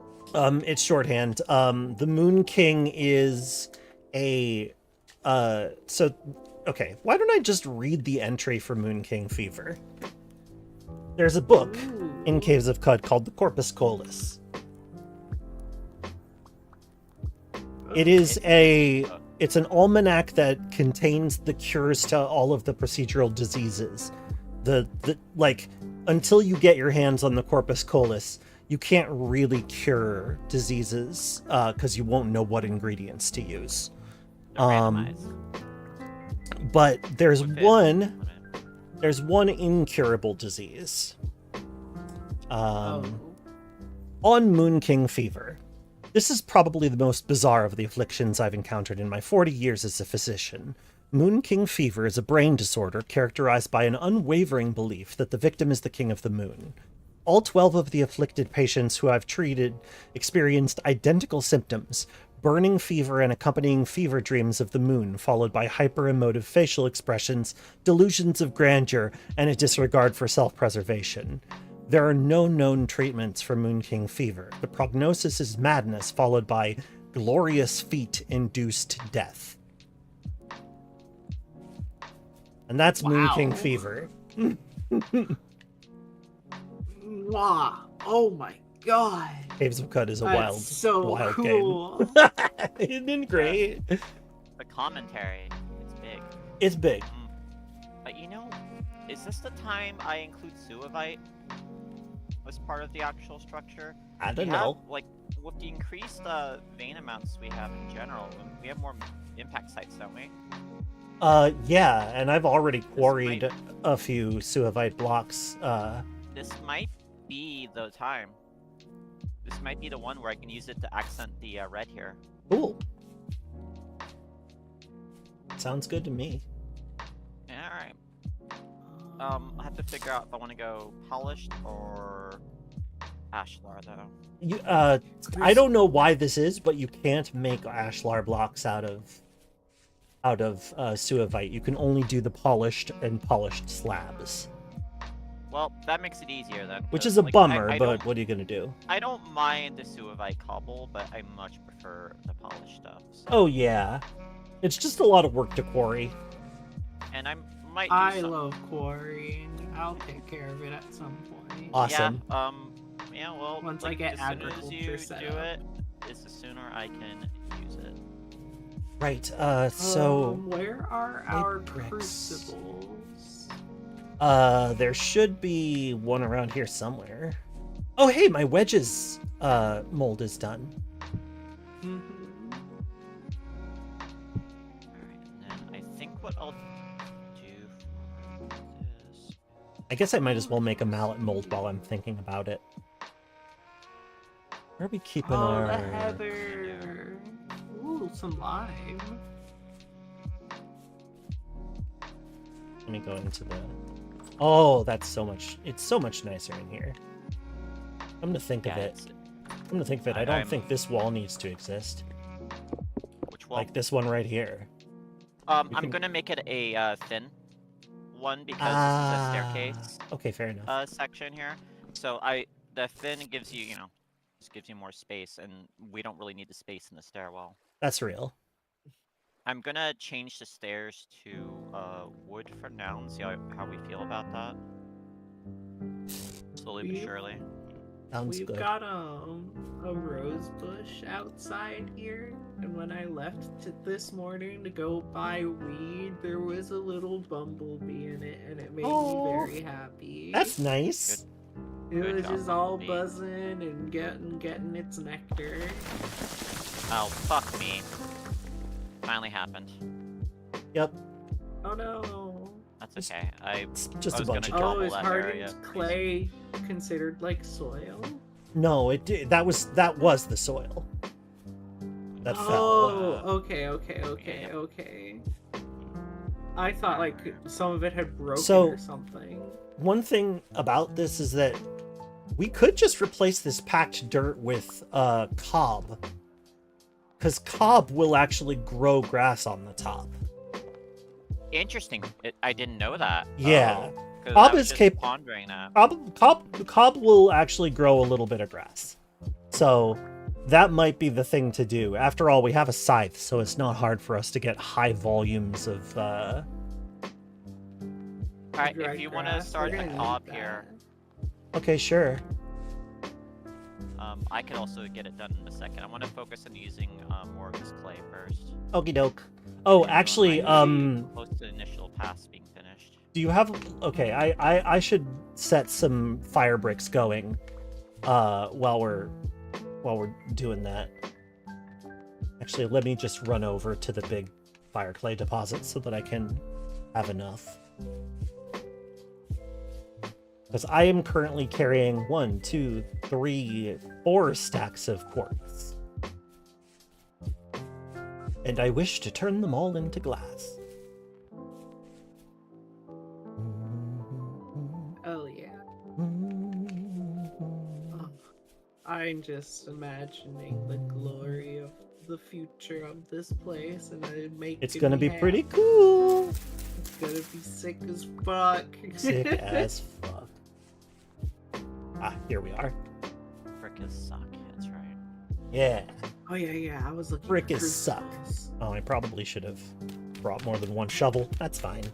It's shorthand. The Moon King is a okay, why don't I just read the entry for Moon King Fever? There's a book in
Ooh.
Caves of Cud called the Corpus Colis. It is it's an almanac that contains the cures to all of the procedural diseases. The like until you get your hands on the Corpus Colis, you can't really cure diseases because you won't know what ingredients to use.
They're randomized.
But there's
Within-
there's one incurable disease.
Oh.
On Moon King Fever. This is probably the most bizarre of the afflictions I've encountered in my 40 years as a physician. Moon King Fever is a brain disorder characterized by an unwavering belief that the victim is the king of the moon. All 12 of the afflicted patients who I've treated experienced identical symptoms: burning fever and accompanying fever dreams of the moon, followed by hyper-emotive facial expressions, delusions of grandeur, and a disregard for self-preservation. There are no known treatments for Moon King Fever. The prognosis is madness, followed by glorious feat-induced death. And that's Moon
Wow.
King Fever.
Wow. Oh my god.
Caves of Cud is a
That's
wild,
so
wild
cool.
game. Isn't it great?
The commentary, it's big.
It's big.
But is this the time I include Suavite as part of the actual structure?
I don't
We have,
know.
like, with the increased vein amounts we have in general, we have more impact sites, don't we?
Yeah, and I've already quarried
might-
a few Suavite blocks.
This might be the time. This might be the one where I can use it to accent the red here.
Cool. Sounds good to me.
Yeah, alright. I have to figure out if I want to go polished or ashlar though.
You, I don't know why this is, but you can't make ashlar blocks out of suavite. You can only do the polished and polished slabs.
Well, that makes it easier then.
Which
'cause,
is a
like,
bummer,
I
but
don't,
what are you gonna do?
I don't mind the suavite cobble, but I much prefer the polished stuff. So.
Oh yeah, it's just a lot of work to quarry.
And I might do
I
some...
love quarrying. I'll take care of it at some point.
Awesome.
Yeah, yeah, well,
Once I
like,
get
as soon as
agriculture
you
set
do
up.
it, is the sooner I can use it.
Right. So
Where are
Light
our
bricks.
crucibles?
there should be one around here somewhere. Oh hey, my wedges mold is done.
Mhm.
Alright, and then I think what I'll do for this...
I guess I might as well make a mallet mold while I'm thinking about it. Where are we keeping
Oh,
our...
the heather. Ooh, some lime.
Let me go into the... Oh, that's so much... It's so much nicer in here. I'm gonna think of it. I'm gonna think of it. I don't think this wall needs to exist.
Which wall?
Like this one right here.
I'm
can-
gonna make it a thin one because this is a staircase
Okay, fair enough.
section here. So the thin gives you, just gives you more space, and we don't really need the space in the stairwell.
That's real.
I'm gonna change the stairs to wood for now and see how we feel about that. Slowly but surely.
Sounds
We've
good.
got a rose bush outside here, and when I left this morning to go buy weed, there was a little bumblebee in it, and it made
Oh,
me very happy.
That's nice.
It
Good
was
job,
just all
bumblebee.
buzzing and getting its nectar.
Oh, fuck me. Finally happened.
Yep.
Oh no.
That's okay.
It's just
I
a
was
bunch of
gonna
Oh,
double
is
that
hardened
area.
clay considered like soil?
No, it did. That was the soil. That fell.
Oh, okay. I thought like some of it had broken
So-
or something.
One thing about this is that we could just replace this packed dirt with cob. Because cob will actually grow grass on the top.
Interesting. I didn't know that.
Yeah.
'Cause
Cob
I was
is
just
cap-
pondering that.
Cob will actually grow a little bit of grass. So that might be the thing to do. After all, we have a scythe, so it's not hard for us to get high volumes of
Alright,
Dry
if you want to
grass,
start
we're
the
gonna
cob
need
here,
Okay, sure.
I can also get it done in a second. I want to focus on using more of this clay first.
Okie doke. Oh, actually,
Close to the initial pass being finished.
do you have... Okay, I should set some fire bricks going while we're doing that. Actually, let me just run over to the big fire clay deposit so that I can have enough. Because I am currently carrying 1, 2, 3, 4 stacks of quartz. And I wish to turn them all into glass.
Oh yeah. Oh, I'm just imagining the glory of the future of this place, and it makes
It's gonna be pretty cool.
It's gonna be sick as fuck.
Sick as fuck. Ah, here we are.
Frickers suck, that's right.
Yeah.
Oh yeah. I was looking.
Frick
for
is suck.
crucibles.
Oh, I probably should have brought more than one shovel. That's fine.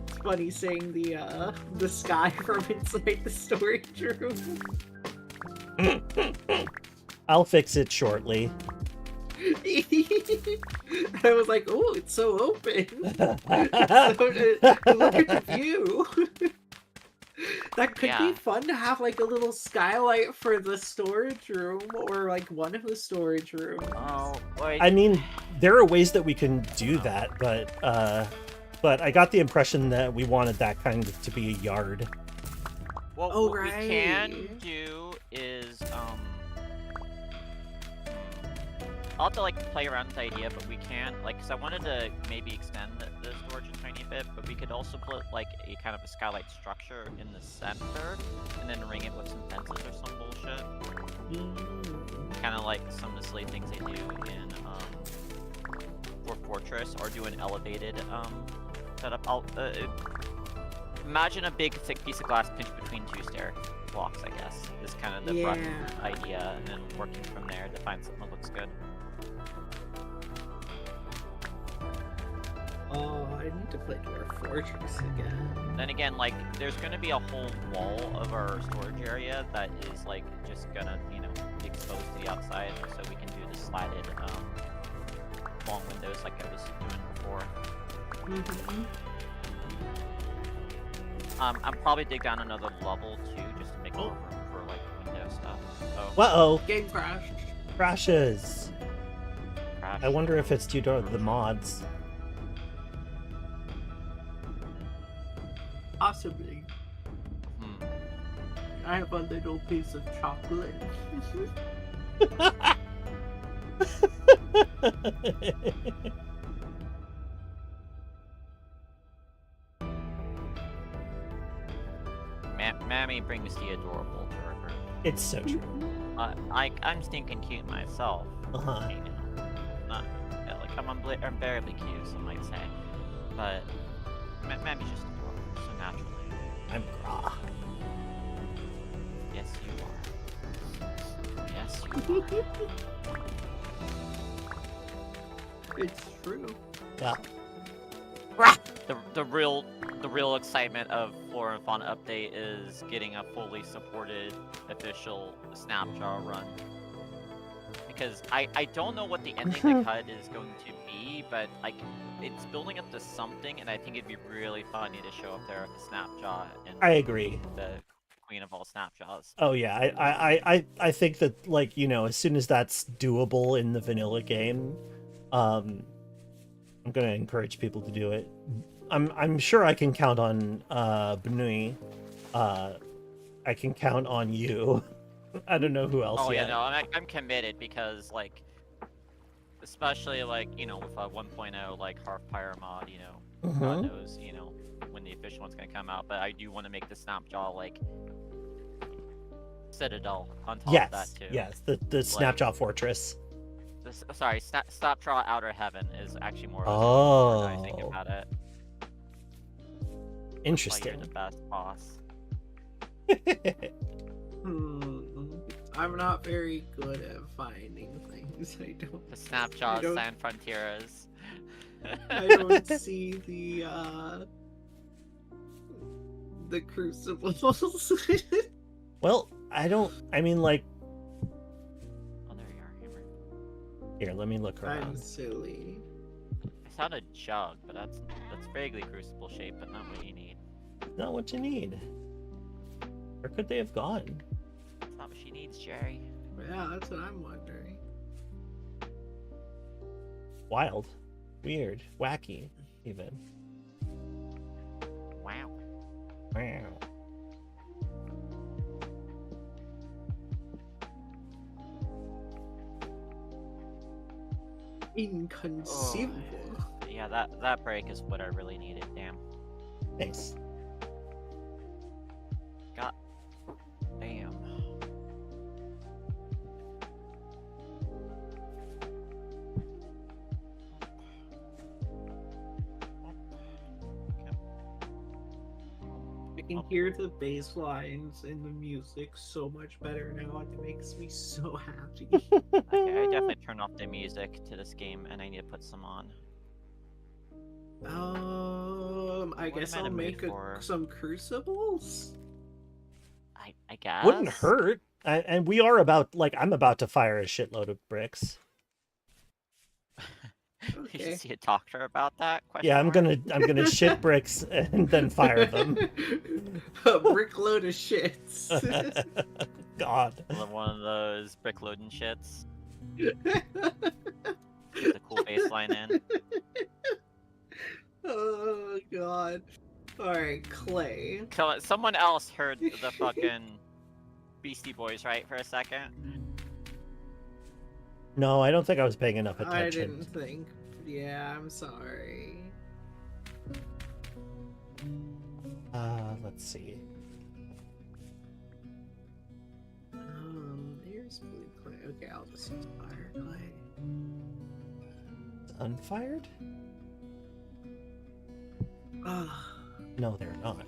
It's funny seeing the sky from inside the storage room.
I'll fix it shortly.
I was like, oh, it's so open. Look at the view. That could
Yeah.
be fun to have like a little skylight for the storage room, or like one of the storage rooms.
Oh, wait.
I mean, there are ways that we can do that, but I got the impression that we wanted that kind of to be a yard.
Well,
Oh,
what we can
right.
do is, I'll have to, like, play around with the idea, but we can, like, because I wanted to maybe extend the storage a tiny tiny bit, but we could also put like a kind of a skylight structure in the center, and then ring it with some fences or some bullshit. Kind of like some of the silly things they do in for Fortress, or do an elevated setup. Imagine a big thick piece of glass pinched between two stair blocks, I guess, is kind of the rough idea, and then working from there to find something that looks good.
Oh, I need to play Dwarf Fortress again.
Then again, like, there's gonna be a whole wall of our storage area that is, like, just gonna, you know, be exposed to the outside, so we can do the slatted, long windows like I was doing before. I'll probably dig down another level, too, just to make more room for, like, window stuff. Oh.
Uh-oh.
Game crashed.
Crashes.
Crash.
I wonder if it's due to the mods.
Possibly. I have a little piece of chocolate.
Mammy brings the adorable to her room.
It's so true.
I'm stinking cute myself.
Uh-huh.
You know, not like I'm unbearably cute, some might say, but Mammy's just adorable, so naturally.
I'm Grah.
Yes, you are. Yes, you are.
It's true.
Yeah.
The real excitement of Flora and Fauna update is getting a fully supported official Snapjaw run. Because I don't know what the ending to cut is going to be, but like it's building up to something, and I think it'd be really funny to show up there with the Snapjaw and
I agree.
the queen of all Snapjaws.
Oh yeah, I think that, like, you know, as soon as that's doable in the vanilla game, I'm gonna encourage people to do it. I'm sure I can count on Bnui. I can count on you. I don't know who else yet.
Yeah, no, I'm committed, because like, especially like, you know, with a 1.0 like Half Pyre mod, you know, God knows, you know, when the official one's gonna come out, but I do want to make the Snapjaw like Citadel on top of that too.
Yes, the Snapjaw Fortress.
Snapjaw Outer Heaven is actually more of a I think about it.
Interesting.
You're the best boss.
I'm not very good at finding things. I don't.
The Snapjaw San Frontieras.
I don't see the crucibles.
Well, I mean, like...
Oh, there you are, Hammer.
Here, let me look around.
I'm silly.
I found a jug, but that's vaguely crucible shaped, but not what you need.
Not what you need. Where could they have gone?
That's not what she needs, Jerry.
Yeah, that's what I'm wondering.
Wild. Weird. Wacky, even.
Wow.
Wow.
Inconceivable.
Yeah, that break is what I really needed. Damn.
Thanks.
God damn.
I can hear the bass lines and the music so much better now. It makes me so happy.
Okay, I definitely turned off the music to this game, and I need to put some on.
I guess I'll make some crucibles.
I guess.
Wouldn't hurt. And we are about, like, I'm about to fire a shitload of bricks.
You should see a doctor about that.
Yeah, I'm gonna shit bricks and then fire them.
A brick load of shits.
God.
One of those brick loading shits. Get the cool baseline in.
Oh God. Alright, Clay.
Someone else heard the fucking Beastie Boys, right, for a second?
No, I don't think I was paying enough attention.
I didn't think. Yeah, I'm sorry.
let's see.
There's blue clay. Okay, I'll just use fire clay.
Unfired?
Ugh.
No, they're not.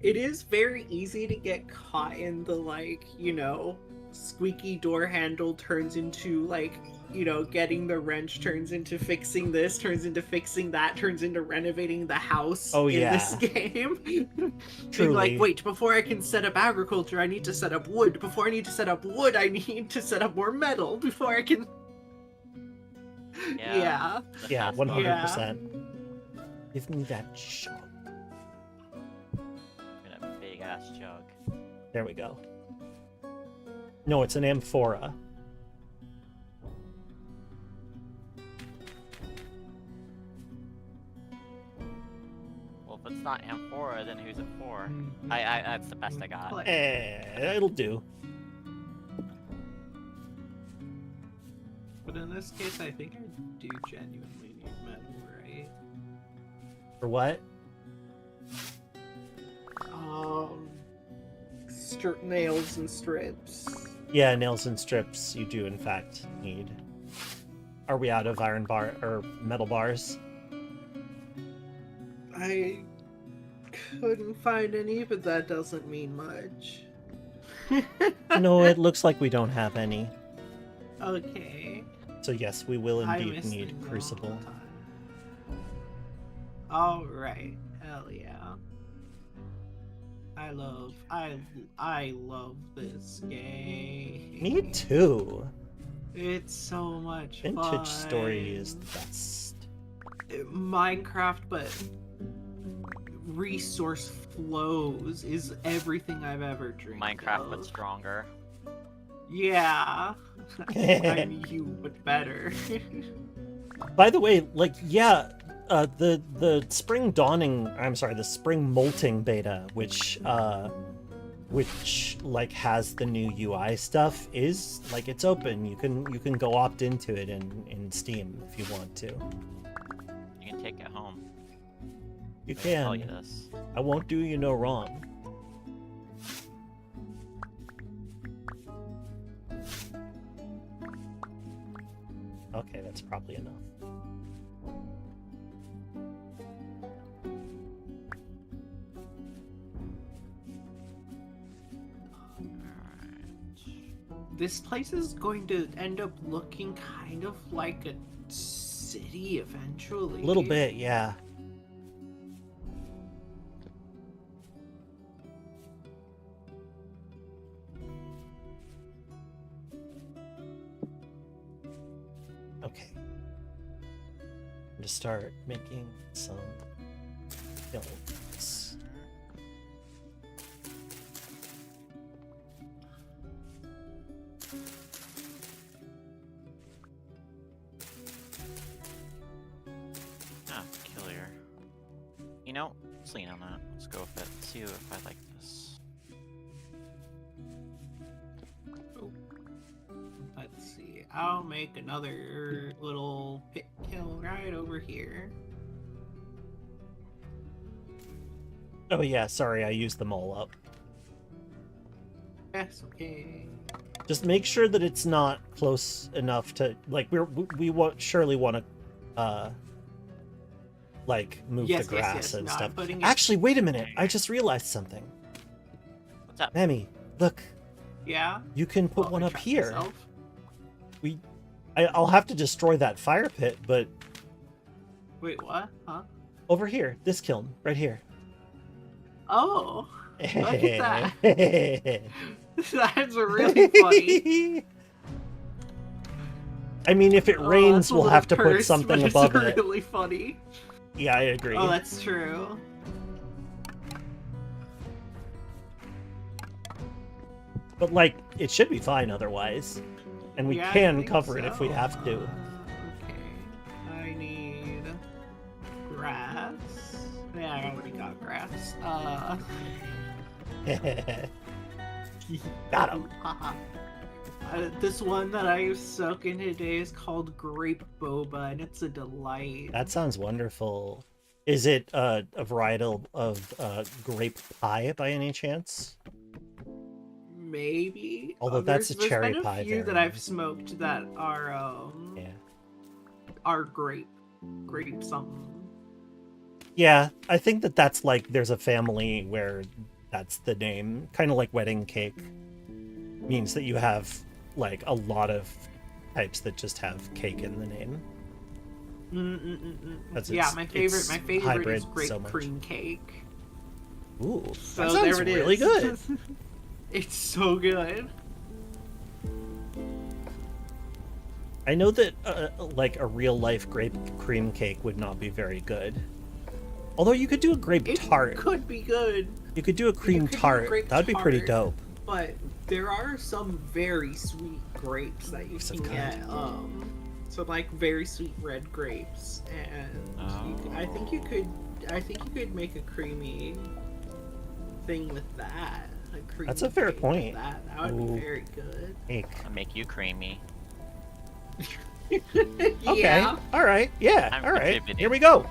It is very easy to get caught in the, like, you know, squeaky door handle turns into, like, you know, getting the wrench turns into fixing this, turns into fixing that, turns into renovating the house in this game. Being like, wait, before I can set up agriculture, I need to set up wood. Before I need to set up wood, I need to set up more metal. Before I can... Yeah.
Yeah, 100%. Give me that jug.
A big ass jug.
There we go. No, it's an amphora.
Well, if it's not amphora, then who's it for? That's the best I got.
It'll do.
But in this case, I think I do genuinely need metal, right?
For what?
Nails and strips.
Yeah, nails and strips you do in fact need. Are we out of iron bar or metal bars?
I couldn't find any, but that doesn't mean much.
No, it looks like we don't have any.
Okay.
So yes, we will indeed need crucible.
Alright. Hell yeah. I love this game.
Me too.
It's so much fun.
Vintage Story is the best.
Minecraft, but resource flows is everything I've ever dreamed
Minecraft,
of.
but stronger.
Yeah. I'm you, but better.
By the way, like, yeah, the spring dawning, I'm sorry, the spring molting beta, which like has the new UI stuff, is like, it's open. You can go opt into it in Steam if you want to.
You can take it home.
You
I'll
can.
tell you this.
I won't do you no wrong. Okay, that's probably enough.
This place is going to end up looking kind of like a city eventually.
A little bit, yeah. Okay. I'm gonna start making some kilns.
Ah, killer. You know, let's lean on that. Let's go with it. See if I like this.
Let's see. I'll make another little pit kiln right over here.
Oh yeah, sorry, I used them all up.
Yes, okay.
Just make sure that it's not close enough to, like, we won't surely want to like move the grass and stuff. Actually, wait a minute. I just realized something.
What's up?
Mammy, look.
Yeah.
You can put one up here.
Myself.
I'll have to destroy that fire pit, but
Wait, what? Huh?
over here, this kiln, right here.
Oh, look at that. That's really funny.
I mean, if it rains,
that's a
we'll
little
have to put
cursed,
something
but
above
it's
it.
really funny.
Yeah, I agree.
Oh, that's true.
But, like, it should be fine otherwise. And we
Yeah, I
can
think
cover it if we
so.
have to.
Okay. I need grass. Yeah, I already got grass.
Got him.
This one that I soak in today is called grape boba, and it's a delight.
That sounds wonderful. Is it a varietal of grape pie by any chance?
Maybe.
Although that's a
There's
cherry
been a
pie
few that
variant.
I've smoked that
Yeah.
are grape something.
Yeah, I think that's like there's a family where that's the name. Kind of like wedding cake means that you have like a lot of types that just have cake in the name.
Yeah, my favorite
hybrid
is grape
so much.
cream cake.
Ooh,
So
that sounds
there it
really
is.
good.
It's so good.
I know that like a real life grape cream cake would not be very good. Although you could do a grape
It
tart.
could be good,
You could do a cream
could do a
tart.
grape
That would be pretty
tart.
dope.
but there are some very sweet grapes that you
Of
can
kind.
get. Some like very sweet red grapes, and I think you could make a creamy thing with that.
That's a fair
cake with
point.
That would
Ooh.
be very good.
Cake.
I'll make you creamy.
Okay.
Yeah.
All right. Yeah.
I'm
All right.
contributing.
Here we go.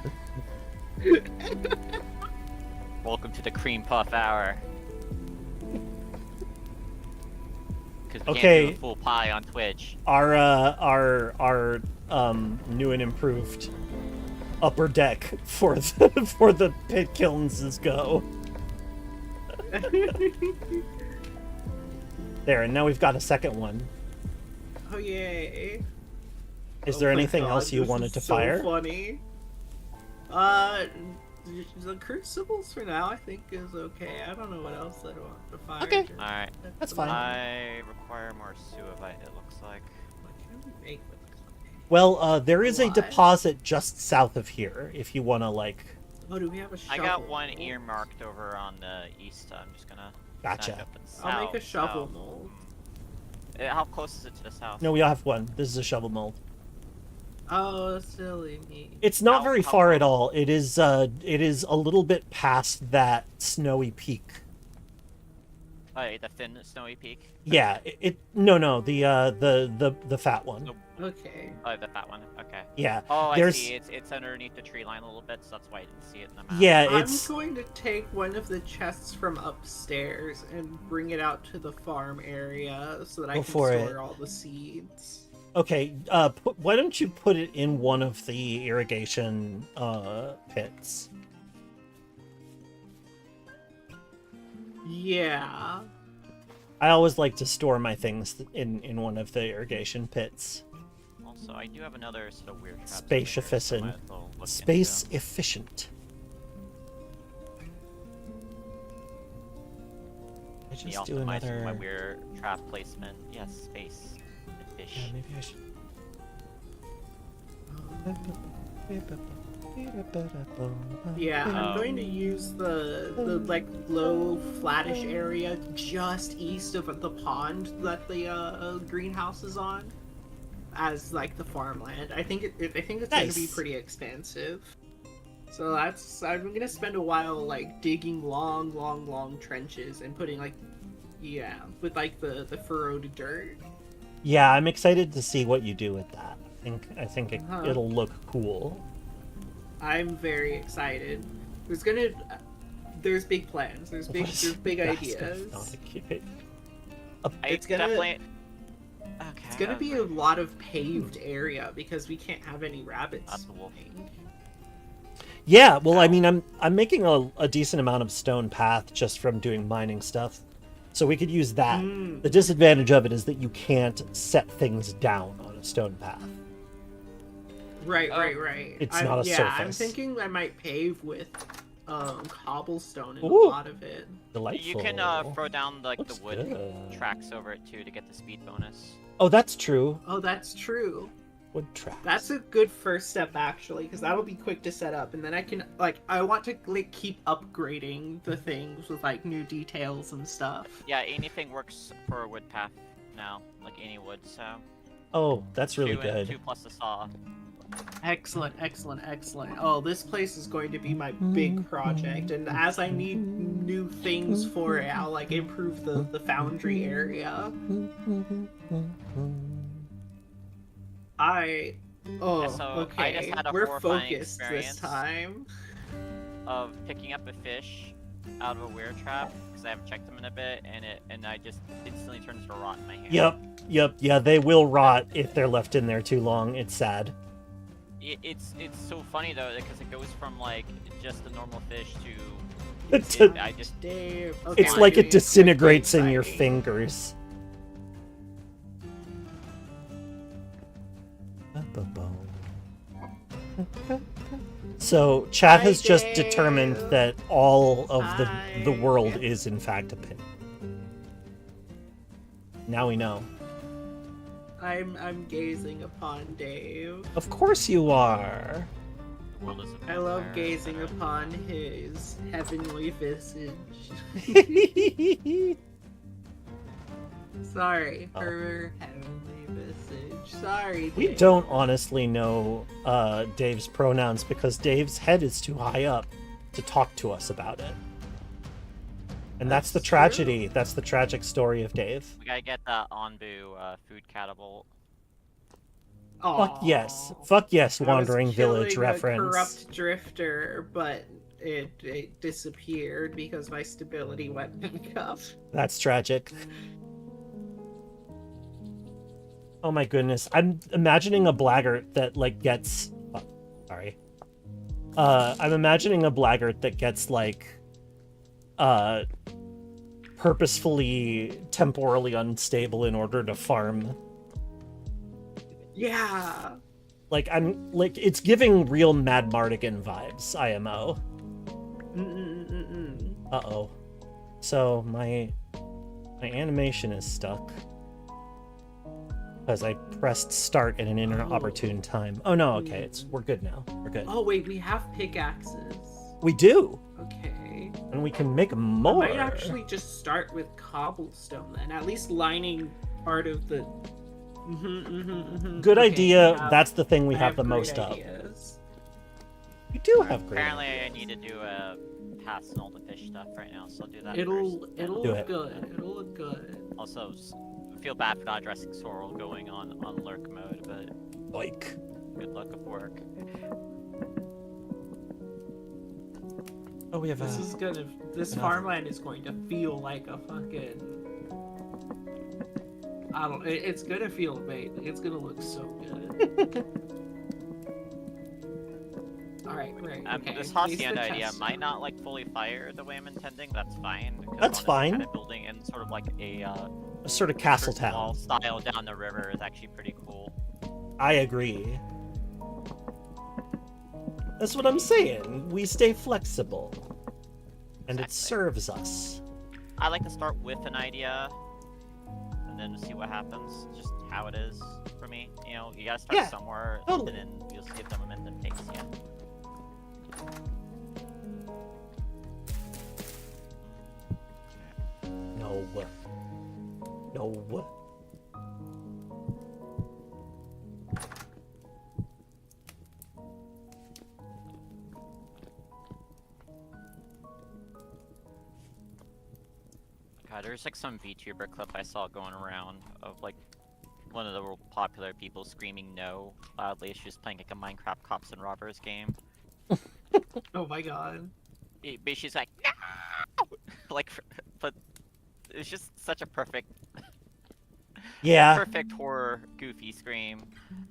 Welcome to the cream puff hour. Because we
Okay.
can't do a full pie on Twitch.
Our new and improved upper deck for the pit kilns is go. There, and now we've got a second one.
Oh yay!
Is
Oh
there
my
anything
God,
else you
this
wanted
is
to
so
fire?
Funny. The crucibles for now I think is okay. I don't know what else I want to fire.
Okay.
Alright.
That's fine.
I require more suavite, it looks like.
What can we make with clay?
Well, there is a
What?
deposit just south of here. If you want to, like,
Oh, do we have a
I
shovel?
got one earmarked over on the east. I'm just gonna
Gotcha.
snatch up the south.
I'll make a shovel
south.
mold.
How close is it to the south?
no, we have one. This is a shovel mold.
Oh, silly me.
It's not
How-
very
how
far
far?
at all. It is a little bit past that snowy peak.
The thin snowy peak?
Yeah, no, the fat one.
Nope.
Okay.
Oh, the fat one. Okay.
Yeah.
Oh, I
There's-
see. It's underneath the tree line a little bit, so that's why I didn't see it in the map.
Yeah,
I'm
it's
going to take one of the chests from upstairs and bring it out to the farm area so that I
Go
can
for
store
it.
all the seeds.
okay. Why don't you put it in one of the irrigation pits?
Yeah.
I always like to store my things in one of the irrigation pits.
Also, I do have another sort of weird trap.
Space efficient. Space efficient. I
He
just do
optimized
another.
my weird trap placement. Yes, space.
Yeah,
Fish.
maybe I should.
Yeah, I'm going to use the like low flattish area just east of the pond that the greenhouse is on as like the farmland. I think it's going to be
Nice.
pretty expansive. So I'm gonna spend a while like digging long trenches and putting like with like the furrowed dirt.
Yeah, I'm excited to see what you do with that. I think
Uh-huh.
it'll look cool.
I'm very excited. There's big plans. There's big ideas. It's gonna-
definitely. Okay.
It's gonna be a lot of paved area because we can't have any rabbits.
That's the wolf.
Yeah, well, I mean, I'm making a decent amount of stone path just from doing mining stuff, so we could use that.
Mm.
The disadvantage of it is that you can't set things down on a stone path.
Right.
It's not a
I'm
surface.
thinking I might pave with cobblestone in
Ooh.
a lot of it.
Delightful.
You can throw down like
Looks
the wood
good.
tracks over it too to get the speed bonus.
Oh, that's true.
Oh, that's true.
Wood trap.
That's a good first step actually, because that'll be quick to set up, and then I can I want to like keep upgrading the things with like new details and stuff.
Yeah, anything works for a wood path now, like any wood. So.
Oh, that's really
two and
good.
2 plus the saw.
Excellent. Oh, this place is going to be my big project, and as I need new things for it, I'll like improve the foundry area.
So, I just
Okay,
had a
we're
horrifying
focused
experience.
this time.
of picking up a fish out of a weir trap because I haven't checked them in a bit, and I just instantly turns to rot in my hand.
Yep, yeah, they will rot if they're left in there too long. It's sad.
It's so funny though because it goes from like just a normal fish to I just
Dave.
It's like it disintegrates in your fingers. So, chat has just determined that all of the world is in fact a pit. Now we know.
I'm gazing upon Dave.
Of course you are.
the world is a
I love
vampire,
gazing
etc.
upon his heavenly visage. Sorry,
Oh.
her heavenly visage. Sorry,
We
Dave.
don't honestly know Dave's pronouns because Dave's head is too high up to talk to us about it. And that's the
That's
tragedy. That's the tragic story of Dave.
We gotta get the Onbu food catapult.
Fuck yes.
Aw.
Fuck yes,
I was
Wandering Village
killing a
reference.
corrupt drifter, but it disappeared because my stability went back up.
That's tragic. Oh my goodness. I'm imagining a blackguard that, like, gets... Oh, sorry. I'm imagining a blackguard that gets, like, purposefully temporally unstable in order to farm.
Yeah.
Like, it's giving real Mad Mardigan vibes, IMO.
Mm-mm-mm-mm.
Uh-oh. So, my animation is stuck. Because I pressed start at an inopportune time. Oh no, okay, we're good now. We're good.
Oh wait, we have pickaxes.
We do!
Okay.
And we can make more.
I might actually just start with cobblestone then, at least lining part of the.
Good
Okay,
idea.
I have-
That's the thing we
I
have the
great
most
ideas.
of. We do have great
Apparently,
ideas.
I need to do a pass and all the fish stuff right now, so I'll do that
It'll
first.
it'll
Do
look
it.
good. It'll look good.
Also, feel bad for not addressing Sorrel going on lurk mode, but
Like,
good luck at work.
oh, we have
This
Enough.
farmland is going to feel like a fucking. It's gonna feel amazing. It's gonna look so good. Alright, right. Okay.
This
place the
hacienda idea
chest.
might not like fully fire the way I'm intending. That's fine. Because
That's
honestly,
fine.
Kind of building in sort of like a
a sort of castle
strip mall
town.
style down the river is actually pretty cool.
I agree. That's what I'm saying. We stay flexible. And it
Exactly.
serves us.
I like to start with an idea and then see what happens. Just how it is for me. You know, you gotta start
Yeah,
somewhere
totally.
and then you'll see if the momentum takes you.
No. No.
God, there's like some VTuber clip I saw going around of like one of the real popular people screaming no loudly. She's playing like a Minecraft cops and robbers game.
Oh my god.
But she's like no, like, but it's just such a perfect
Yeah.
horror goofy scream.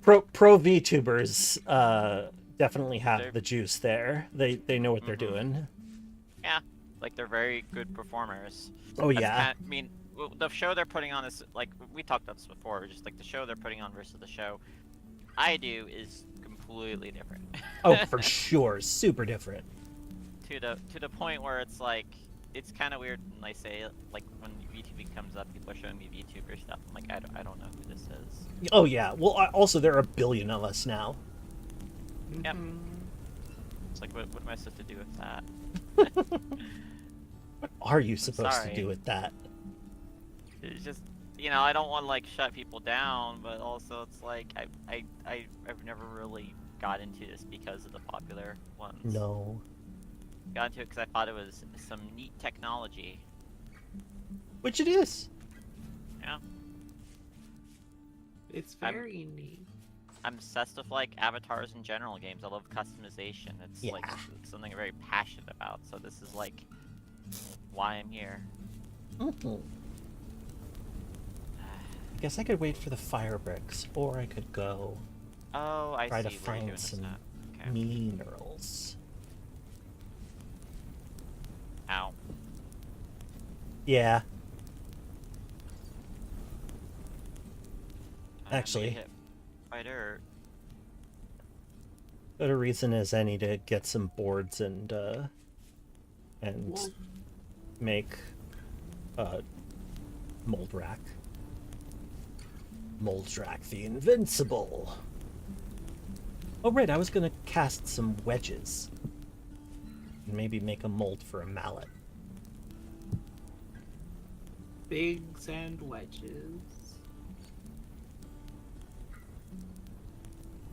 Pro VTubers definitely have
They're-
the juice there. They know what they're
Mhm.
doing.
Yeah, like they're very good performers.
Oh
That's
yeah.
I mean, the show they're putting on is like we talked about this before. Just like the show they're putting on versus the show I do is completely different.
Oh, for sure. Super different.
to the point where it's like it's kind of weird when I say like when VTubing comes up, people are showing me VTuber stuff. I'm like I don't know who this is.
Oh yeah. Well, also there are a billion of us now.
Yep.
Mhm.
It's like what am I supposed to do with that?
What are you supposed to
Sorry.
do with that?
It's just I don't want to like shut people down, but also it's like I've never really got into this because of the popular ones.
No.
Got into it because I thought it was some neat technology.
Which it is.
Yeah.
It's
I'm-
very neat.
I'm obsessed with like avatars in general in games. I love customization. It's like
Yeah.
something I'm very passionate about. So this is like why I'm here.
Mhm. I guess I could wait for the fire bricks, or I could go
Oh, I
try
see
to
what you're doing
find
with
some
that. Okay.
minerals.
Ow.
Yeah,
I
actually,
hit by dirt.
but a reason is I need to get some boards and
Well,
make a mold rack. Mold rack the invincible. Oh right, I was gonna cast some wedges. And maybe make a mold for a mallet.
bigs and wedges.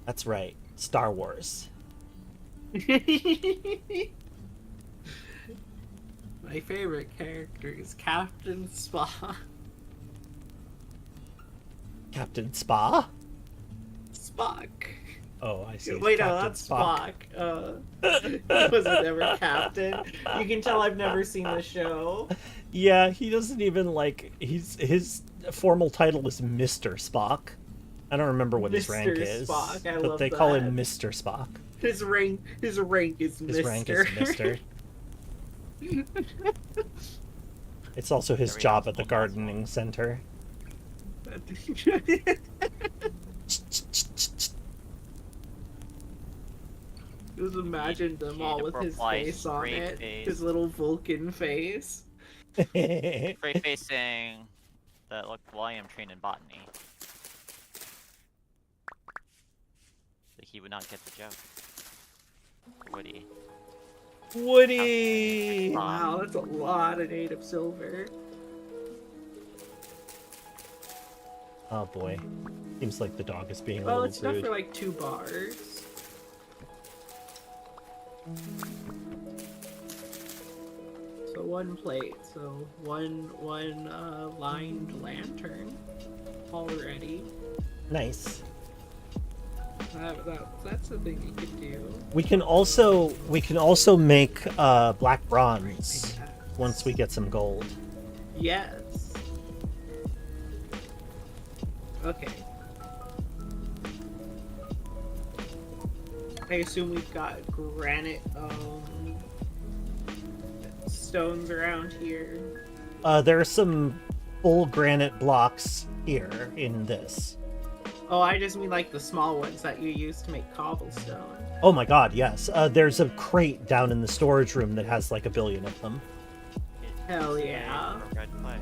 That's right, Star Wars.
My favorite character is Captain Spock.
Captain Spa?
Spock.
Oh, I see.
Wait, no,
Captain
that's Spock. He wasn't ever captain. You can tell I've never seen the show.
Yeah, he doesn't even like. His formal title is Mr. Spock. I don't remember what his rank
Mr.
is,
Spock, I
but
love
they call
that.
him Mr. Spock.
His rank is Mr.
His rank is Mr. It's also his
There we go,
job at the
full
gardening center.
Just imagine them all with his face on
straight
it.
face.
His little Vulcan face.
Straight facing that look, well, I am trained in botany. But he would not get the joke. Woody.
Woody!
Wow, that's a lot of native silver.
Oh boy. Seems like the dog is being a
Well,
little
it's enough
rude.
for like 2 bars. So 1 plate, so one lined lantern already.
Nice.
That's a thing you could do.
We can also make black bronze once we get some gold.
Yes. Okay. I assume we've got granite stones around here.
There are some full granite blocks here in this.
Oh, I just mean like the small ones that you use to make cobblestone.
Oh my god, yes. There's a crate down in the storage room that has like a billion of them.
Hell yeah.
Red clay.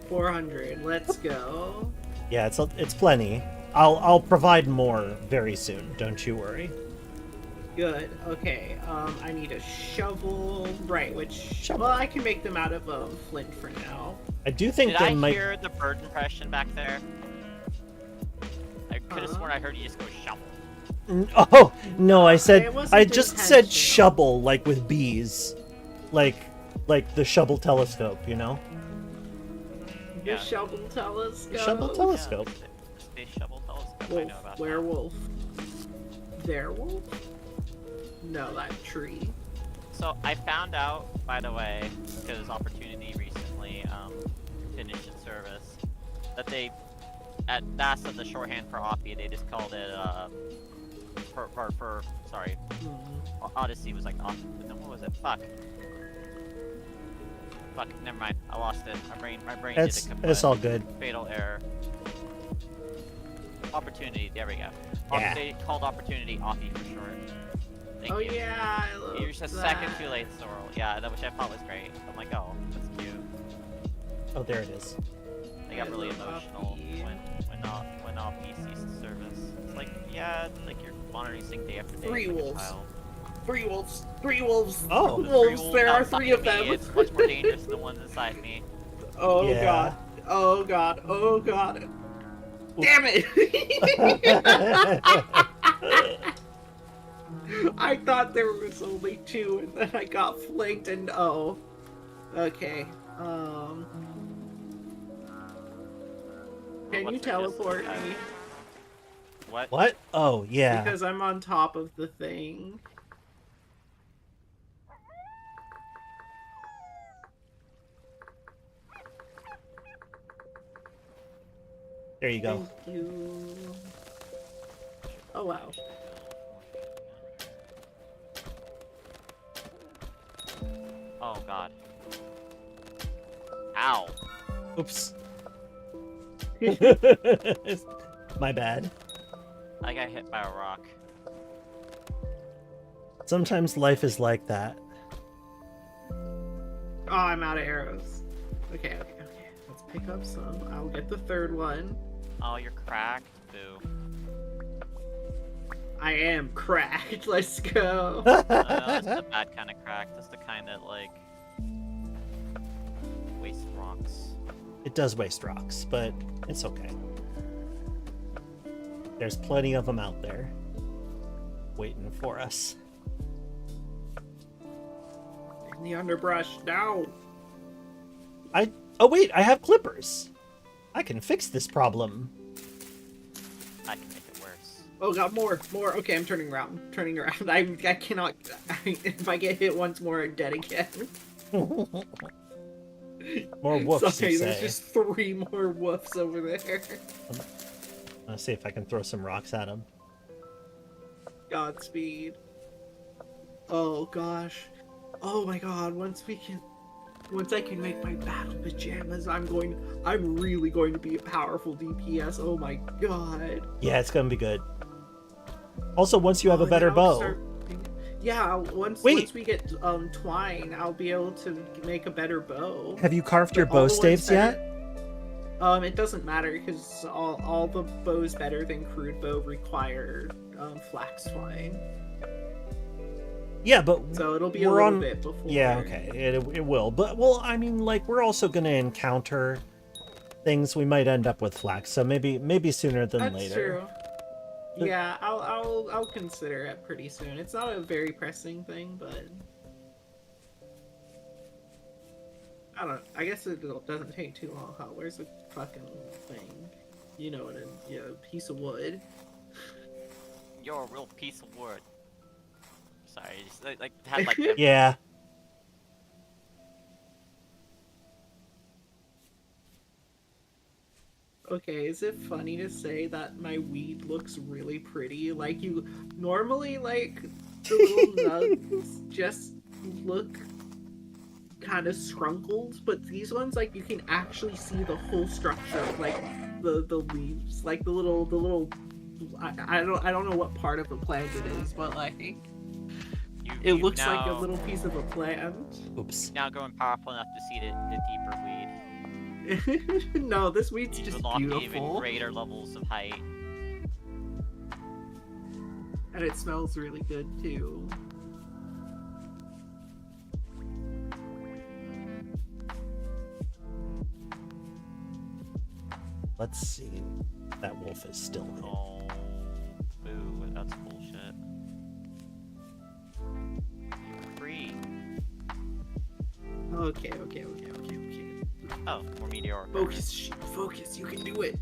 400. Let's go.
Yeah, it's plenty. I'll provide more very soon. Don't you worry.
Good. Okay. I need a shovel. Right. Which?
Shovel.
Well, I can make them out of flint for now.
I do think
Did
there
I
might.
hear the bird impression back there? I could have sworn I heard you just go shovel.
Oh no! I said
It wasn't
I just said
intentional.
shovel, like with bees, like the shovel telescope. You know,
The
Yeah.
shovel telescope.
the shovel telescope.
Yeah, the space shovel telescope. I
Wolf.
know about
Werewolf. Werewolf? No, that tree.
that. So I found out, by the way, because Opportunity recently finished its service, that they at NASA, the shorthand for Oppie, they just called it sorry, Odyssey was like Oppie. But then what was it? Fuck, never mind. I lost it. My brain did a
It's all good.
fatal error. Opportunity. There we go.
Yeah.
They called Opportunity Oppie for short. Thank
Oh
you.
yeah, I love
You're just a
that.
second too late, Sorrel. Yeah, that which I thought was great. I'm like, oh, that's cute.
Oh, there it is.
They got
I
really
love
emotional
Oppie.
when Oppie ceased service. It's like, yeah, it's like you're monitoring this thing day after day.
3
like a
wolves.
child.
3 wolves. 3 wolves.
Oh.
The
Wolves.
wolves
There are
outside
3 of
me,
them.
It's much more dangerous than the ones inside me.
Oh
Yeah.
god. Oh god. Oh god. Damn it! I thought there was only 2 and then I got flanked and oh. Okay. Can
What's
you
the
teleport
distance?
me?
What?
What? Oh, yeah.
Because I'm on top of the thing.
There you go.
Thank you. Oh, wow.
Oh god. Ow.
Oops. My bad.
I got hit by a rock.
Sometimes life is like that.
Oh, I'm out of arrows. Okay. Let's pick up some. I'll get the third one.
Oh, you're cracked? Boo.
I am cracked. Let's go.
No, that's the bad kind of crack. That's the kind that, like, wastes rocks.
It does waste rocks, but it's okay. There's plenty of them out there waiting for us.
In the underbrush. No.
Oh wait, I have clippers. I can fix this problem.
I can make it worse.
Oh god, more. Okay, I'm turning around. I cannot. If I get hit once more, I'm dead again.
More woofs,
Sorry,
you
there's
say.
just 3 more woofs over there.
Let's see if I can throw some rocks at them.
Godspeed. Oh gosh. Oh my god, once I can make my battle pajamas, I'm really going to be a powerful DPS. Oh my god.
Yeah, it's gonna be good. Also, once you have a
Oh,
better
then I'll
bow.
start- Yeah, once
Wait.
we get twine, I'll be able to make a better bow.
Have you carved your
But
bow
all the ones
staves
that-
yet?
It doesn't matter because all the bows better than crude bow require flax twine.
Yeah, but
So it'll be a
we're
little
on.
bit before.
Yeah, okay, it will. But well, I mean, like we're also gonna encounter things we might end up with flax, so maybe sooner than
That's
later.
true. Yeah, I'll consider it pretty soon. It's not a very pressing thing, but I guess it doesn't take too long. Huh? Where's the fucking thing? You know what? A piece of wood.
You're a real piece of wood. Sorry, just, like had like the
Yeah.
Okay, is it funny to say that my weed looks really pretty? Like you normally like the little nugs just look kind of scrunkled, but these ones like you can actually see the whole structure of like the leaves, like the little I don't know what part of the plant it is, but like it looks like a little piece of a plant.
Oops.
now growing powerful enough to see the deeper weed.
No, this weed's
You
just
unlock even
beautiful,
greater levels of height.
and it smells really good too.
Let's see. That wolf is still here.
Oh, boo! That's bullshit. You're free.
Okay.
Oh, more meteor.
Focus, you can do it.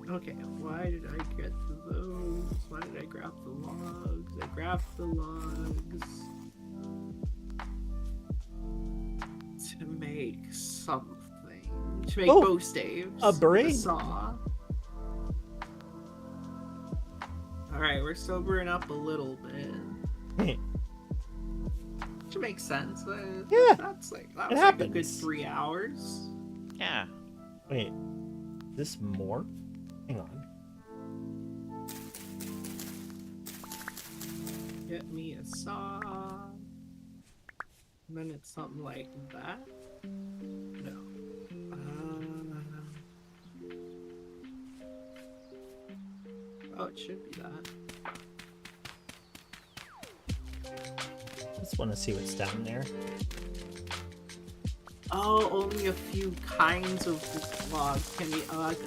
Okay, why did I get those? Why did I grab the logs? I grabbed the logs to make something. To make
Oh,
bow staves.
a brain.
saw. Alright, we're sobering up a little bit. Which makes sense.
Yeah,
That's like, that
it
was like a good
happens.
3 hours.
Yeah.
Wait, this more? Hang on.
Get me a saw. And then it's something like that. No. Oh, it should be that.
Just want to see what's down there.
Oh, only a few kinds of logs can be.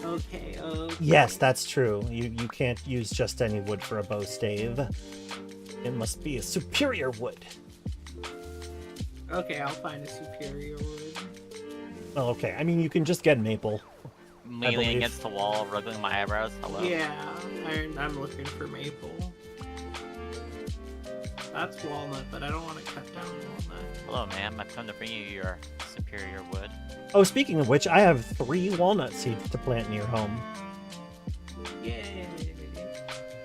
Okay.
Yes, that's true. You can't use just any wood for a bow stave. It must be a superior wood.
Okay, I'll find a superior wood.
Well, okay. I mean, you can just get maple.
Me leaning against the wall, rubbing my eyebrows. Hello.
Yeah, I'm looking for maple. That's walnut, but I don't want to cut down walnut.
Hello, ma'am. I've come to bring you your superior wood.
Oh, speaking of which, I have 3 walnut seeds to plant near home.
Yay!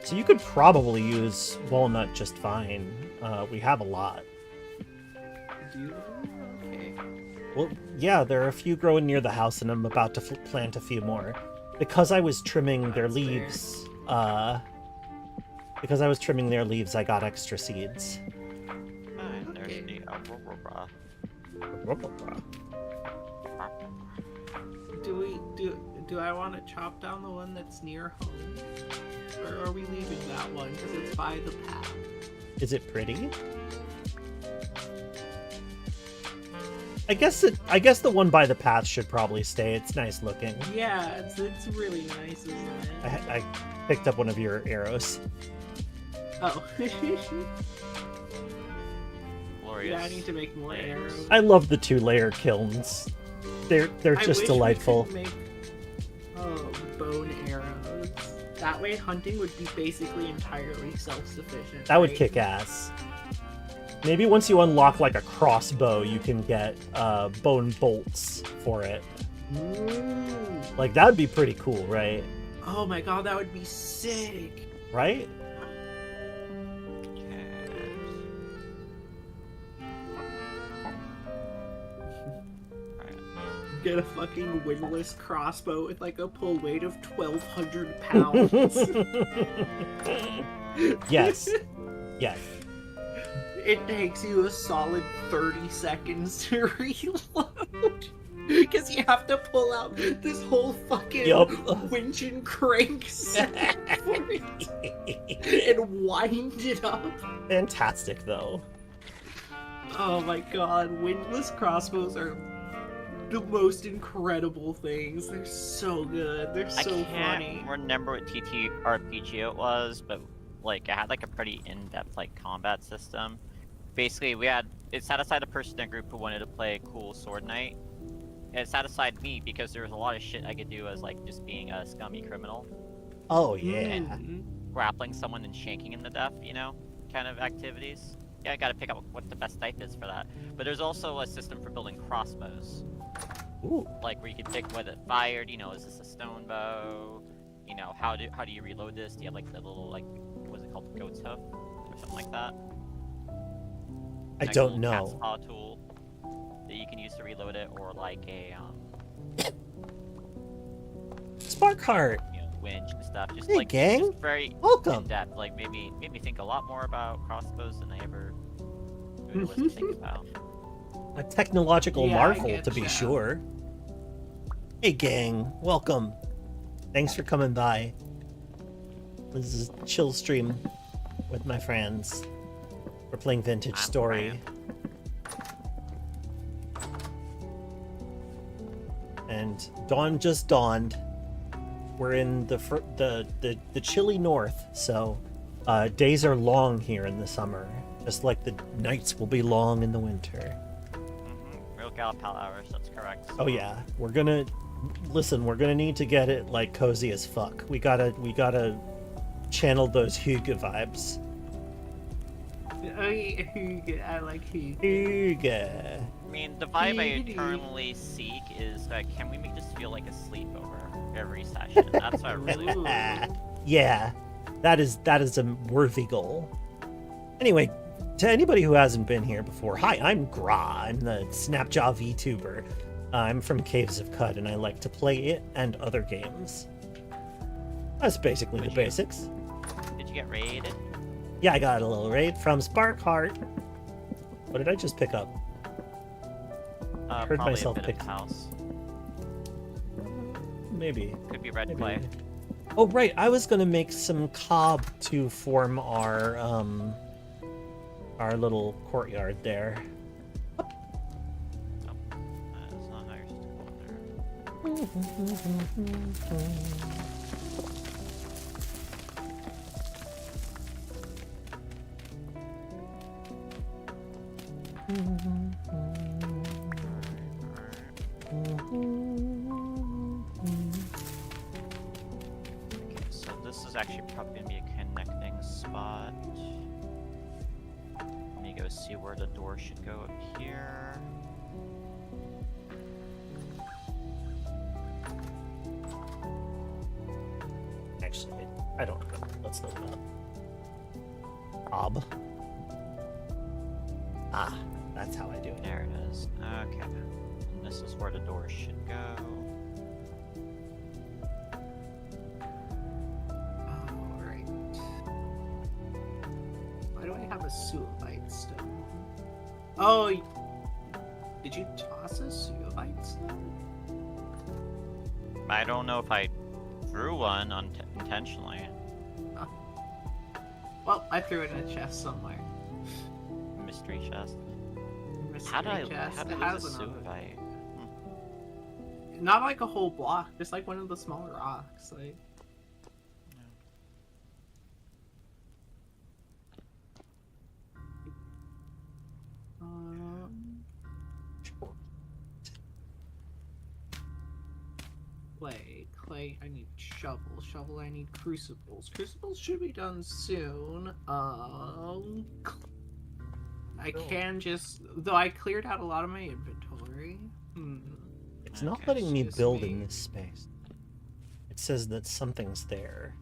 So you could probably use walnut just fine. We have a lot.
Do you? Okay.
Well, yeah, there are a few growing near the house, and I'm about to plant a few more. Because I was trimming their
That's
leaves, because I was trimming their leaves, I got extra seeds.
And there's
Okay.
the Aurora.
Do I want to chop down the one that's near home, or are we leaving that one because it's by the path?
Is it pretty? I guess the one by the path should probably stay. It's nice looking.
Yeah, it's really nice, isn't it?
I picked up one of your arrows.
Oh.
Glorious.
Yeah, I need to make more arrows.
I love the 2-layer kilns. They're
I
just
wish
delightful.
We could make bone arrows. That way, hunting would be basically entirely self-sufficient.
That would
right?
kick ass. Maybe once you unlock like a crossbow, you can get bone bolts for it.
Ooh.
Like that would be pretty cool, right?
Oh my god, that would be sick.
Right?
Get a fucking windlass crossbow with like a pull weight of 1,200 pounds.
Yes. Yes.
It takes you a solid 30 seconds to reload. Because you have to pull out this whole fucking
Yup.
winch and crank set for it and wind it up.
Fantastic though.
Oh my god, windlass crossbows are the most incredible things. They're so good. They're so
I can't
funny.
remember what TTRPG it was, but like it had like a pretty in-depth like combat system. Basically, it set aside a person in a group who wanted to play cool sword knight. And it set aside me because there was a lot of shit I could do as like just being a scummy criminal,
Oh yeah.
grappling someone and shanking him to death, you know, kind of activities. Yeah, I gotta pick out what the best type is for that. But there's also a system for building crossbows.
Ooh.
Like where you can pick whether it fired, you know, is this a stone bow? You know, how do you reload this? Do you have like the little like what's it called, goat's hoof or something like that?
I
Like a
don't
little cat's
know.
paw tool that you can use to reload it, or like a
Sparkheart.
you know, winch and stuff. Just
Hey,
like
gang.
just very
Welcome.
in depth. Like made me think a lot more about crossbows than I ever really was to think about.
A technological
Yeah, I
marvel, to be
getcha.
sure. Hey gang, welcome. Thanks for coming by. This is a chill stream with my friends. We're playing Vintage
I'm
Story. And dawn just dawned. We're in the chilly north, so days are long here in the summer, just like the nights will be long in the winter.
Real gal pal hours, that's correct.
Oh yeah, we're gonna need to get it like cozy as fuck. We gotta channel those Hygge vibes.
Oh, yeah, Hygge. I like Hygge.
Hygge.
I mean, the vibe I eternally seek is can we make this feel like a sleepover every session? That's what I really
Ooh.
want.
Yeah, that is a worthy goal. Anyway, to anybody who hasn't been here before, hi, I'm Gra. I'm the Snapjaw VTuber. I'm from Caves of Cud, and I like to play it and other games. That's basically the basics.
Did you get raided?
Yeah, I got a little raid from Sparkheart. What did I just pick up? Heard
Probably
myself
a bit
pick-
of the house.
Maybe.
Could be red
Maybe.
clay.
Oh right, I was gonna make some cob to form our little courtyard there.
That's not how you're supposed to go in there. this is actually probably gonna be a connecting spot. Let me go see where the door should go up here.
Actually, I don't know. Let's look it up. Ah, that's how I do it.
There it is. Okay. And this is where the door should go.
Alright. Why do I have a suovite stone? Oh, did you toss a suovite stone?
I don't know if I threw one intentionally.
Oh. Well, I threw it in a chest somewhere.
Mystery chest.
Mystery
How did I
chest. It
lose
has
a
another-
suovite?
Not like a whole block, just like one of the smaller rocks. Like. Clay, I need shovel, I need crucibles. Crucibles should be done soon. I can just, though I cleared out a lot of my inventory.
It's not
Okay,
letting me
excuse
build
me.
in this space. It says that something's there.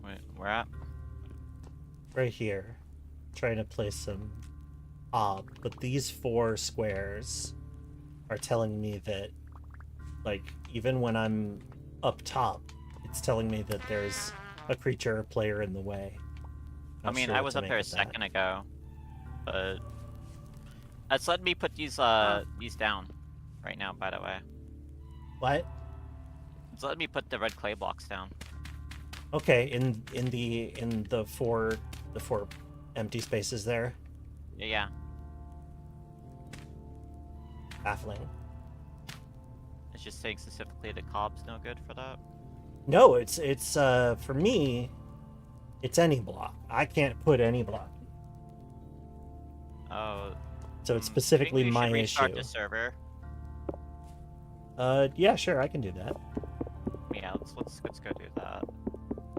Wait, where at?
Right here. Trying to place some but these 4 squares are telling me that, like, even when I'm up top, it's telling me that there's a creature or player in the way.
I
Not
mean,
sure
I
what
was
to
up
make
there a
of that.
second ago, but it's letting me put these down right now. By the way,
What?
it's letting me put the red clay blocks down.
Okay, in the four empty spaces there.
Yeah.
Baffling.
It's just saying specifically the cob's no good for that.
No, it's for me, it's any block. I can't put any block.
Oh.
So it's
I think
specifically
we should
my
restart
issue.
the server.
Yeah, sure, I can do that.
Yeah, let's go do that.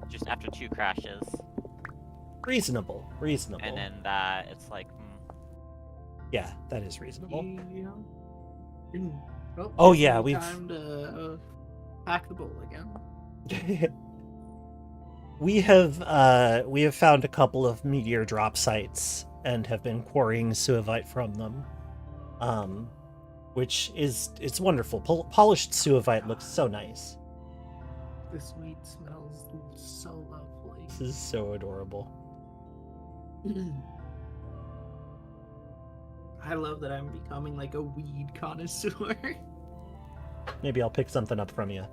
Just after 2 crashes,
Reasonable.
and then that it's like,
Yeah, that is reasonable.
Yeah. Well,
Oh,
gives
yeah,
me
we've-
time to pack the bowl again.
we have found a couple of meteor drop sites and have been quarrying suovite from them. Which is, it's wonderful. Polished suovite looks so nice.
This weed smells so lovely.
This is so adorable.
I love that I'm becoming like a weed connoisseur.
Maybe I'll pick something up from you.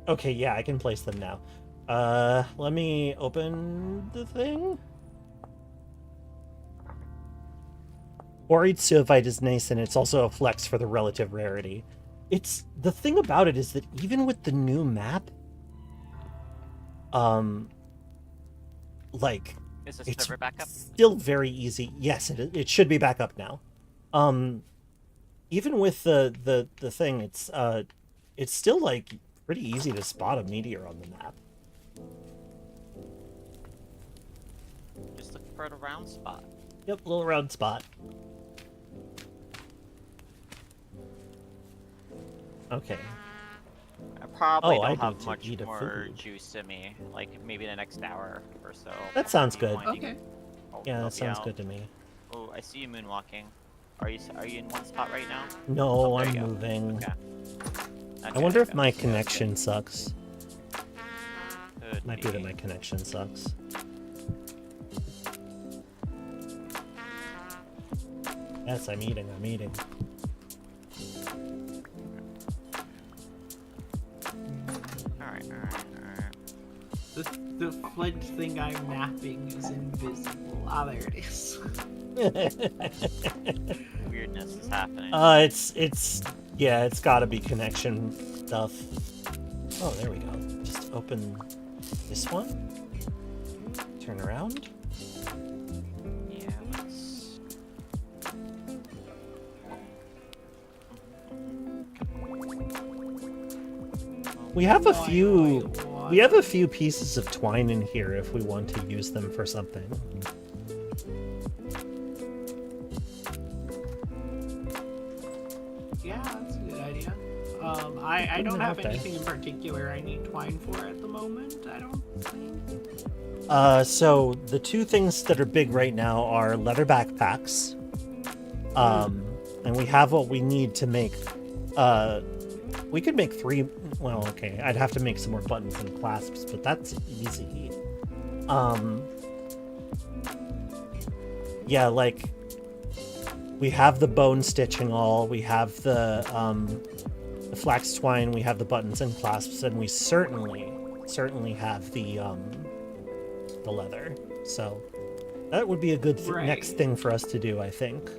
Okay, yeah, I can place them now. Let me open the thing. Quarried suovite is nice, and it's also a flex for the relative rarity. It's the thing about it is that even with the new map, like,
is the
it's
server back up?
still very easy. Yes, it should be back up now. Even with the thing, it's still like pretty easy to spot a meteor on the map.
Just looking for a round spot.
Yep, little round spot. Okay.
I probably
Oh, I
don't have
need to
much
eat a
more
food.
juice in me. Like maybe the next hour or so.
That sounds
Be
good.
winding-
Okay.
Yeah,
help
that sounds
out.
good to me.
Oh, I see you moonwalking. Are you in one spot right now?
No,
Oh, there
I'm
you go.
moving.
Okay.
I
Okay,
wonder if
okay.
my connection sucks.
Could
Might be that my connection sucks. Yes, I'm eating.
Alright.
The flint thing I'm napping is invisible. Ah, there it is.
Weirdness is happening.
Yeah, it's gotta be connection stuff. Oh, there we go. Just open this one. Turn around.
Yeah, let's...
We have a
Why,
few.
why?
We have a few pieces of twine in here if we want to use them for something.
Yeah, that's a good idea. I don't have
Okay.
anything in particular I need twine for at the moment, I don't think.
So the two things that are big right now are leather backpacks. And we have what we need to make. We could make 3. Well, okay, I'd have to make some more buttons and clasps, but that's easy. Yeah, like we have the bone stitching all. We have the flax twine. We have the buttons and clasps, and we certainly have the leather. So that would be a good
Right.
next thing for us to do, I think.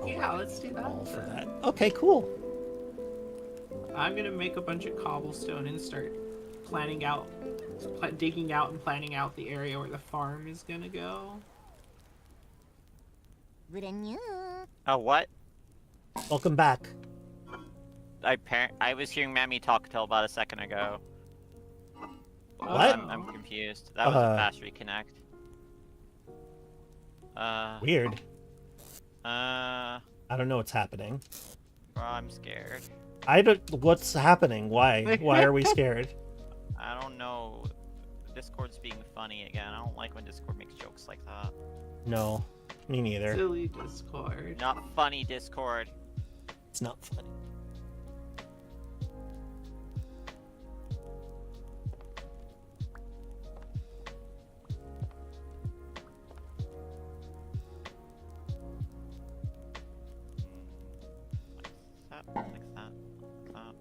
Yeah, let's do that.
All for
then.
that. Okay, cool.
I'm gonna make a bunch of cobblestone and start planning out, digging out and planning out the area where the farm is gonna go.
Oh, what?
Welcome back.
I was hearing Mammy talk till about a second ago.
What?
I'm confused. That was a fast reconnect.
Weird.
Uh,
I don't know what's happening.
bro, I'm scared.
I don't. What's happening? Why? Why are we scared?
I don't know. Discord's being funny again. I don't like when Discord makes jokes like that.
No, me neither.
Silly Discord.
Not funny, Discord.
It's not funny.
Like that, like that, like that.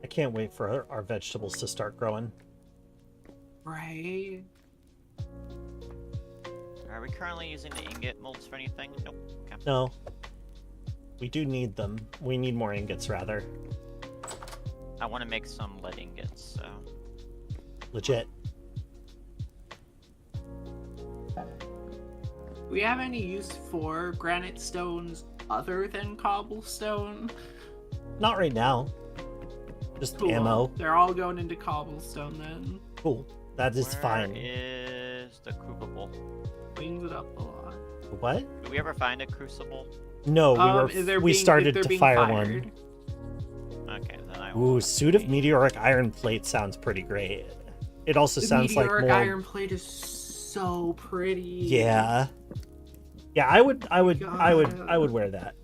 I can't wait for our vegetables to start growing.
Right?
Are we currently using the ingot molds for anything? Nope. Okay.
No. We do need them. We need more ingots, rather.
I want to make some lead ingots, so.
Legit.
Do we have any use for granite stones other than cobblestone?
Not right now. Just
Cool.
ammo.
They're all going into cobblestone then.
Cool. That is
Where
fine.
is the crucible?
Wings it up a lot.
What?
Did we ever find a crucible?
No, we
If
started
they're
to
being
fire
fired.
one.
Okay, then I
Ooh,
will.
suit of meteoric iron plate sounds pretty great. It also
The
sounds like
meteoric
more.
iron plate is so pretty.
Yeah. Yeah, I would wear that.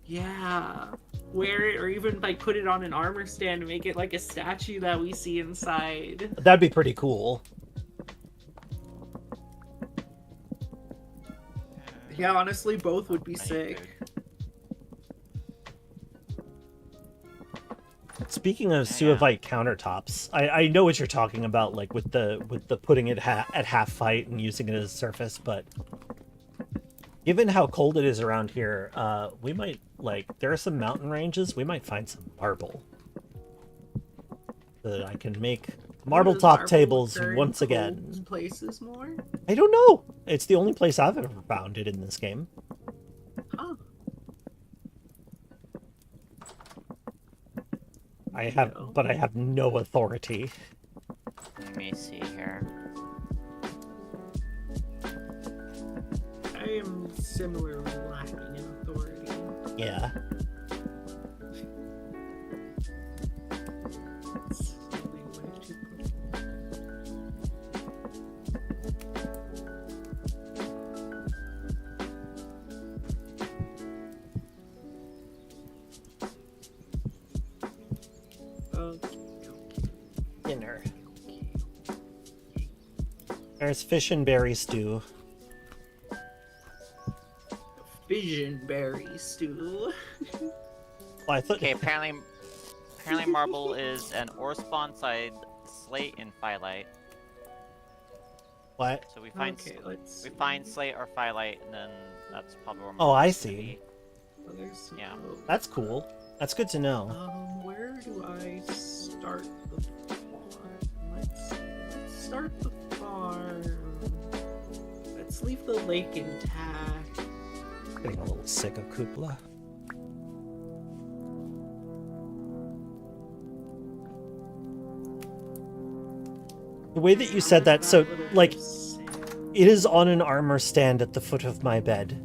Yeah. Wear it or even like put it on an armor stand and make it like a statue that we see inside.
That'd be pretty cool.
Yeah, honestly, both would be
I need
sick.
food.
Speaking of
Yeah.
suavite countertops, I know what you're talking about, like with the putting it at half fight and using it as a surface, but given how cold it is around here, we might there are some mountain ranges. We might find some marble so that I can make marble
Does
top
marble
tables
occur in
once
cold
again.
Places more?
I don't know. It's the only place I've ever found it in this game.
Huh.
I have no authority.
Let me see here.
I am similarly lacking in authority.
Yeah.
It's really way too
Dinner. There's fish and berry stew.
Vision berry stew.
Well, I thought.
Okay, apparently marble is an ore spawn side slate and phyllite.
What?
So we find
Okay, let's
we find slate or phyllite, and then that's probably where.
Oh, I
marble's gonna
see.
be.
Oh, there's some
Yeah.
code.
That's cool. That's good to know.
Where do I start the farm? Let's see. start the farm. Let's leave the lake intact.
Getting a little sick of Koopa. The way that you said that, so, like, it is on an armor stand at the foot of my bed.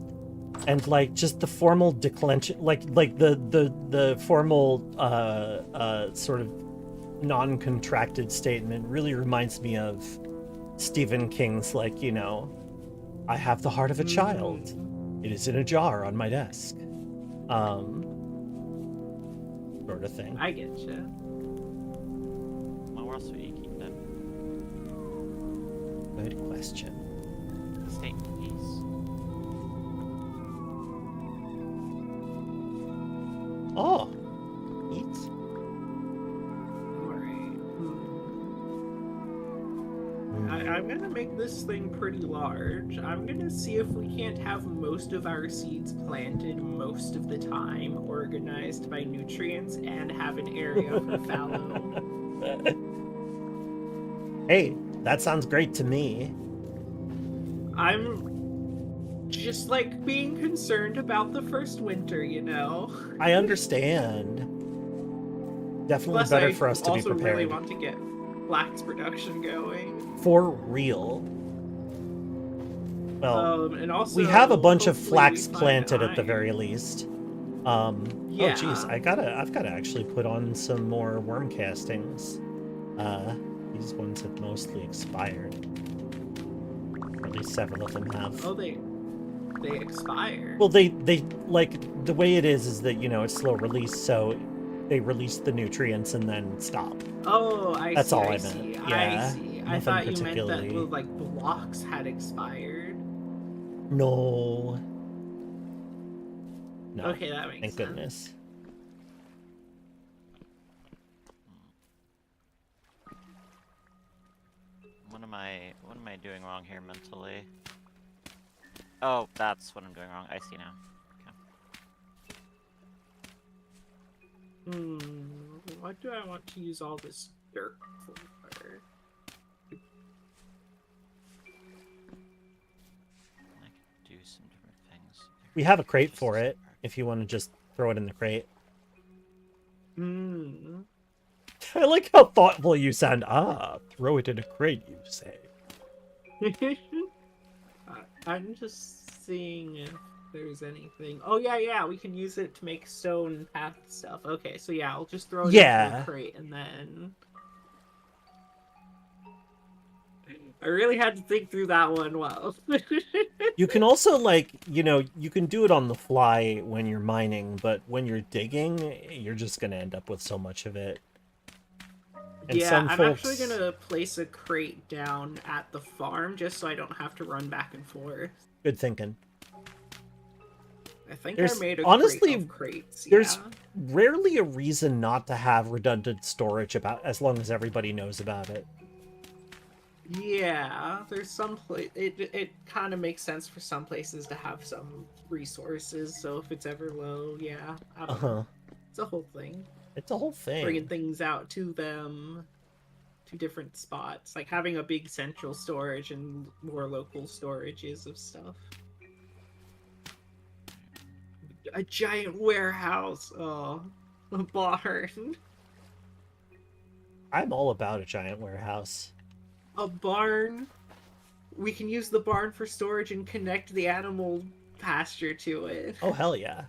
And, like, just the formal declension, like the formal, sort of non-contracted statement really reminds me of Stephen King's, like, you know, I have the heart of a child. It is in a jar on my desk. Sort of thing.
I get you.
Well, where else would you keep them?
Good question.
Stay in peace.
Oh, eat.
Alright. I'm gonna make this thing pretty large. I'm gonna see if we can't have most of our seeds planted most of the time, organized by nutrients, and have an area for fallow.
Hey, that sounds great to me.
I'm just like being concerned about the first winter, you know?
I understand. Definitely
Plus,
better
I
for us to be
also
prepared.
really want to get flax production going.
For real. Well,
And also,
we have a bunch of
hopefully
flax
we find
planted at the
iron.
very least.
Yeah.
Oh geez, I've gotta actually put on some more worm castings. These ones have mostly expired. Or at least several of them have.
Oh, they expire.
Well, they like the way it is that, you know, it's slow release, so they release the nutrients and then stop.
Oh, I see.
That's all I
see.
meant.
I
Yeah,
see. I
nothing
thought you meant that
particularly.
like blocks had expired.
No. No.
Okay, that makes
Thank
sense.
goodness.
What am I doing wrong here mentally? Oh, that's what I'm doing wrong. I see now.
What do I want to use all this dirt for?
I could do some different things.
We have a crate for it, if you want to just throw it in the crate. I like how thoughtful you sound. Ah, throw it in a crate, you say.
I'm just seeing if there's anything. Oh yeah, we can use it to make stone path stuff. Okay, so yeah, I'll just throw it into the crate and then. I really had to think through that one well.
You can also, like, you know, you can do it on the fly when you're mining, but when you're digging, you're just gonna end up with so much of it. And
yeah,
some
I'm
folks...
actually gonna place a crate down at the farm just so I don't have to run back and forth.
Good thinking.
I think
There's,
I made a
honestly,
crate of crates.
there's
yeah.
rarely a reason not to have redundant storage about, as long as everybody knows about it.
Yeah, there's some place. It kind of makes sense for some places to have some resources. So if it's ever low, yeah, I don't know. It's a whole thing.
It's a whole thing.
Bringing things out to them, to different spots, like having a big central storage and more local storages of stuff. A giant warehouse. Oh, a barn.
I'm all about a giant warehouse.
A barn. We can use the barn for storage and connect the animal pasture to it.
Oh, hell yeah.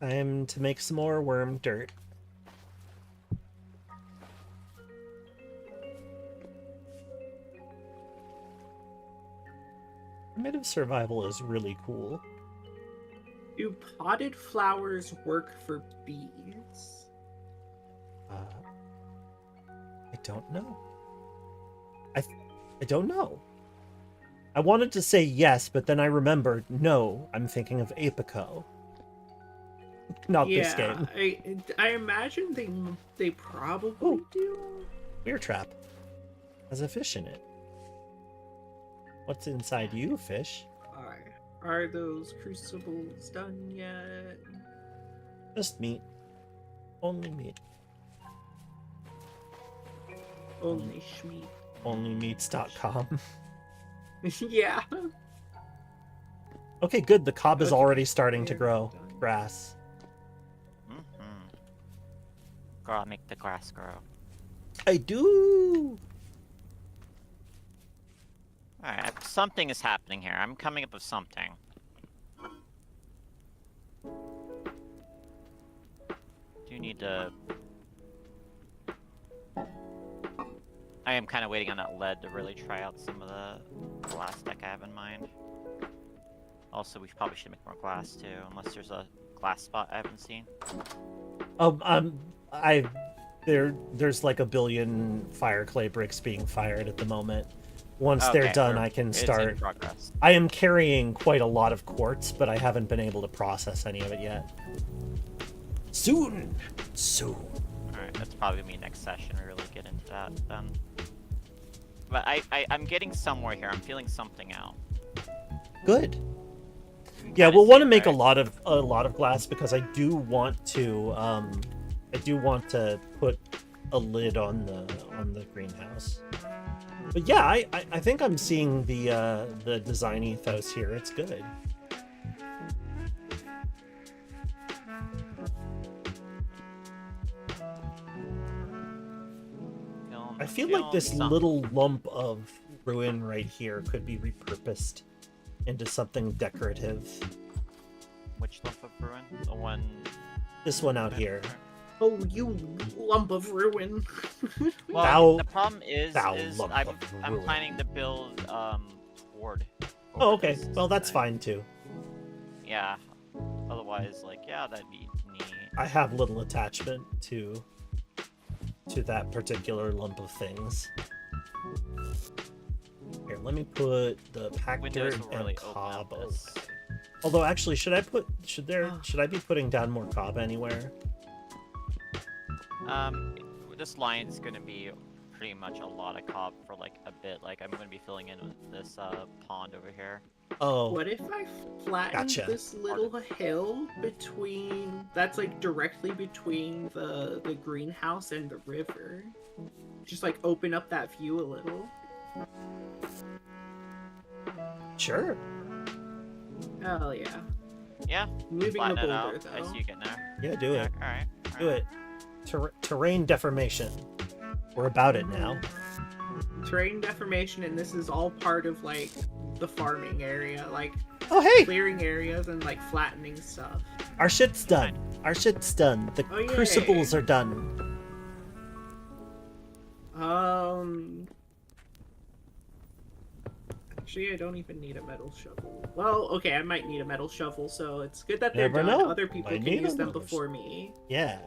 Time to make some more worm dirt. Primitive survival is really cool.
Do potted flowers work for bees?
I don't know. I don't know. I wanted to say yes, but then I remembered, no, I'm thinking of Apico. Not this game.
I imagine they probably do.
Beer trap. Has a fish in it. What's inside you, fish?
Are those crucibles done yet?
Just meat. Only meat.
Only Schmeat.
Onlymeats.com.
Yeah.
Okay, good. The cob is
Okay.
already starting to
Here,
grow
done.
grass.
Girl, make the grass grow.
I do.
Alright, something is happening here. I'm coming up with something. Do need to... I am kind of waiting on that lead to really try out some of the glass deck I have in mind. Also, we probably should make more glass too, unless there's a glass spot I haven't seen.
There's like a billion fire clay bricks being fired at the moment. Once they're
Okay,
done, I can
it's in
start.
progress.
I am carrying quite a lot of quartz, but I haven't been able to process any of it yet. Soon.
Alright, that's probably me next session. We really get into that then. But I'm getting somewhere here. I'm feeling something out.
Good. Yeah, we'll want to make a lot of glass because I do want to put a lid on the greenhouse. But yeah, I think I'm seeing the design ethos here. It's good. I feel like this little lump of ruin right here could be repurposed into something decorative.
Which lump of ruin? The one...
This one out here.
Oh, you lump of ruin.
Well, the problem is
lump
I'm
of ruin.
planning to build ward.
Oh, okay.
this
Well, that's
thing.
fine too.
Yeah. Otherwise, like, yeah, that'd be neat.
I have little attachment to that particular lump of things. Here, let me put the packed
Windows
dirt
will really
and
open
cob.
up this.
Although, actually, should I be putting down more cob anywhere?
This line is gonna be pretty much a lot of cob for like a bit. Like I'm gonna be filling in with this pond over here.
Oh,
What if I flattened
Gotcha.
this little hill between... That's like directly between the greenhouse and the river? Just like open up that view a little.
sure.
Hell yeah.
Yeah.
Moving the
Flatten it
boulder
out. I
though.
see you getting there.
Yeah, do it.
All right.
Do it. Terrain deformation. We're about it now.
Terrain deformation, and this is all part of like the farming area, like
Oh, hey!
clearing areas and like flattening stuff.
Our shit's done. Our shit's done. The
Oh, yay.
crucibles are done.
Actually, I don't even need a metal shovel. Well, okay, I might need a metal shovel, so it's good that they're
Never
done.
know.
Other people
Might
can
need
use
a
them
metal
before me.
Yeah.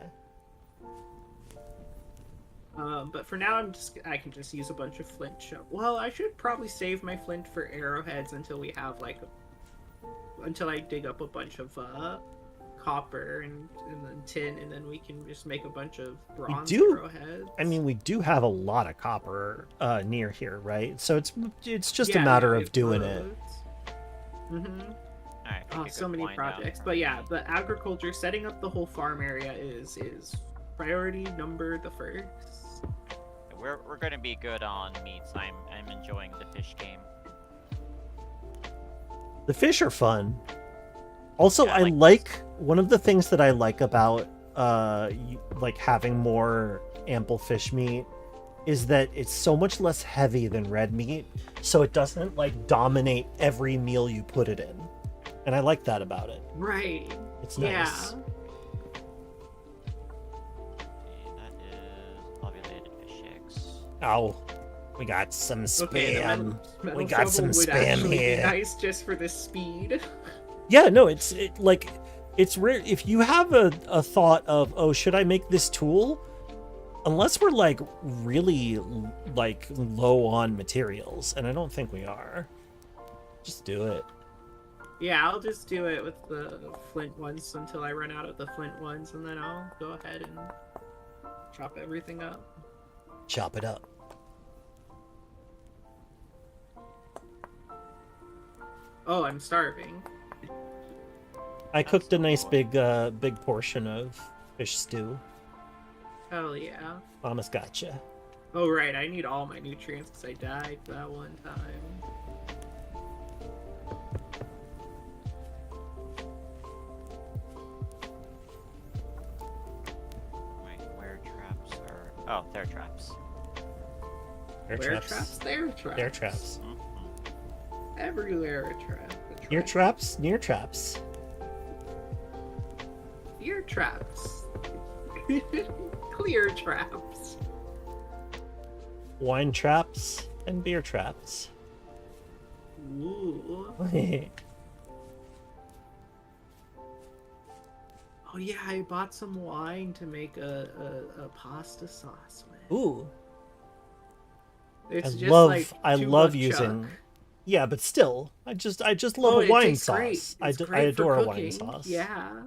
But for now, I can just use a bunch of flint shovel. Well, I should probably save my flint for arrowheads until we have like, until I dig up a bunch of copper and then tin, and then we can just make a bunch of bronze arrowheads.
I mean, we do have a lot of copper near here, right? So it's just a
Yeah,
matter
we
of
have
doing it.
loads.
All right.
Oh, so many projects. But yeah, the agriculture, setting up the whole farm area is priority number the first.
We're gonna be good on meats. I'm enjoying the fish game.
The fish are fun. Also,
Yeah,
I
like
like one of the things that I like about like having more ample fish meat is that it's so much less heavy than red meat, so it doesn't like dominate every meal you put it in. And I like that about it.
Right.
It's nice.
Yeah.
That is ovulated fish eggs.
Oh, we got some
Okay, the
spam.
metal
We got some
shovel would
spam
actually
here.
be nice just for the speed.
Yeah, no, it's rare if you have a thought of, oh, should I make this tool? Unless we're like really like low on materials, and I don't think we are. Just do it.
Yeah, I'll just do it with the flint ones until I run out of the flint ones, and then I'll go ahead and chop everything up.
Chop it up.
Oh, I'm starving.
I cooked a nice
cool.
big portion of fish stew.
Hell yeah.
Mama's gotcha.
Oh right, I need all my nutrients because I died that one time.
Wait, where traps are? Oh, they're traps.
Bear
Where
traps.
traps? There traps.
Bear traps.
Mhm.
Everywhere a trap.
Ear traps. Near traps.
Ear traps. Clear traps.
Wine traps and beer traps.
Ooh. Oh yeah, I bought some wine to make a pasta sauce with.
Ooh.
It's
I
just
love
like
I
two
love
buck
using
chuck.
Yeah, but still, I just love
Oh,
a
it
wine
tastes great.
sauce.
It's
I
great for
adore a wine
cooking.
sauce.
Yeah.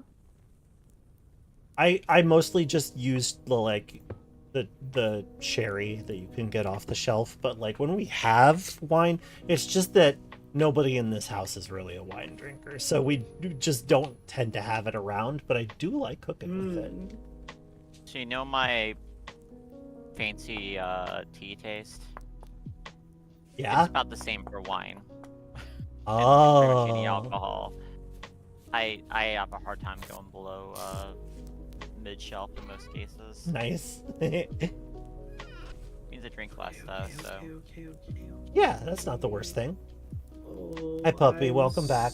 I mostly just used the sherry that you can get off the shelf, but like when we have wine, it's just that nobody in this house is really a wine drinker, so we just don't tend to have it around, but I do like cooking with it.
So you know my fancy tea taste?
Yeah?
It's about the same for wine.
Oh.
Pretty much any alcohol. I have a hard time going below mid-shelf in most cases.
Nice.
Means I drink less though, so.
Okay.
Yeah, that's not the worst thing.
Oh,
Hi, puppy.
I'm
Welcome back.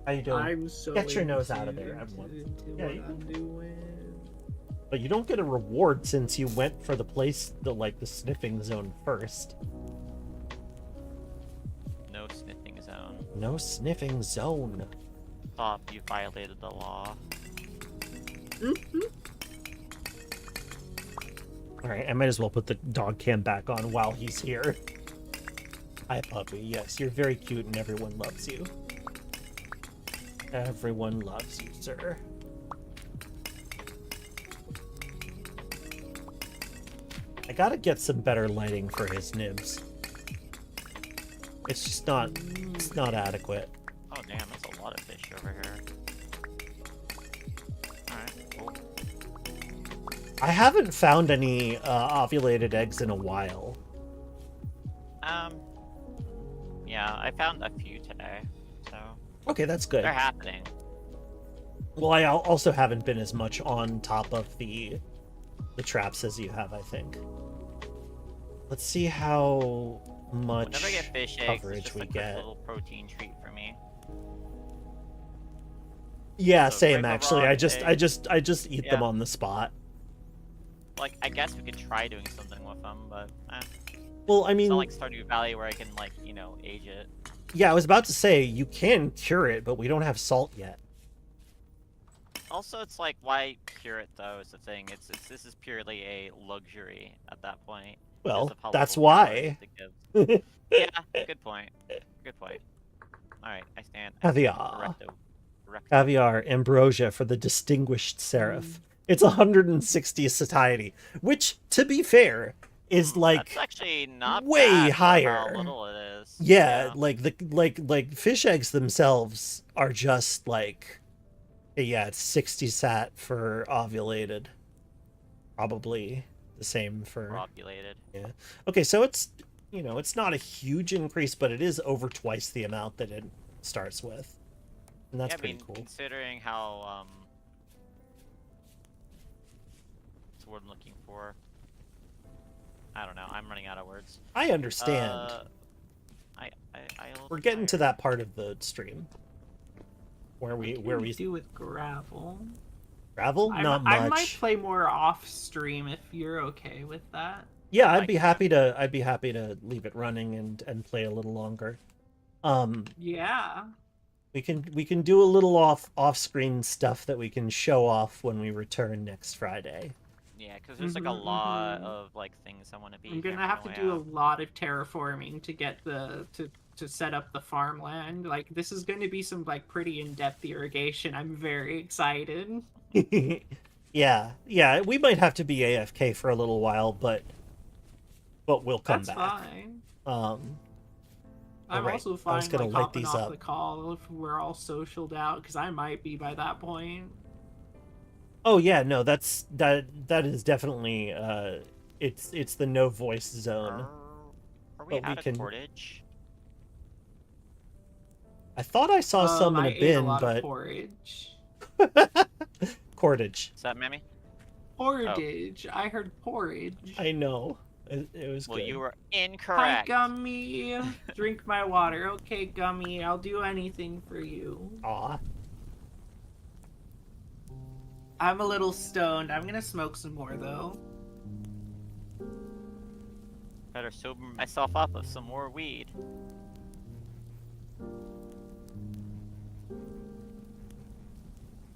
How you doing?
I'm so
Get your nose out of there,
into
everyone.
what
Yeah, you
I'm doing.
But you don't get a reward since you went for the sniffing zone first.
No sniffing zone.
No sniffing zone.
Stop, you violated the law.
Alright, I might as well put the dog cam back on while he's here. Hi, puppy. Yes, you're very cute and everyone loves you. Everyone loves you, sir. I gotta get some better lighting for his nibs. It's just not, it's not adequate.
Oh damn, that's a lot of fish over here. Alright, cool.
I haven't found any ovulated eggs in a while.
Yeah, I found a few today, so
Okay, that's good.
they're happening.
Well, I also haven't been as much on top of the traps as you have, I think. Let's see how much
Whenever I get fish eggs, it's
coverage
just
we
a quick
get.
little protein treat for me.
Yeah,
So
same
break a
actually.
raw
I just eat them
Yeah.
on the spot.
Like, I guess we could try doing something with them, but
Well, I
it's
mean,
not like Stardew Valley where I can, like, you know, age it.
yeah, I was about to say you can cure it, but we don't have salt yet.
Also, it's like, why cure it though? Is the thing. This is purely a luxury at that point.
Well,
because of how
that's
little
why.
calories it gives. Yeah, good point. Good point. All right, I stand.
Caviar.
Recto.
Caviar ambrosia for the distinguished seraph. It's 160 satiety, which, to be fair, is like
That's actually not
way
bad for
higher.
How little it is.
Yeah, like fish eggs themselves are just like, yeah, it's 60 sat for ovulated. Probably the same for
Ovulated.
Yeah. Okay, so it's, you know, it's not a huge increase, but it is over twice the amount that it starts with. And that's
Yeah, I
pretty
mean,
cool.
considering how what's the word I'm looking for? I don't know. I'm running out of words.
I understand.
I
We're getting to that part of the stream where we
do with gravel.
gravel. Not much.
I might play more off stream if you're okay with that.
Yeah, I'd be happy to leave it running and play a little longer.
Yeah.
We can do a little off-screen stuff that we can show off when we return next Friday.
Yeah, because there's like a lot of like things I want to be.
I'm gonna have to do a lot of terraforming to get to set up the farmland. Like this is going to be some like pretty in-depth irrigation. I'm very excited.
Yeah, we might have to be AFK for a little while, but we'll come
That's
back.
fine.
All
I'm
right,
also
I
fine
was gonna
like
light
hopping
these
off
up.
the call if we're all socialed out, because I might be by that point.
Oh yeah, no, that is definitely It's the no voice zone.
Are we
But we
out of
can-
cordage?
I thought I saw some in
I
a
ate
bin,
a lot of
but
porridge.
cordage.
Is that Mammy?
Porridge. I heard porridge.
I know. It was
Well,
good.
you were
Hi,
incorrect.
Gummy. Drink my water. Okay, Gummy. I'll do anything for you.
Aw.
I'm a little stoned. I'm gonna smoke some more, though.
Better sober myself up of some more weed.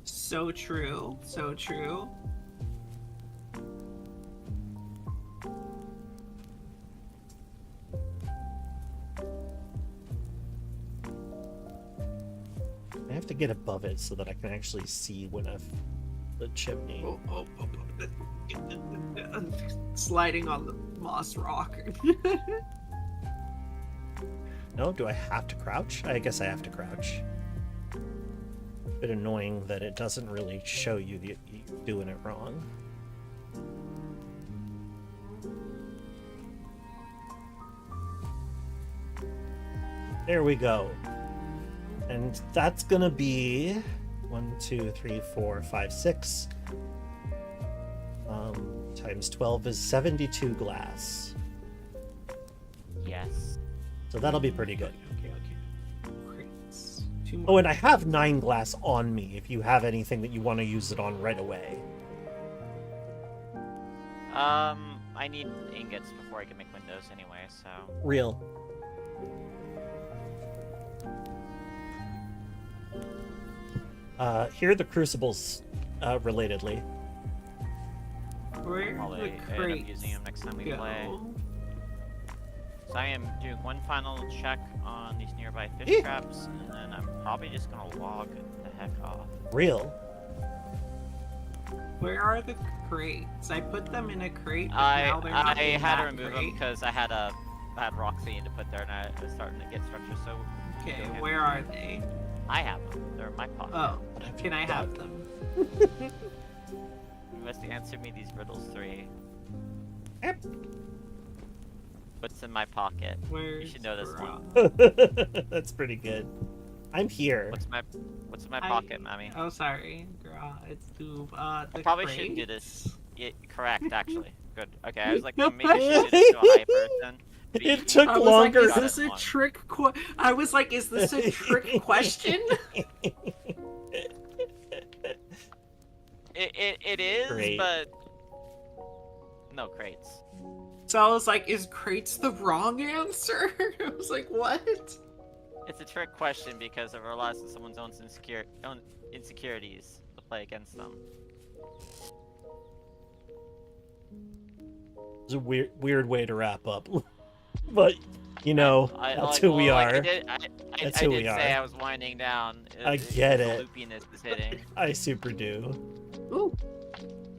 So true. So true.
I have to get above it so that I can actually see when the chimney.
Oh. Sliding on the moss rock.
No, do I have to crouch? I guess I have to crouch. Bit annoying that it doesn't really show you that you're doing it wrong. There we go. And that's gonna be 1, 2, 3, 4, 5, 6. Times 12 is 72 glass.
Yes.
So that'll be pretty good.
Okay. Crates. 2
Oh, and I have 9 glass on me if you have anything that you want to use it on right away.
I need ingots before I can make windows anyway, so...
Real. Here are the crucibles, relatedly.
Where
I'll
the
end up
crates
using them next time we play.
go?
So I am doing one final check on these nearby fish
Eh.
traps, and then I'm probably just gonna log the heck off.
Real.
Where are the crates? I put them in a crate, but now they're not
I
in
had to
that
remove them
crate.
because I had rocks I needed to put there, and I was starting to get structure. So
Okay,
okay.
where are they?
I have them. They're in my pocket.
Oh,
What have
can
you
I
done?
have them?
You must answer me these riddles 3.
Yep.
What's in my pocket?
Where's
should know this
Gra?
That's pretty good. I'm here.
What's in my pocket, Mammy?
Oh, sorry. Gra, it's to, the
I probably shouldn't do
crates.
this. Correct, actually. Good. Okay, I was like, maybe I should do this to a high person. But
It
you-
took
I was
longer.
like, is
Got
this
it
a
wrong.
trick I was like, is this a trick question?
It is,
Great.
but no crates.
So I was like, is crates the wrong answer? I was like, what?
It's a trick question because it relies on someone's own insecurities to play against them.
It's a weird way to wrap up. But, you know, that's who we are. That's who we
did
are.
say I was winding down.
I get
the
it.
loopiness is hitting.
I super do.
Ooh.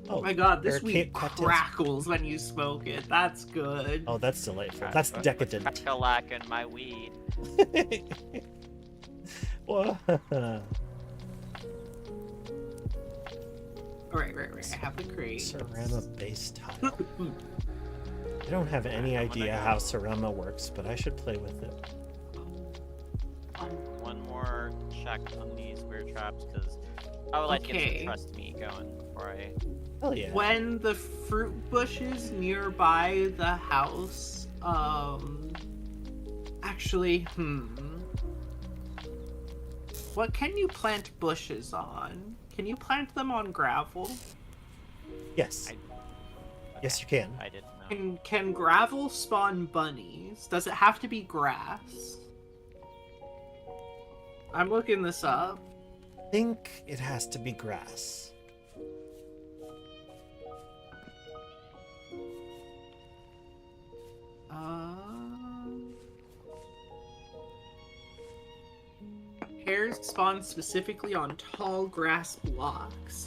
Oh my god, this
there are
weed
cocktails.
crackles when you smoke it. That's good.
Oh, that's delightful. That's decadent.
Crack-a-lack in my weed.
Well,
Right. I have the crate.
Cerama base tile. I don't have any
I'm gonna
idea
go.
how Cerama works, but I should play with it.
One more check on these weird traps because I would like to get
Okay.
some trust me going before I.
Hell yeah.
When the fruit bushes nearby the house, actually, what can you plant bushes on? Can you plant them on gravel?
Yes.
I-
Yes, you can.
I didn't know.
Can gravel spawn bunnies? Does it have to be grass? I'm looking this up.
I think it has to be grass.
Hares spawn specifically on tall grass blocks.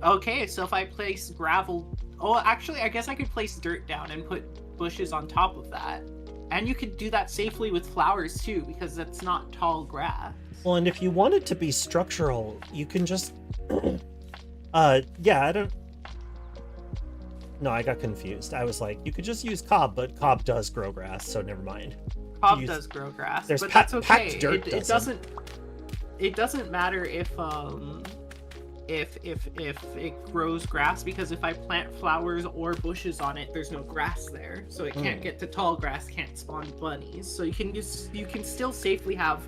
Okay, so if I place gravel... Oh, actually, I guess I could place dirt down and put bushes on top of that. And you could do that safely with flowers, too, because that's not tall grass.
Well, and if you want it to be structural, you can just... yeah, I don't... No, I got confused. I was like, you could just use cob, but cob does grow grass, so never mind.
Cob does grow grass,
There's
but that's okay.
packed dirt
It doesn't. It doesn't matter if it grows grass, because if I plant flowers or bushes on it, there's no grass there, so it can't get to tall grass, can't spawn bunnies. So you can still safely have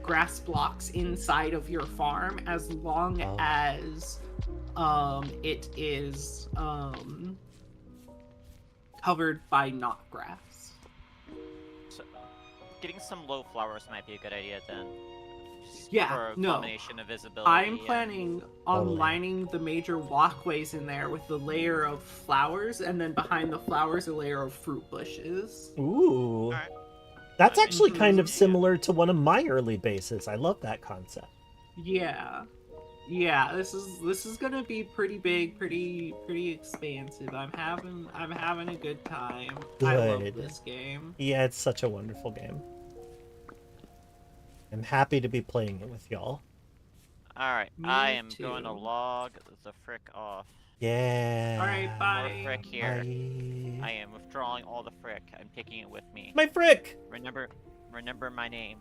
grass blocks inside of your farm as long as it is covered by not grass.
So, getting some low flowers might be a good idea then. Just
Yeah,
for a
no.
combination of visibility.
I'm planning on lining the major walkways in there with the layer of flowers, and then behind the flowers a layer of fruit bushes.
Ooh.
Alright.
That's
I mean,
actually kind of
yeah.
similar to one of my early bases. I love that concept.
Yeah. This is gonna be pretty big, pretty expansive. I'm having a good time. I love
Good.
this game.
Yeah, it's such a wonderful game. I'm happy to be playing it with y'all.
Alright,
Me
I am
too.
going to log the frick off.
Yeah.
Alright, bye.
More frick here.
Bye.
I am withdrawing all the frick. I'm taking it with me.
My frick!
Remember my name.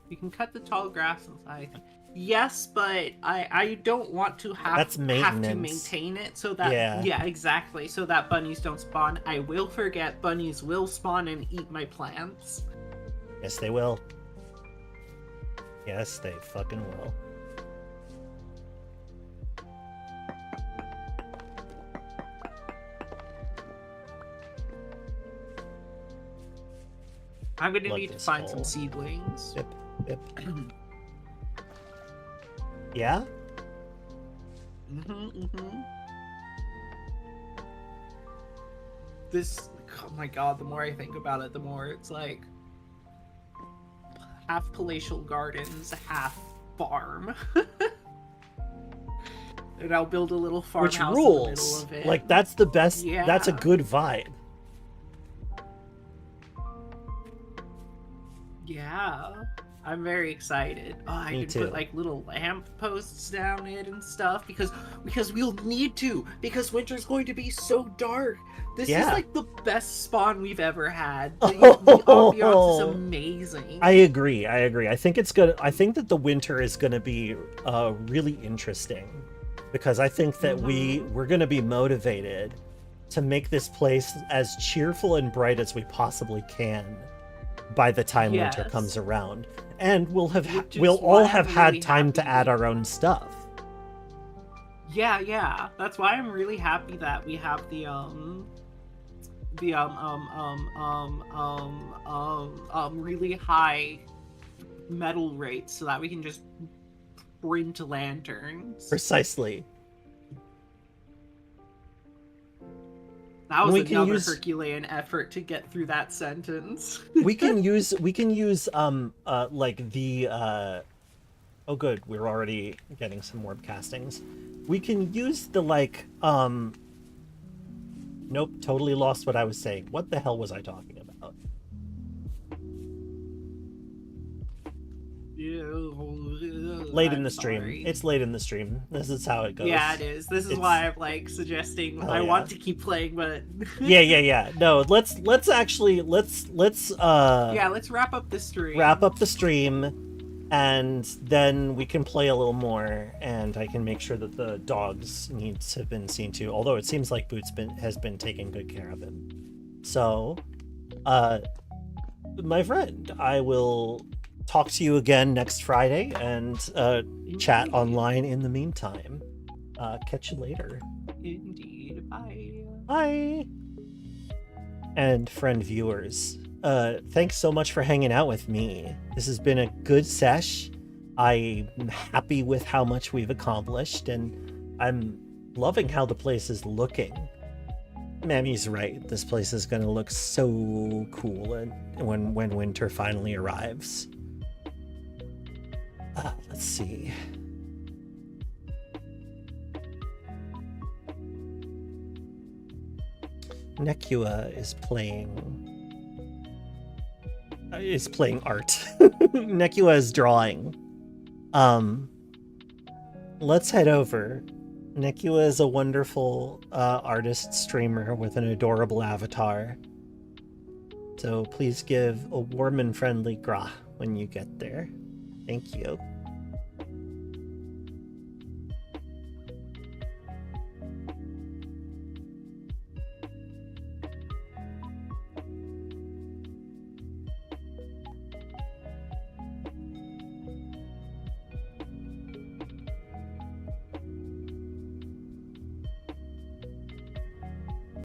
You can cut the tall grass inside. Yes, but I don't want to
That's
have to
maintenance.
maintain it so that
Yeah.
exactly, so that bunnies don't spawn. I will forget, bunnies will spawn and eat my plants.
Yes, they will. Yes, they fucking will.
I'm gonna
Love
need to
this
find
hole.
some seedlings.
Yep, yep. Yeah?
This, oh my god, the more I think about it, the more it's like half palatial gardens, half farm. And I'll build a little
Which
farmhouse in the
rules.
middle of it.
Like, that's the best.
Yeah.
That's a good vibe.
Yeah, I'm very excited. Oh, I
Me
can
too.
put like little lamp posts down it and stuff because we'll need to, because winter's going to be so dark. This is
Yeah.
like the best spawn we've ever had. The ambiance is amazing.
I agree. I think it's gonna. I think that the winter is gonna be really interesting, because I think that we're gonna be motivated to make this place as cheerful and bright as we possibly can by the time winter
Yes.
comes around, and we'll
Which is
all
why
have
I'm
had
really
time to
happy.
add our own stuff.
Yeah. That's why I'm really happy that we have the really high metal rates so that we can just print lanterns.
Precisely.
That was
We can
another
use-
Herculean effort to get through that sentence.
We can use like the oh good, we're already getting some more castings. We can use the like nope, totally lost what I was saying. What the hell was I talking about? Late in the stream.
Sorry.
It's late in the stream. This is how it goes.
Yeah, it is. This is
It's-
why I'm like suggesting
Oh,
I
yeah.
want to keep playing, but
Yeah. No, let's actually let's
yeah, let's wrap up the stream.
wrap up the stream, and then we can play a little more, and I can make sure that the dog's needs have been seen to, although it seems like Boots has been taking good care of him. So my friend, I will talk to you again next Friday, and chat
Indeed.
online in the meantime. Catch you later.
Indeed. Bye.
Bye. And friend viewers, thanks so much for hanging out with me. This has been a good sesh. I'm happy with how much we've accomplished, and I'm loving how the place is looking. Mammy's right. This place is going to look so cool when winter finally arrives. Let's see. Nekua is playing art. Nekua is drawing. Let's head over Nikua is a wonderful artist streamer with an adorable avatar. So please give a warm and friendly grah when you get there. Thank you.